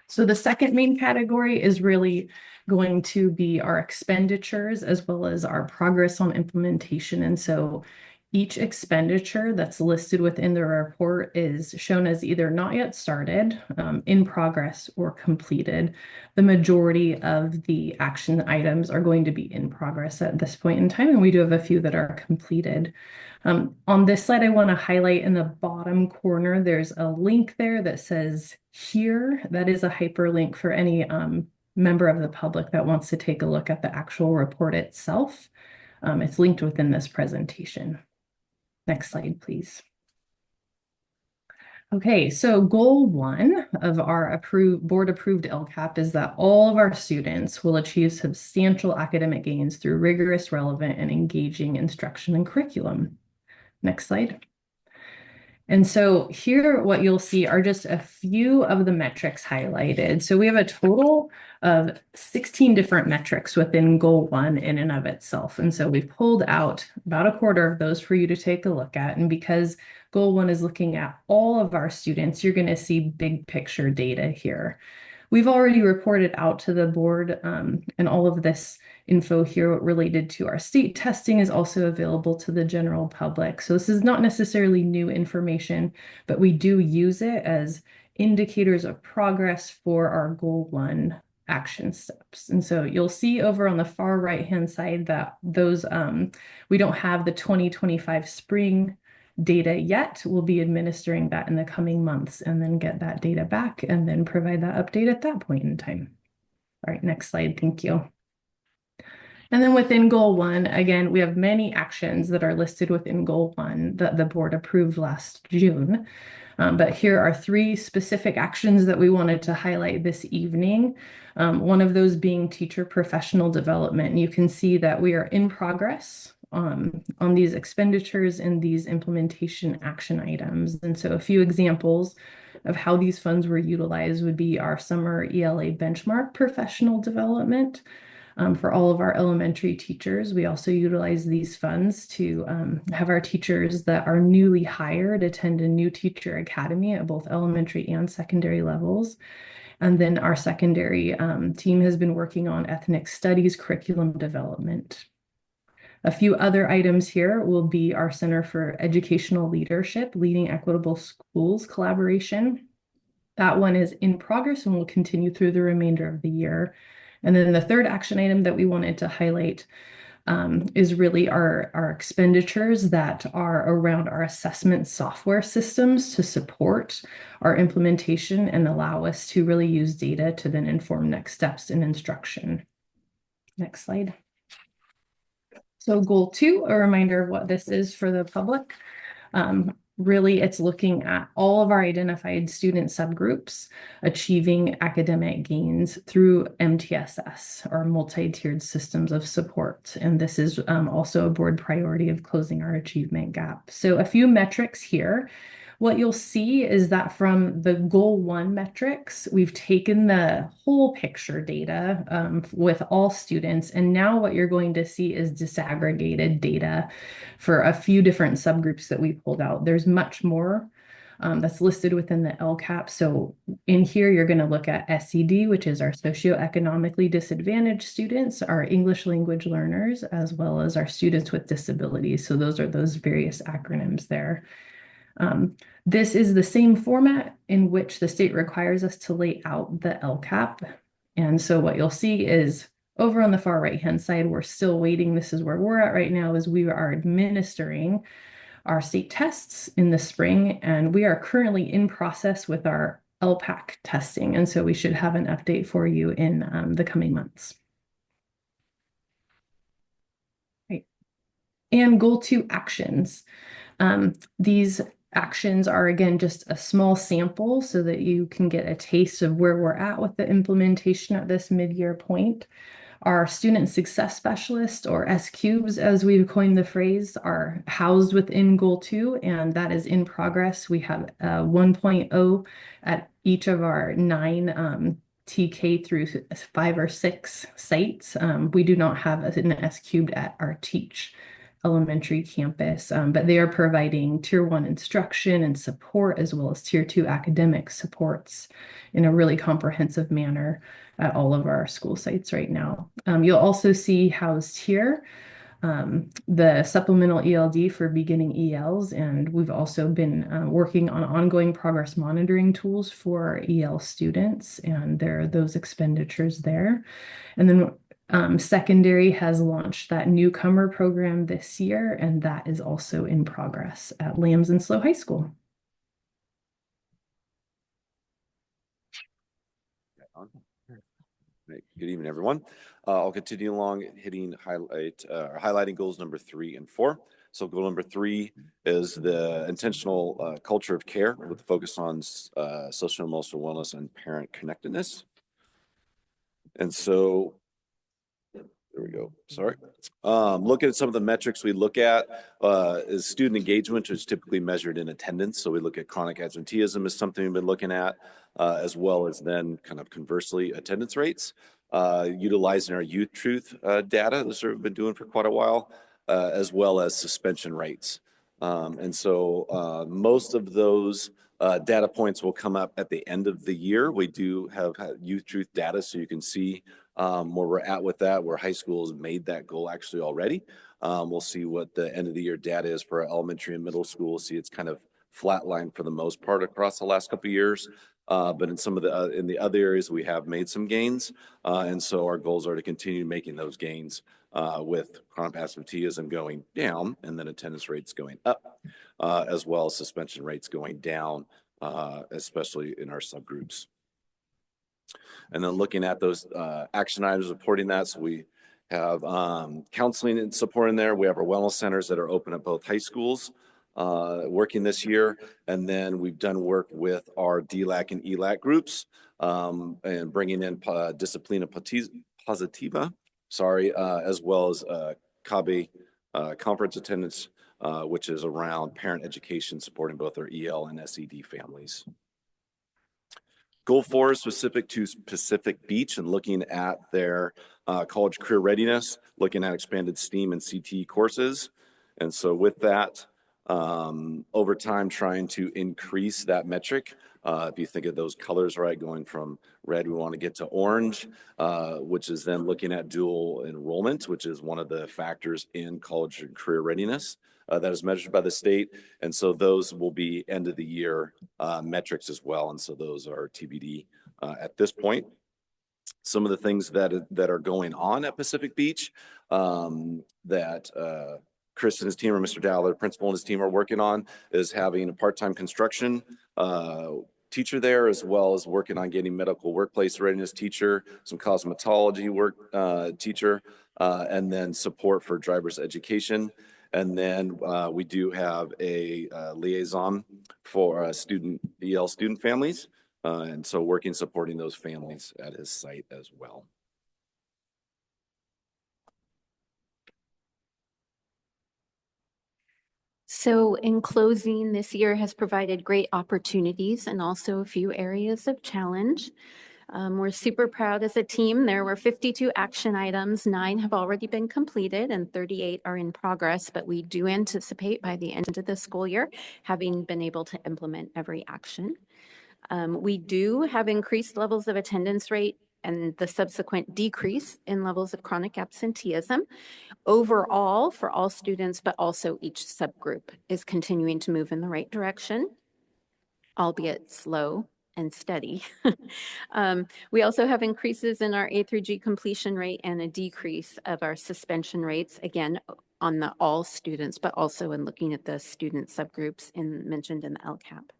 So the second main category is really going to be our expenditures as well as our progress on implementation. And so each expenditure that's listed within the report is shown as either not yet started, in progress, or completed. The majority of the action items are going to be in progress at this point in time, and we do have a few that are completed. On this slide, I want to highlight in the bottom corner, there's a link there that says here. That is a hyperlink for any member of the public that wants to take a look at the actual report itself. It's linked within this presentation. Next slide, please. Okay, so goal one of our board-approved LCAP is that all of our students will achieve substantial academic gains through rigorous, relevant, and engaging instruction and curriculum. Next slide. And so here, what you'll see are just a few of the metrics highlighted. So we have a total of 16 different metrics within Goal 1 in and of itself. And so we've pulled out about a quarter of those for you to take a look at. And because Goal 1 is looking at all of our students, you're going to see big picture data here. We've already reported out to the board, and all of this info here related to our state testing is also available to the general public. So this is not necessarily new information, but we do use it as indicators of progress for our Goal 1 action steps. And so you'll see over on the far right-hand side that those, we don't have the 2025 spring data yet. We'll be administering that in the coming months and then get that data back and then provide that update at that point in time. All right, next slide. Thank you. And then within Goal 1, again, we have many actions that are listed within Goal 1 that the board approved last June. But here are 3 specific actions that we wanted to highlight this evening. One of those being teacher professional development. And you can see that we are in progress on these expenditures and these implementation action items. And so a few examples of how these funds were utilized would be our summer ELA benchmark professional development. For all of our elementary teachers, we also utilize these funds to have our teachers that are newly hired attend a new teacher academy at both elementary and secondary levels. And then our secondary team has been working on ethnic studies curriculum development. A few other items here will be our Center for Educational Leadership, Leading Equitable Schools collaboration. That one is in progress and will continue through the remainder of the year. And then the third action item that we wanted to highlight is really our expenditures that are around our assessment software systems to support our implementation and allow us to really use data to then inform next steps in instruction. Next slide. So Goal 2, a reminder of what this is for the public. Really, it's looking at all of our identified student subgroups achieving academic gains through MTSS, or multi-tiered systems of support. And this is also a board priority of closing our achievement gap. So a few metrics here. What you'll see is that from the Goal 1 metrics, we've taken the whole picture data with all students. And now what you're going to see is disaggregated data for a few different subgroups that we pulled out. There's much more that's listed within the LCAP. So in here, you're going to look at SED, which is our socioeconomically disadvantaged students, our English language learners, as well as our students with disabilities. So those are those various acronyms there. This is the same format in which the state requires us to lay out the LCAP. And so what you'll see is over on the far right-hand side, we're still waiting. This is where we're at right now, is we are administering our state tests in the spring, and we are currently in process with our LPAC testing. And so we should have an update for you in the coming months. Right. And Goal 2 actions. These actions are, again, just a small sample so that you can get a taste of where we're at with the implementation at this mid-year point. Our student success specialists, or SCUBs, as we've coined the phrase, are housed within Goal 2, and that is in progress. We have 1.0 at each of our 9 TK through 5 or 6 sites. We do not have an SCUBed at our Teach elementary campus, but they are providing Tier 1 instruction and support, as well as Tier 2 academic supports in a really comprehensive manner at all of our school sites right now. You'll also see housed here the supplemental ELD for beginning ELs, and we've also been working on ongoing progress monitoring tools for EL students, and there are those expenditures there. And then secondary has launched that newcomer program this year, and that is also in progress at Lambs and Slow High School. Good evening, everyone. I'll continue along highlighting goals number 3 and 4. So goal number 3 is the intentional culture of care with a focus on social and emotional wellness and parent connectedness. And so There we go. Sorry. Looking at some of the metrics we look at is student engagement, which is typically measured in attendance. So we look at chronic absenteeism as something we've been looking at, as well as then kind of conversely attendance rates. Utilizing our Youth Truth data, this we've been doing for quite a while, as well as suspension rates. And so most of those data points will come up at the end of the year. We do have Youth Truth data, so you can see where we're at with that, where high schools made that goal actually already. We'll see what the end of the year data is for elementary and middle school. See, it's kind of flatlined for the most part across the last couple of years. But in some of the in the other areas, we have made some gains. And so our goals are to continue making those gains with chronic absenteeism going down and then attendance rates going up, as well as suspension rates going down, especially in our subgroups. And then looking at those action items, reporting that. So we have counseling and support in there. We have our wellness centers that are open at both high schools working this year. And then we've done work with our DLAC and ELAC groups and bringing in Disciplina Positiva, as well as CABE conference attendance, which is around parent education, supporting both our EL and SED families. Goal 4 is specific to Pacific Beach and looking at their college career readiness, looking at expanded STEAM and CTE courses. And so with that, over time, trying to increase that metric. If you think of those colors, right, going from red, we want to get to orange, which is then looking at dual enrollment, which is one of the factors in college and career readiness that is measured by the state. And so those will be end of the year metrics as well. And so those are TBD at this point. Some of the things that are going on at Pacific Beach that Chris and his team, or Mr. Dowler, principal and his team, are working on is having a part-time construction teacher there, as well as working on getting medical workplace readiness teacher, some cosmetology work teacher, and then support for driver's education. And then we do have a liaison for EL student families. And so supporting those families at his site as well. So in closing, this year has provided great opportunities and also a few areas of challenge. We're super proud as a team. There were 52 action items, 9 have already been completed and 38 are in progress, but we do anticipate by the end of the school year having been able to implement every action. We do have increased levels of attendance rate and the subsequent decrease in levels of chronic absenteeism. Overall, for all students, but also each subgroup is continuing to move in the right direction, albeit slow and steady. We also have increases in our A through G completion rate and a decrease of our suspension rates, again, on the all students, but also in looking at the student subgroups mentioned in the LCAP.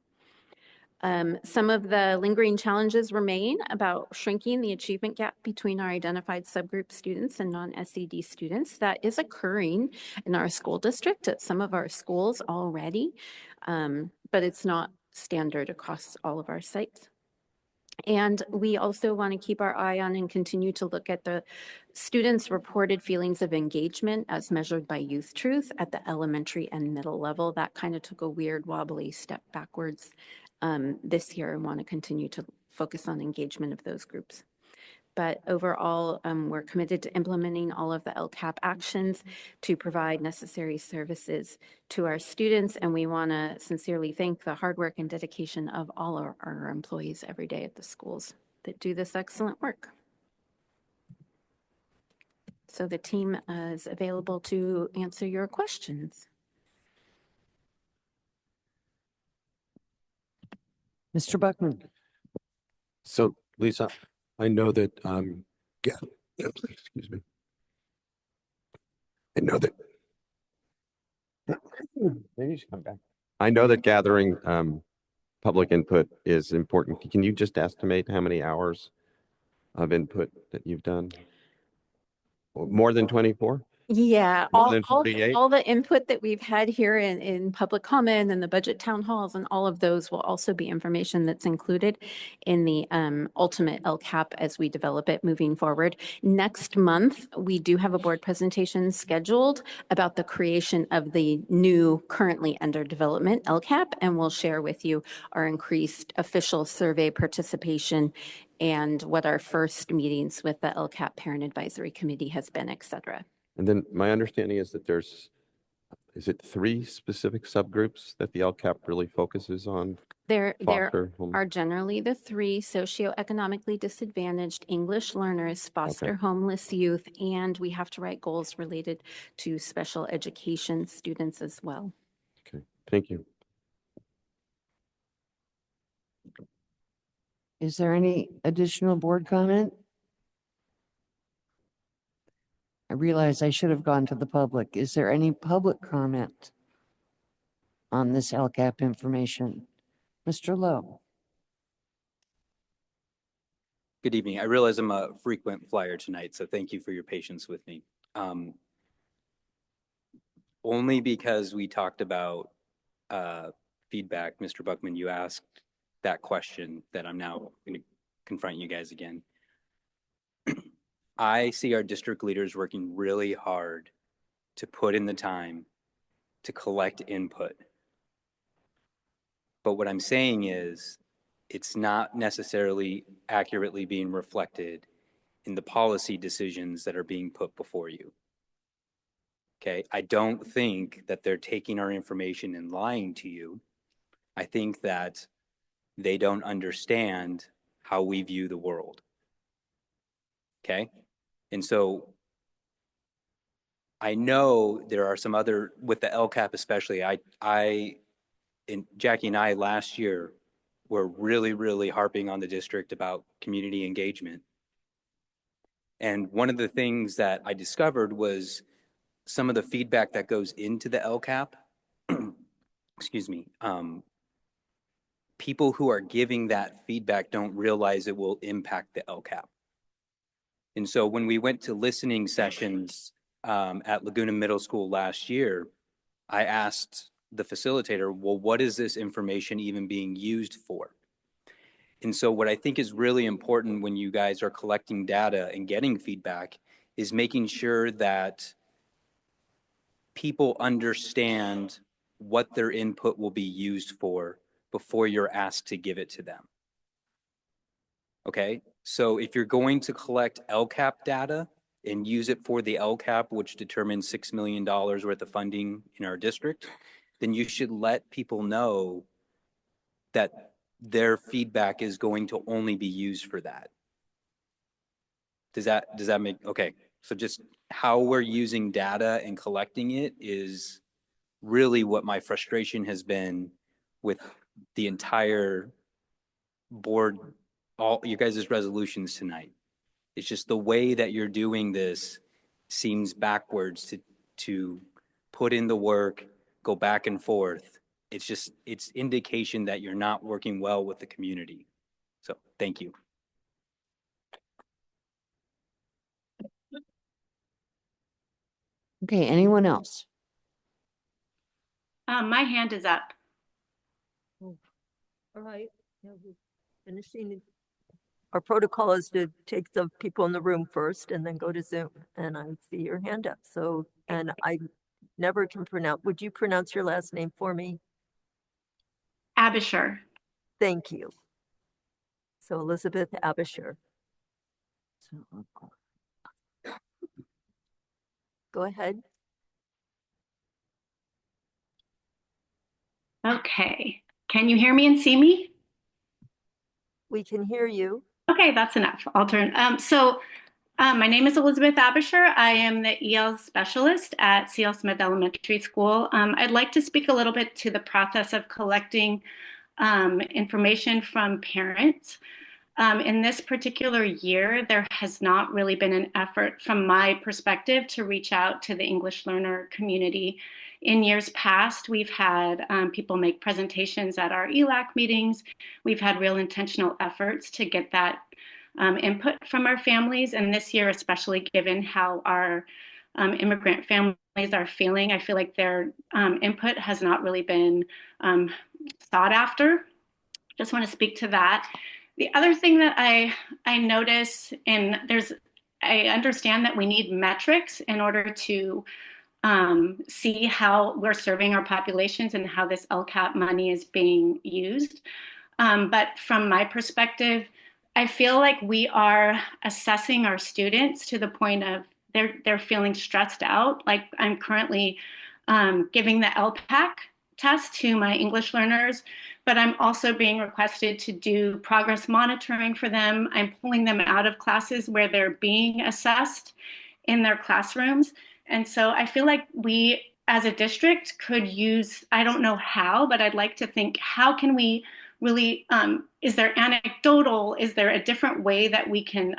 Some of the lingering challenges remain about shrinking the achievement gap between our identified subgroup students and non-SED students. That is occurring in our school district at some of our schools already, but it's not standard across all of our sites. And we also want to keep our eye on and continue to look at the students' reported feelings of engagement as measured by Youth Truth at the elementary and middle level. That kind of took a weird wobbly step backwards this year, and want to continue to focus on engagement of those groups. But overall, we're committed to implementing all of the LCAP actions to provide necessary services to our students. And we want to sincerely thank the hard work and dedication of all our employees every day at the schools that do this excellent work. So the team is available to answer your questions. Mr. Buckman. So Lisa, I know that, excuse me. I know that, maybe you should come back. I know that gathering public input is important. Can you just estimate how many hours of input that you've done? More than 24? Yeah, More all, than all, 48? all the input that we've had here in public comment and the budget town halls and all of those will also be information that's included in the ultimate LCAP as we develop it moving forward. Next month, we do have a board presentation scheduled about the creation of the new currently under development LCAP, and we'll share with you our increased official survey participation and what our first meetings with the LCAP Parent Advisory Committee has been, et cetera. And then my understanding is that is it 3 specific subgroups that the LCAP really focuses on? There Foster home. are generally the 3 socioeconomically disadvantaged English learners, foster homeless youth, and we have to write goals related to special education students as well. Okay, thank you. Is there any additional board comment? I realize I should have gone to the public. Is there any public comment on this LCAP information? Mr. Lowe. Good evening. I realize I'm a frequent flyer tonight, so thank you for your patience with me. Only because we talked about feedback, Mr. Buckman, you asked that question that I'm now going to confront you guys again. I see our district leaders working really hard to put in the time to collect input. But what I'm saying is it's not necessarily accurately being reflected in the policy decisions that are being put before you. Okay, I don't think that they're taking our information and lying to you. I think that they don't understand how we view the world. Okay, and so I know there are some other, with the LCAP especially, and Jackie and I last year were really harping on the district about community engagement. And one of the things that I discovered was some of the feedback that goes into the LCAP, excuse me, people who are giving that feedback don't realize it will impact the LCAP. And so when we went to listening sessions at Laguna Middle School last year, I asked the facilitator, well, what is this information even being used for? And so what I think is really important when you guys are collecting data and getting feedback is making sure that people understand what their input will be used for before you're asked to give it to them. Okay, so if you're going to collect LCAP data and use it for the LCAP, which determines $6 million worth of funding in our district, then you should let people know that their feedback is going to only be used for that. Does that make, okay. So just how we're using data and collecting it is really what my frustration has been with the entire board, all you guys' resolutions tonight. It's just the way that you're doing this seems backwards to put in the work, go back and forth. It's indication that you're not working well with the community. So thank you. Okay, anyone else? My hand is up. All right. Now we're finishing. Our protocol is to take the people in the room first and then go to Zoom. And I see your hand up. So, and I never can pronounce. Would you pronounce your last name for me? Abisher. Thank you. So Elizabeth Abisher. Go ahead. Okay. Can you hear me and see me? We can hear you. Okay, that's enough. I'll turn. My name is Elizabeth Abisher. I am the EL specialist at C.L. Smith Elementary School. I'd like to speak a little bit to the process of collecting information from parents. In this particular year, there has not really been an effort from my perspective to reach out to the English learner community. In years past, we've had people make presentations at our ELAC meetings. We've had real intentional efforts to get that input from our families. And this year, especially given how our immigrant families are feeling. I feel like their input has not really been sought after. Just want to speak to that. The other thing that I notice, and I understand that we need metrics in order to see how we're serving our populations and how this LCAP money is being used. But from my perspective, I feel like we are assessing our students to the point of they're feeling stressed out. Like I'm currently giving the LPAC test to my English learners, but I'm also being requested to do progress monitoring for them. I'm pulling them out of classes where they're being assessed in their classrooms. And so I feel like we as a district could use, I don't know how, but I'd like to think, how can we really, is there anecdotal, is there a different way that we can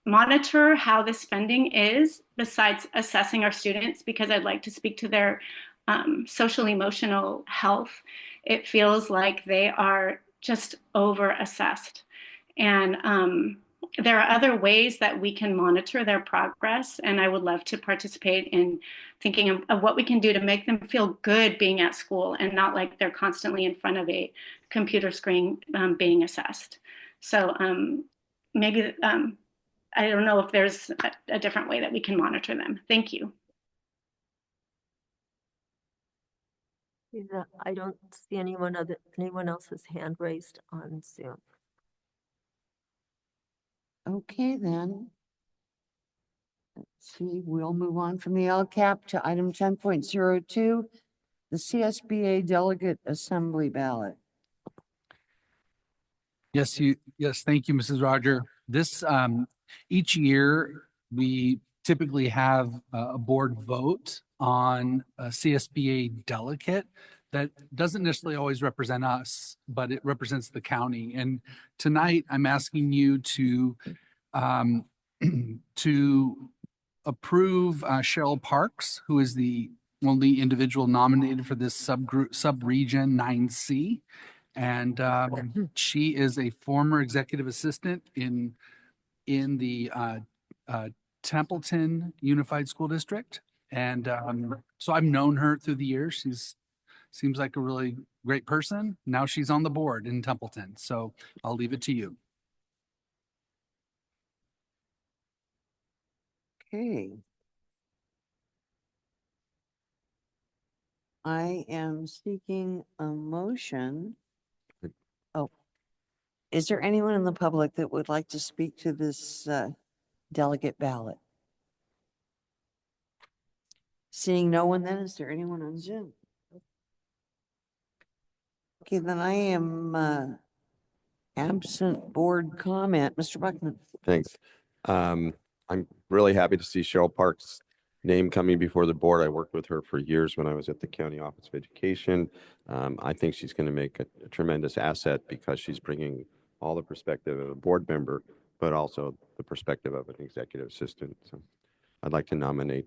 monitor how the spending is besides assessing our students? Because I'd like to speak to their social emotional health. It feels like they are just over assessed. And there are other ways that we can monitor their progress. And I would love to participate in thinking of what we can do to make them feel good being at school and not like they're constantly in front of a computer screen being assessed. So maybe, I don't know if there's a different way that we can monitor them. Thank you. I don't see anyone else's hand raised on Zoom. Okay, then. Let's see, we'll move on from the LCAP to item 10.02, the CSBA Delegate Assembly Ballot. Yes, thank you, Mrs. Roger. This, each year, we typically have a board vote on a CSBA delegate that doesn't necessarily always represent us, but it represents the county. And tonight, I'm asking you to to approve Cheryl Parks, who is the only individual nominated for this sub-region 9C. And she is a former executive assistant in the Templeton Unified School District. And so I've known her through the years. She's seems like a really great person. Now she's on the board in Templeton. So I'll leave it to you. Okay. I am seeking a motion. Oh, is there anyone in the public that would like to speak to this delegate ballot? Seeing no one, then is there anyone on Zoom? Okay, then I am absent board comment. Mr. Buckman. Thanks. I'm really happy to see Cheryl Parks' name coming before the board. I worked with her for years when I was at the County Office of Education. I think she's going to make a tremendous asset because she's bringing all the perspective of a board member, but also the perspective of an executive assistant. So I'd like to nominate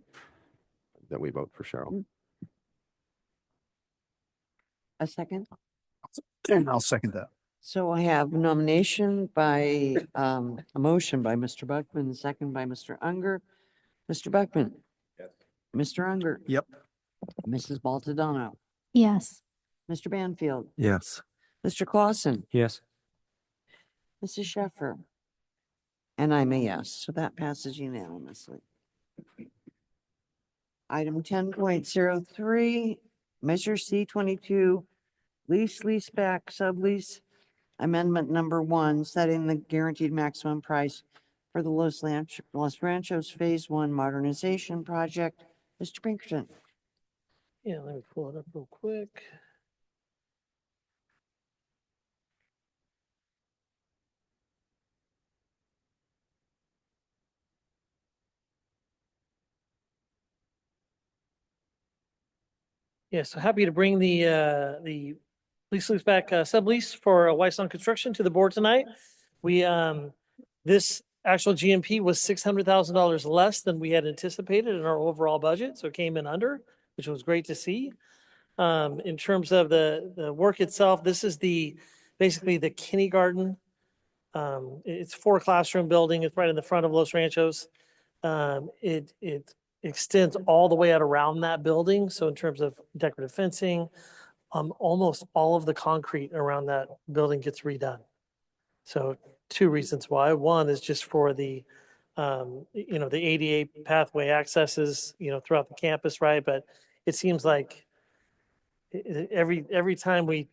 that we vote for Cheryl. A second? And I'll second that. So I have nomination by, a motion by Mr. Buckman, a second by Mr. Unger. Mr. Buckman? Yes. Mr. Unger? Yep. Mrs. Baltadano? Yes. Mr. Banfield? Yes. Mr. Clausen? Yes. Mrs. Sheffer? And I'm a yes, so that passes unanimously. Item 10.03, Measure C22, leaseback, sublease, amendment number 1, setting the guaranteed maximum price for the Los Ranchos Phase 1 modernization project. Mr. Pinkerton. Yeah, let me pull it up real quick. Yeah, so happy to bring the leaseback sublease for Whitestone Construction to the board tonight. We this actual GMP was $600,000 less than we had anticipated in our overall budget, so it came in under, which was great to see. In terms of the work itself, this is basically the kindergarten. It's 4 classroom building. It's right in the front of Los Ranchos. It extends all the way out around that building. So in terms of decorative fencing, almost all of the concrete around that building gets redone. So two reasons why. One is just for the, the ADA pathway accesses, throughout the campus, right? But it seems like every time we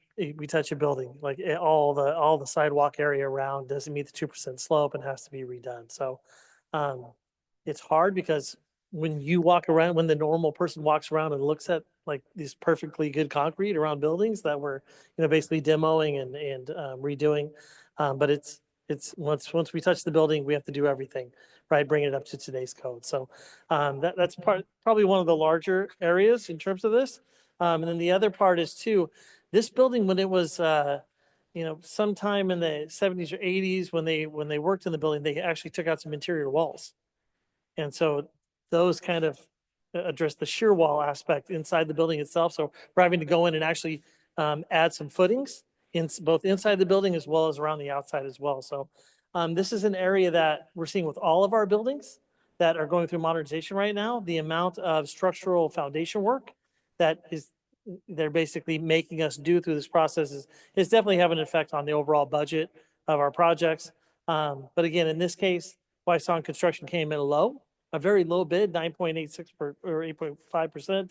touch a building, like all the sidewalk area around doesn't meet the 2% slope and has to be redone. So it's hard because when you walk around, when the normal person walks around and looks at like these perfectly good concrete around buildings that we're basically demoing and redoing, but it's once we touch the building, we have to do everything, right? Bring it up to today's code. So that's probably one of the larger areas in terms of this. And then the other part is too, this building, when it was, sometime in the 70s or 80s, when they worked in the building, they actually took out some interior walls. And so those kind of address the shear wall aspect inside the building itself. So we're having to go in and actually add some footings in both inside the building as well as around the outside as well. So this is an area that we're seeing with all of our buildings that are going through modernization right now. The amount of structural foundation work that they're basically making us do through this process is definitely having an effect on the overall budget of our projects. But again, in this case, Wysong Construction came in a very low bid, 9.86 or 8.5%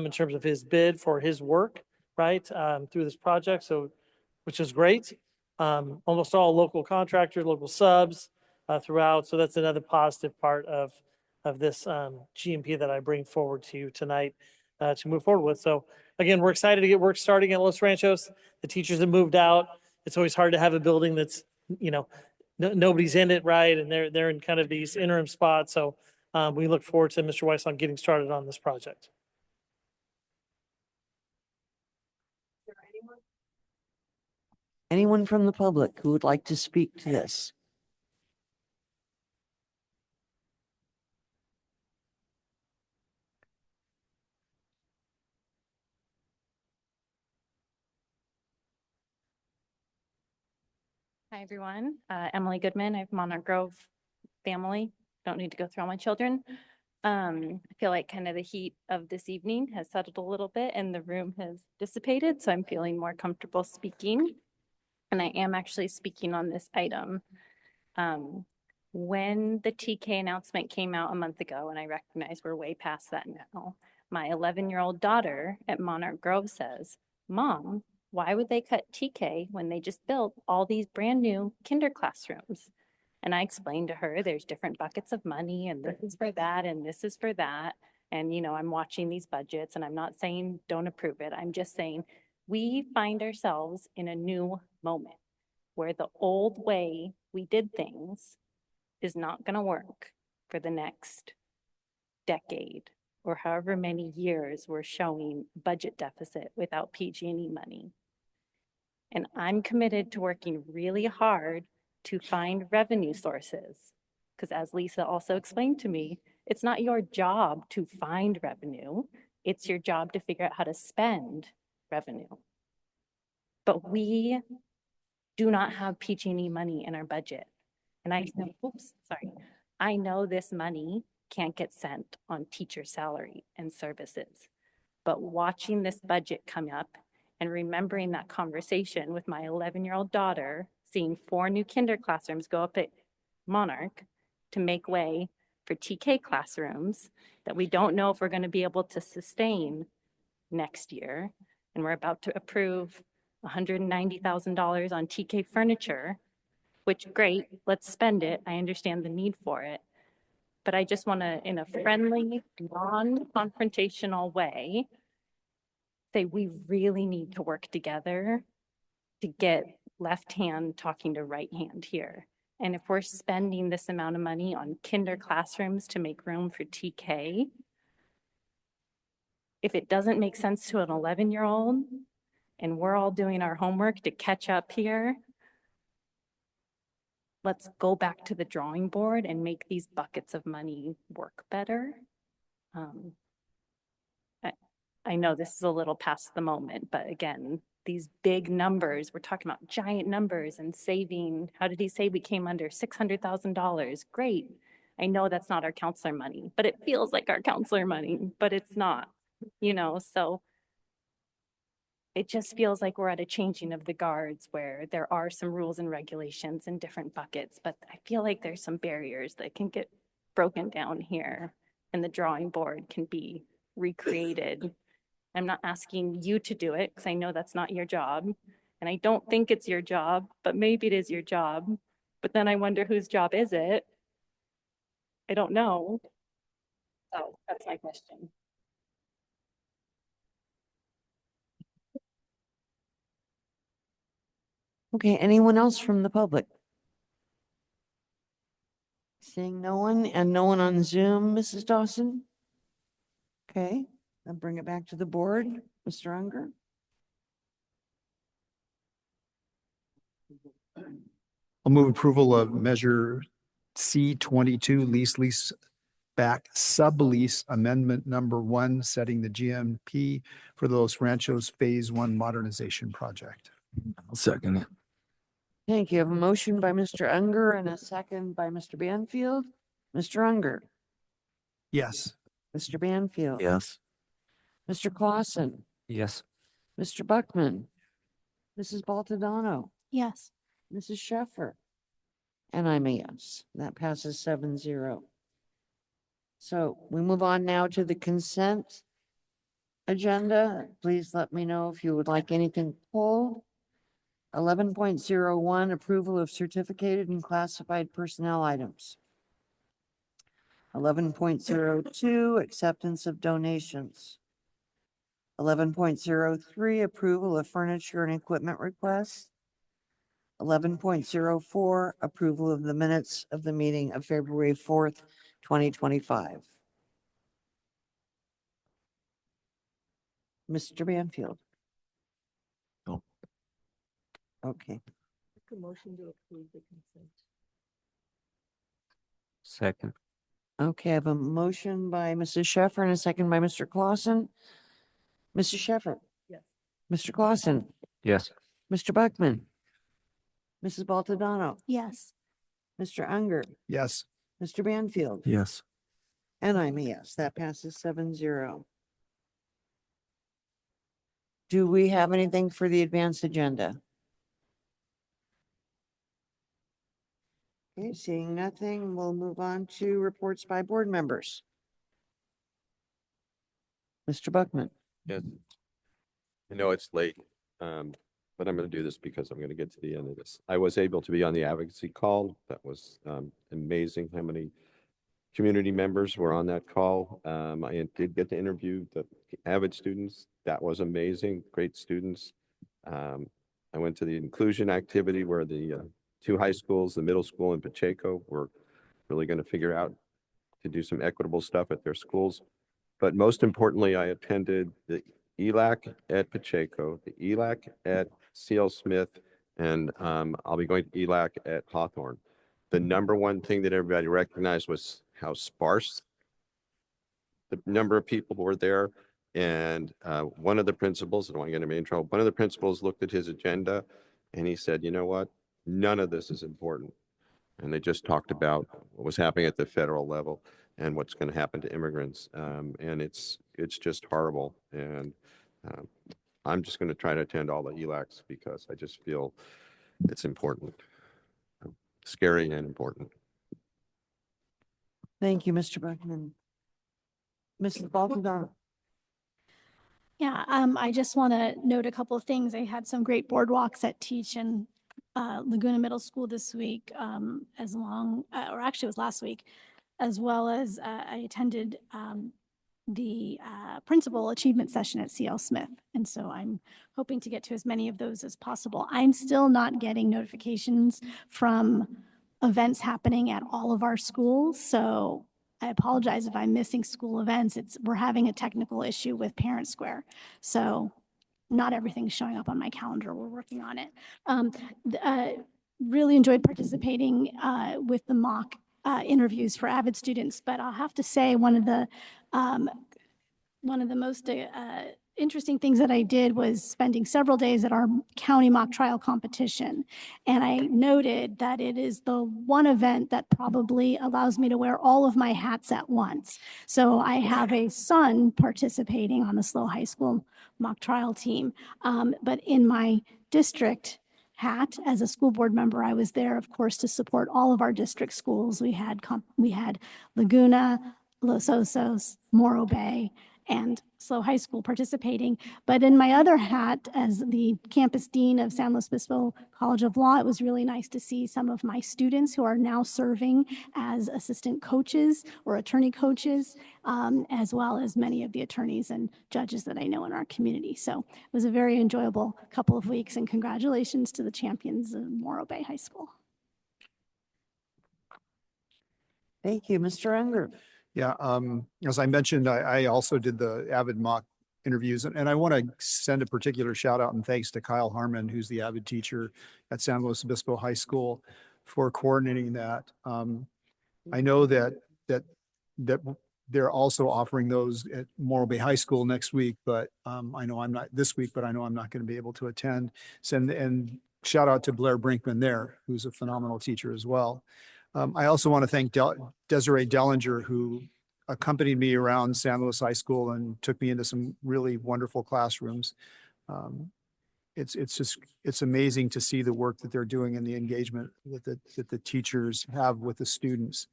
in terms of his bid for his work, right, through this project. So, which is great. Almost all local contractors, local subs throughout. So that's another positive part of this GMP that I bring forward to you tonight to move forward with. So again, we're excited to get work starting at Los Ranchos. The teachers have moved out. It's always hard to have a building that's, nobody's in it, right? And they're in kind of these interim spots. So we look forward to Mr. Wysong getting started on this project. Anyone from the public who would like to speak to this? Hi, everyone. Emily Goodman. I have Monarch Grove family. Don't need to go through all my children. I feel like kind of the heat of this evening has settled a little bit and the room has dissipated, so I'm feeling more comfortable speaking. And I am actually speaking on this item. When the TK announcement came out a month ago, and I recognize we're way past that now, my 11-year-old daughter at Monarch Grove says, "Mom, why would they cut TK when they just built all these brand new kinder classrooms?" And I explained to her there's different buckets of money and this is for that and this is for that. And, I'm watching these budgets and I'm not saying don't approve it. I'm just saying we find ourselves in a new moment where the old way we did things is not going to work for the next decade or however many years we're showing budget deficit without PG&E money. And I'm committed to working really hard to find revenue sources. Because as Lisa also explained to me, it's not your job to find revenue. It's your job to figure out how to spend revenue. But we do not have PG&E money in our budget. And I know this money can't get spent on teacher salary and services. But watching this budget come up and remembering that conversation with my 11-year-old daughter, seeing 4 new kinder classrooms go up at Monarch to make way for TK classrooms that we don't know if we're going to be able to sustain next year. And we're about to approve $190,000 on TK furniture, which great, let's spend it. I understand the need for it. But I just want to, in a friendly, non-confrontational way, say we really need to work together to get left hand talking to right hand here. And if we're spending this amount of money on kinder classrooms to make room for TK, if it doesn't make sense to an 11-year-old and we're all doing our homework to catch up here, let's go back to the drawing board and make these buckets of money work better. I know this is a little past the moment, but again, these big numbers, we're talking about giant numbers and saving. How did he say we came under $600,000? Great. I know that's not our counselor money, but it feels like our counselor money, but it's not, so it just feels like we're at a changing of the guards where there are some rules and regulations in different buckets, but I feel like there's some barriers that can get broken down here and the drawing board can be recreated. I'm not asking you to do it because I know that's not your job. And I don't think it's your job, but maybe it is your job. But then I wonder whose job is it? I don't know. So that's my question. Okay, anyone else from the public? Seeing no one and no one on Zoom, Mrs. Dawson? Okay, I'll bring it back to the board. Mr. Unger? I'll move approval of measure C22 lease back sublease amendment number 1, setting the GMP for the Los Ranchos Phase 1 modernization project. I'll second it. Thank you. I have a motion by Mr. Unger and a second by Mr. Banfield. Mr. Unger? Yes. Mr. Banfield? Yes. Mr. Clausen? Yes. Mr. Buckman? Mrs. Baltadano? Yes. Mrs. Sheffer? And I'm a yes. That passes 7-0. So we move on now to the consent agenda. Please let me know if you would like anything pulled. 11.01, approval of certificated and classified personnel items. 11.02, acceptance of donations. 11.03, approval of furniture and equipment requests. 11.04, approval of the minutes of the meeting of February 4th, 2025. Mr. Banfield? No. Okay. Make a motion to approve the consent. Second. Okay, I have a motion by Mrs. Sheffer and a second by Mr. Clausen. Mrs. Sheffer? Yes. Mr. Clausen? Yes. Mr. Buckman? Mrs. Baltadano? Yes. Mr. Unger? Yes. Mr. Banfield? Yes. And I'm a yes. That passes 7-0. Do we have anything for the advanced agenda? Okay, seeing nothing, we'll move on to reports by board members. Mr. Buckman? Yes. I know it's late, but I'm going to do this because I'm going to get to the end of this. I was able to be on the advocacy call. That was amazing how many community members were on that call. I did get to interview the AVID students. That was amazing. Great students. I went to the inclusion activity where the 2 high schools, the middle school and Pacheco, were really going to figure out to do some equitable stuff at their schools. But most importantly, I attended the ELAC at Pacheco, the ELAC at CL Smith, and I'll be going to ELAC at Hawthorne. The number one thing that everybody recognized was how sparse the number of people were there. And one of the principals, I don't want to get him in trouble, one of the principals looked at his agenda and he said, you know what? None of this is important. And they just talked about what was happening at the federal level and what's going to happen to immigrants. And it's just horrible. And I'm just going to try to attend all the ELACs because I just feel it's important. Scary and important. Thank you, Mr. Buckman. Mrs. Baltadano? Yeah, I just want to note a couple of things. I had some great boardwalks at Teach and Laguna Middle School this week, or actually it was last week, as well as I attended the principal achievement session at CL Smith. And so I'm hoping to get to as many of those as possible. I'm still not getting notifications from events happening at all of our schools. So I apologize if I'm missing school events. We're having a technical issue with Parent Square. So not everything's showing up on my calendar. We're working on it. Really enjoyed participating with the mock interviews for AVID students, but I'll have to say one of the most interesting things that I did was spending several days at our county mock trial competition. And I noted that it is the one event that probably allows me to wear all of my hats at once. So I have a son participating on the SLO High School mock trial team. But in my district hat as a school board member, I was there, of course, to support all of our district schools. We had Laguna, Los Osos, Morro Bay, and SLO High School participating. But in my other hat as the campus dean of San Luis Obispo College of Law, it was really nice to see some of my students who are now serving as assistant coaches or attorney coaches, as well as many of the attorneys and judges that I know in our community. So it was a very enjoyable couple of weeks, and congratulations to the champions of Morro Bay High School. Thank you, Mr. Unger. Yeah, as I mentioned, I also did the Avid mock interviews, and I want to send a particular shout out and thanks to Kyle Harmon, who's the Avid teacher at San Luis Obispo High School, for coordinating that. I know that they're also offering those at Morro Bay High School next week, but I know I'm not this week, but I know I'm not going to be able to attend. And shout out to Blair Brinkman there, who's a phenomenal teacher as well. I also want to thank Desiree Dellinger, who accompanied me around San Luis High School and took me into some really wonderful classrooms. It's amazing to see the work that they're doing and the engagement that the teachers have with the students.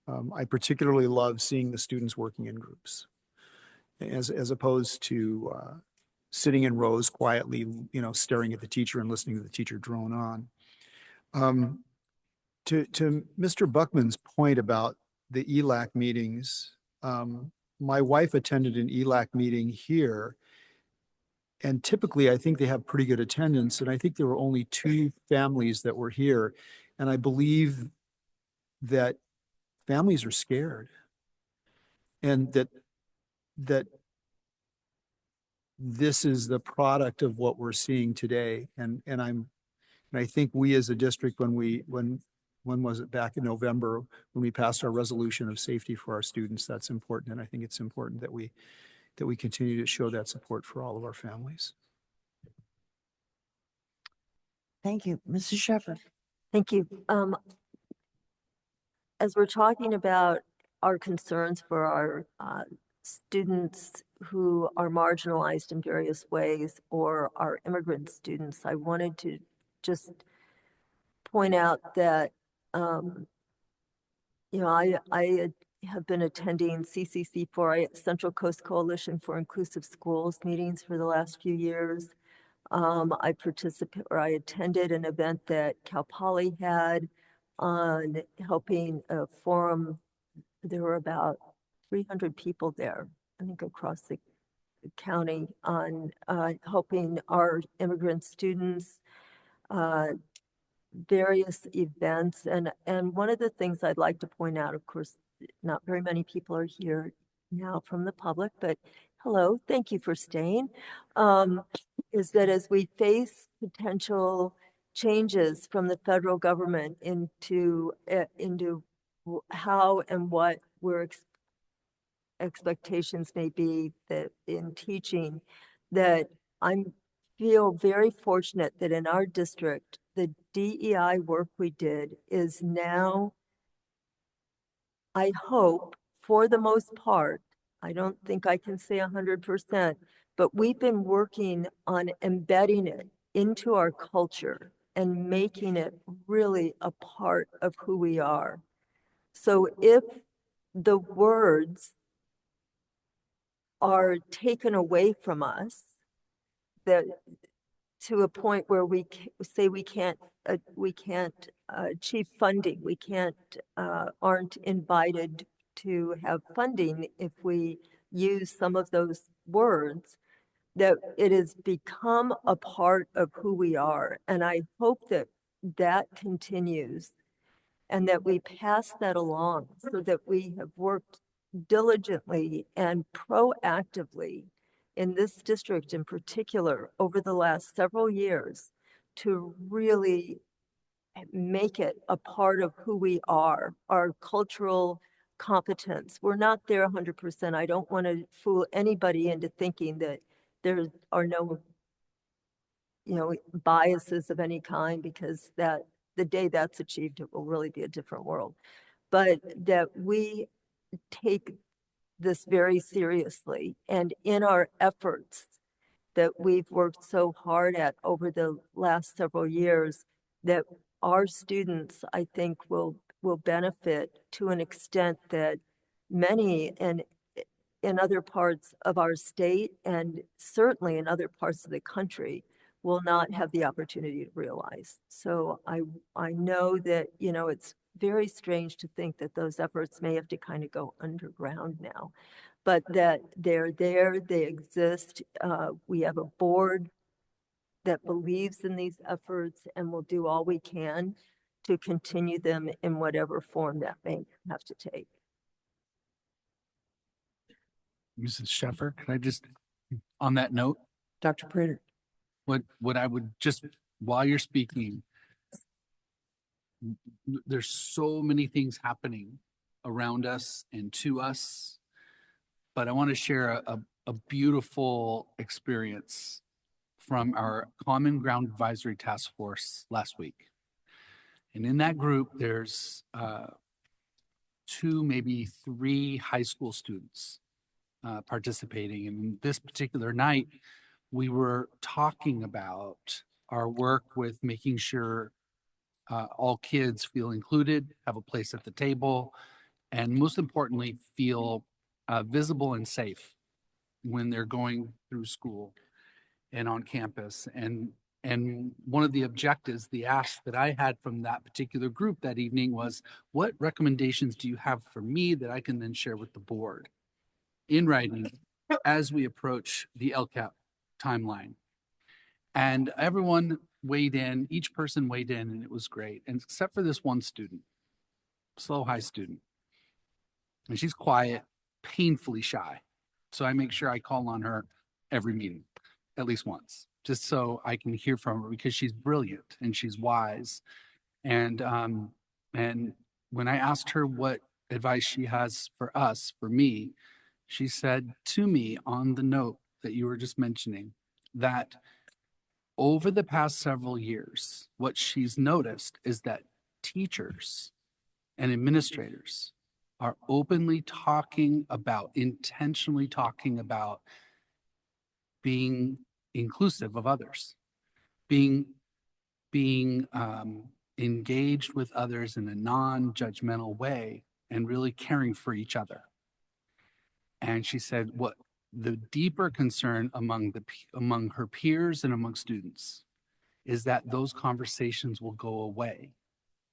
I particularly love seeing the students working in groups, as opposed to sitting in rows quietly, staring at the teacher and listening to the teacher drone on. To Mr. Buckman's point about the ELAC meetings, my wife attended an ELAC meeting here, and typically I think they have pretty good attendance, and I think there were only 2 families that were here, and I believe that families are scared, and that this is the product of what we're seeing today, and I think we as a district, when was it, back in November, when we passed our resolution of safety for our students, that's important. And I think it's important that we continue to show that support for all of our families. Thank you. Mrs. Shepherd. Thank you. As we're talking about our concerns for our students who are marginalized in various ways, or our immigrant students, I wanted to just point out that I have been attending CCC4, Central Coast Coalition for Inclusive Schools meetings for the last few years. I attended an event that Cal Poly had on helping a forum. There were about 300 people there, I think, across the county, on helping our immigrant students, various events. And one of the things I'd like to point out, of course, not very many people are here now from the public, but hello, thank you for staying, is that as we face potential changes from the federal government into how and what expectations may be that in teaching, that I feel very fortunate that in our district, the DEI work we did is now, I hope, for the most part, I don't think I can say 100%, but we've been working on embedding it into our culture and making it really a part of who we are. So if the words are taken away from us, that to a point where we say we can't achieve funding, we aren't invited to have funding if we use some of those words, that it has become a part of who we are. And I hope that that continues and that we pass that along, so that we have worked diligently and proactively in this district in particular over the last several years to really make it a part of who we are, our cultural competence. We're not there 100%. I don't want to fool anybody into thinking that there are no, biases of any kind, because that the day that's achieved, it will really be a different world. But that we take this very seriously, and in our efforts that we've worked so hard at over the last several years, that our students, I think, will benefit to an extent that many in other parts of our state, and certainly in other parts of the country, will not have the opportunity to realize. So I know that, it's very strange to think that those efforts may have to kind of go underground now, but that they're there, they exist. We have a board that believes in these efforts and will do all we can to continue them in whatever form that may have to take. Mrs. Sheffer, can I just, on that note, Dr. Prater, what I would just, while you're speaking, there's so many things happening around us and to us, but I want to share a beautiful experience from our Common Ground Advisory Task Force last week. And in that group, there's 2, maybe 3 high school students participating. And this particular night, we were talking about our work with making sure all kids feel included, have a place at the table, and most importantly, feel visible and safe when they're going through school and on campus. And one of the objectives, the ask that I had from that particular group that evening was, what recommendations do you have for me that I can then share with the board in writing as we approach the LCAP timeline? And everyone weighed in, each person weighed in, and it was great. And except for this one student, slow high student. And she's quiet, painfully shy. So I make sure I call on her every meeting, at least once, just so I can hear from her, because she's brilliant and she's wise. And when I asked her what advice she has for us, for me, she said to me on the note that you were just mentioning, that over the past several years, what she's noticed is that teachers and administrators are openly talking about, intentionally talking about being inclusive of others, being engaged with others in a non-judgmental way, and really caring for each other. And she said what the deeper concern among her peers and among students is that those conversations will go away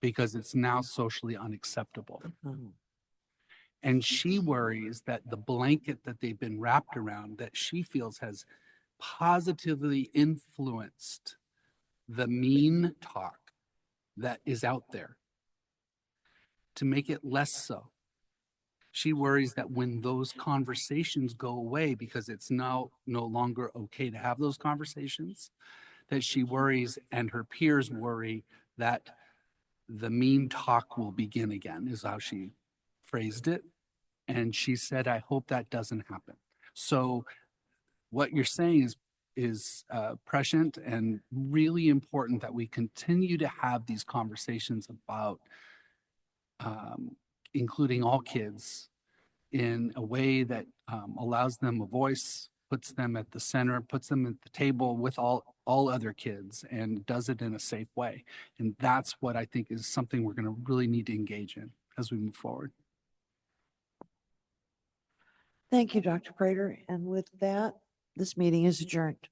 because it's now socially unacceptable. And she worries that the blanket that they've been wrapped around, that she feels has positively influenced the mean talk that is out there, to make it less so. She worries that when those conversations go away, because it's now no longer okay to have those conversations, that she worries, and her peers worry, that the mean talk will begin again, is how she phrased it. And she said, I hope that doesn't happen. So what you're saying is prescient and really important, that we continue to have these conversations about including all kids in a way that allows them a voice, puts them at the center, puts them at the table with all other kids, and does it in a safe way. And that's what I think is something we're going to really need to engage in as we move forward. thank you, Dr. Prater. And with that, this meeting is adjourned.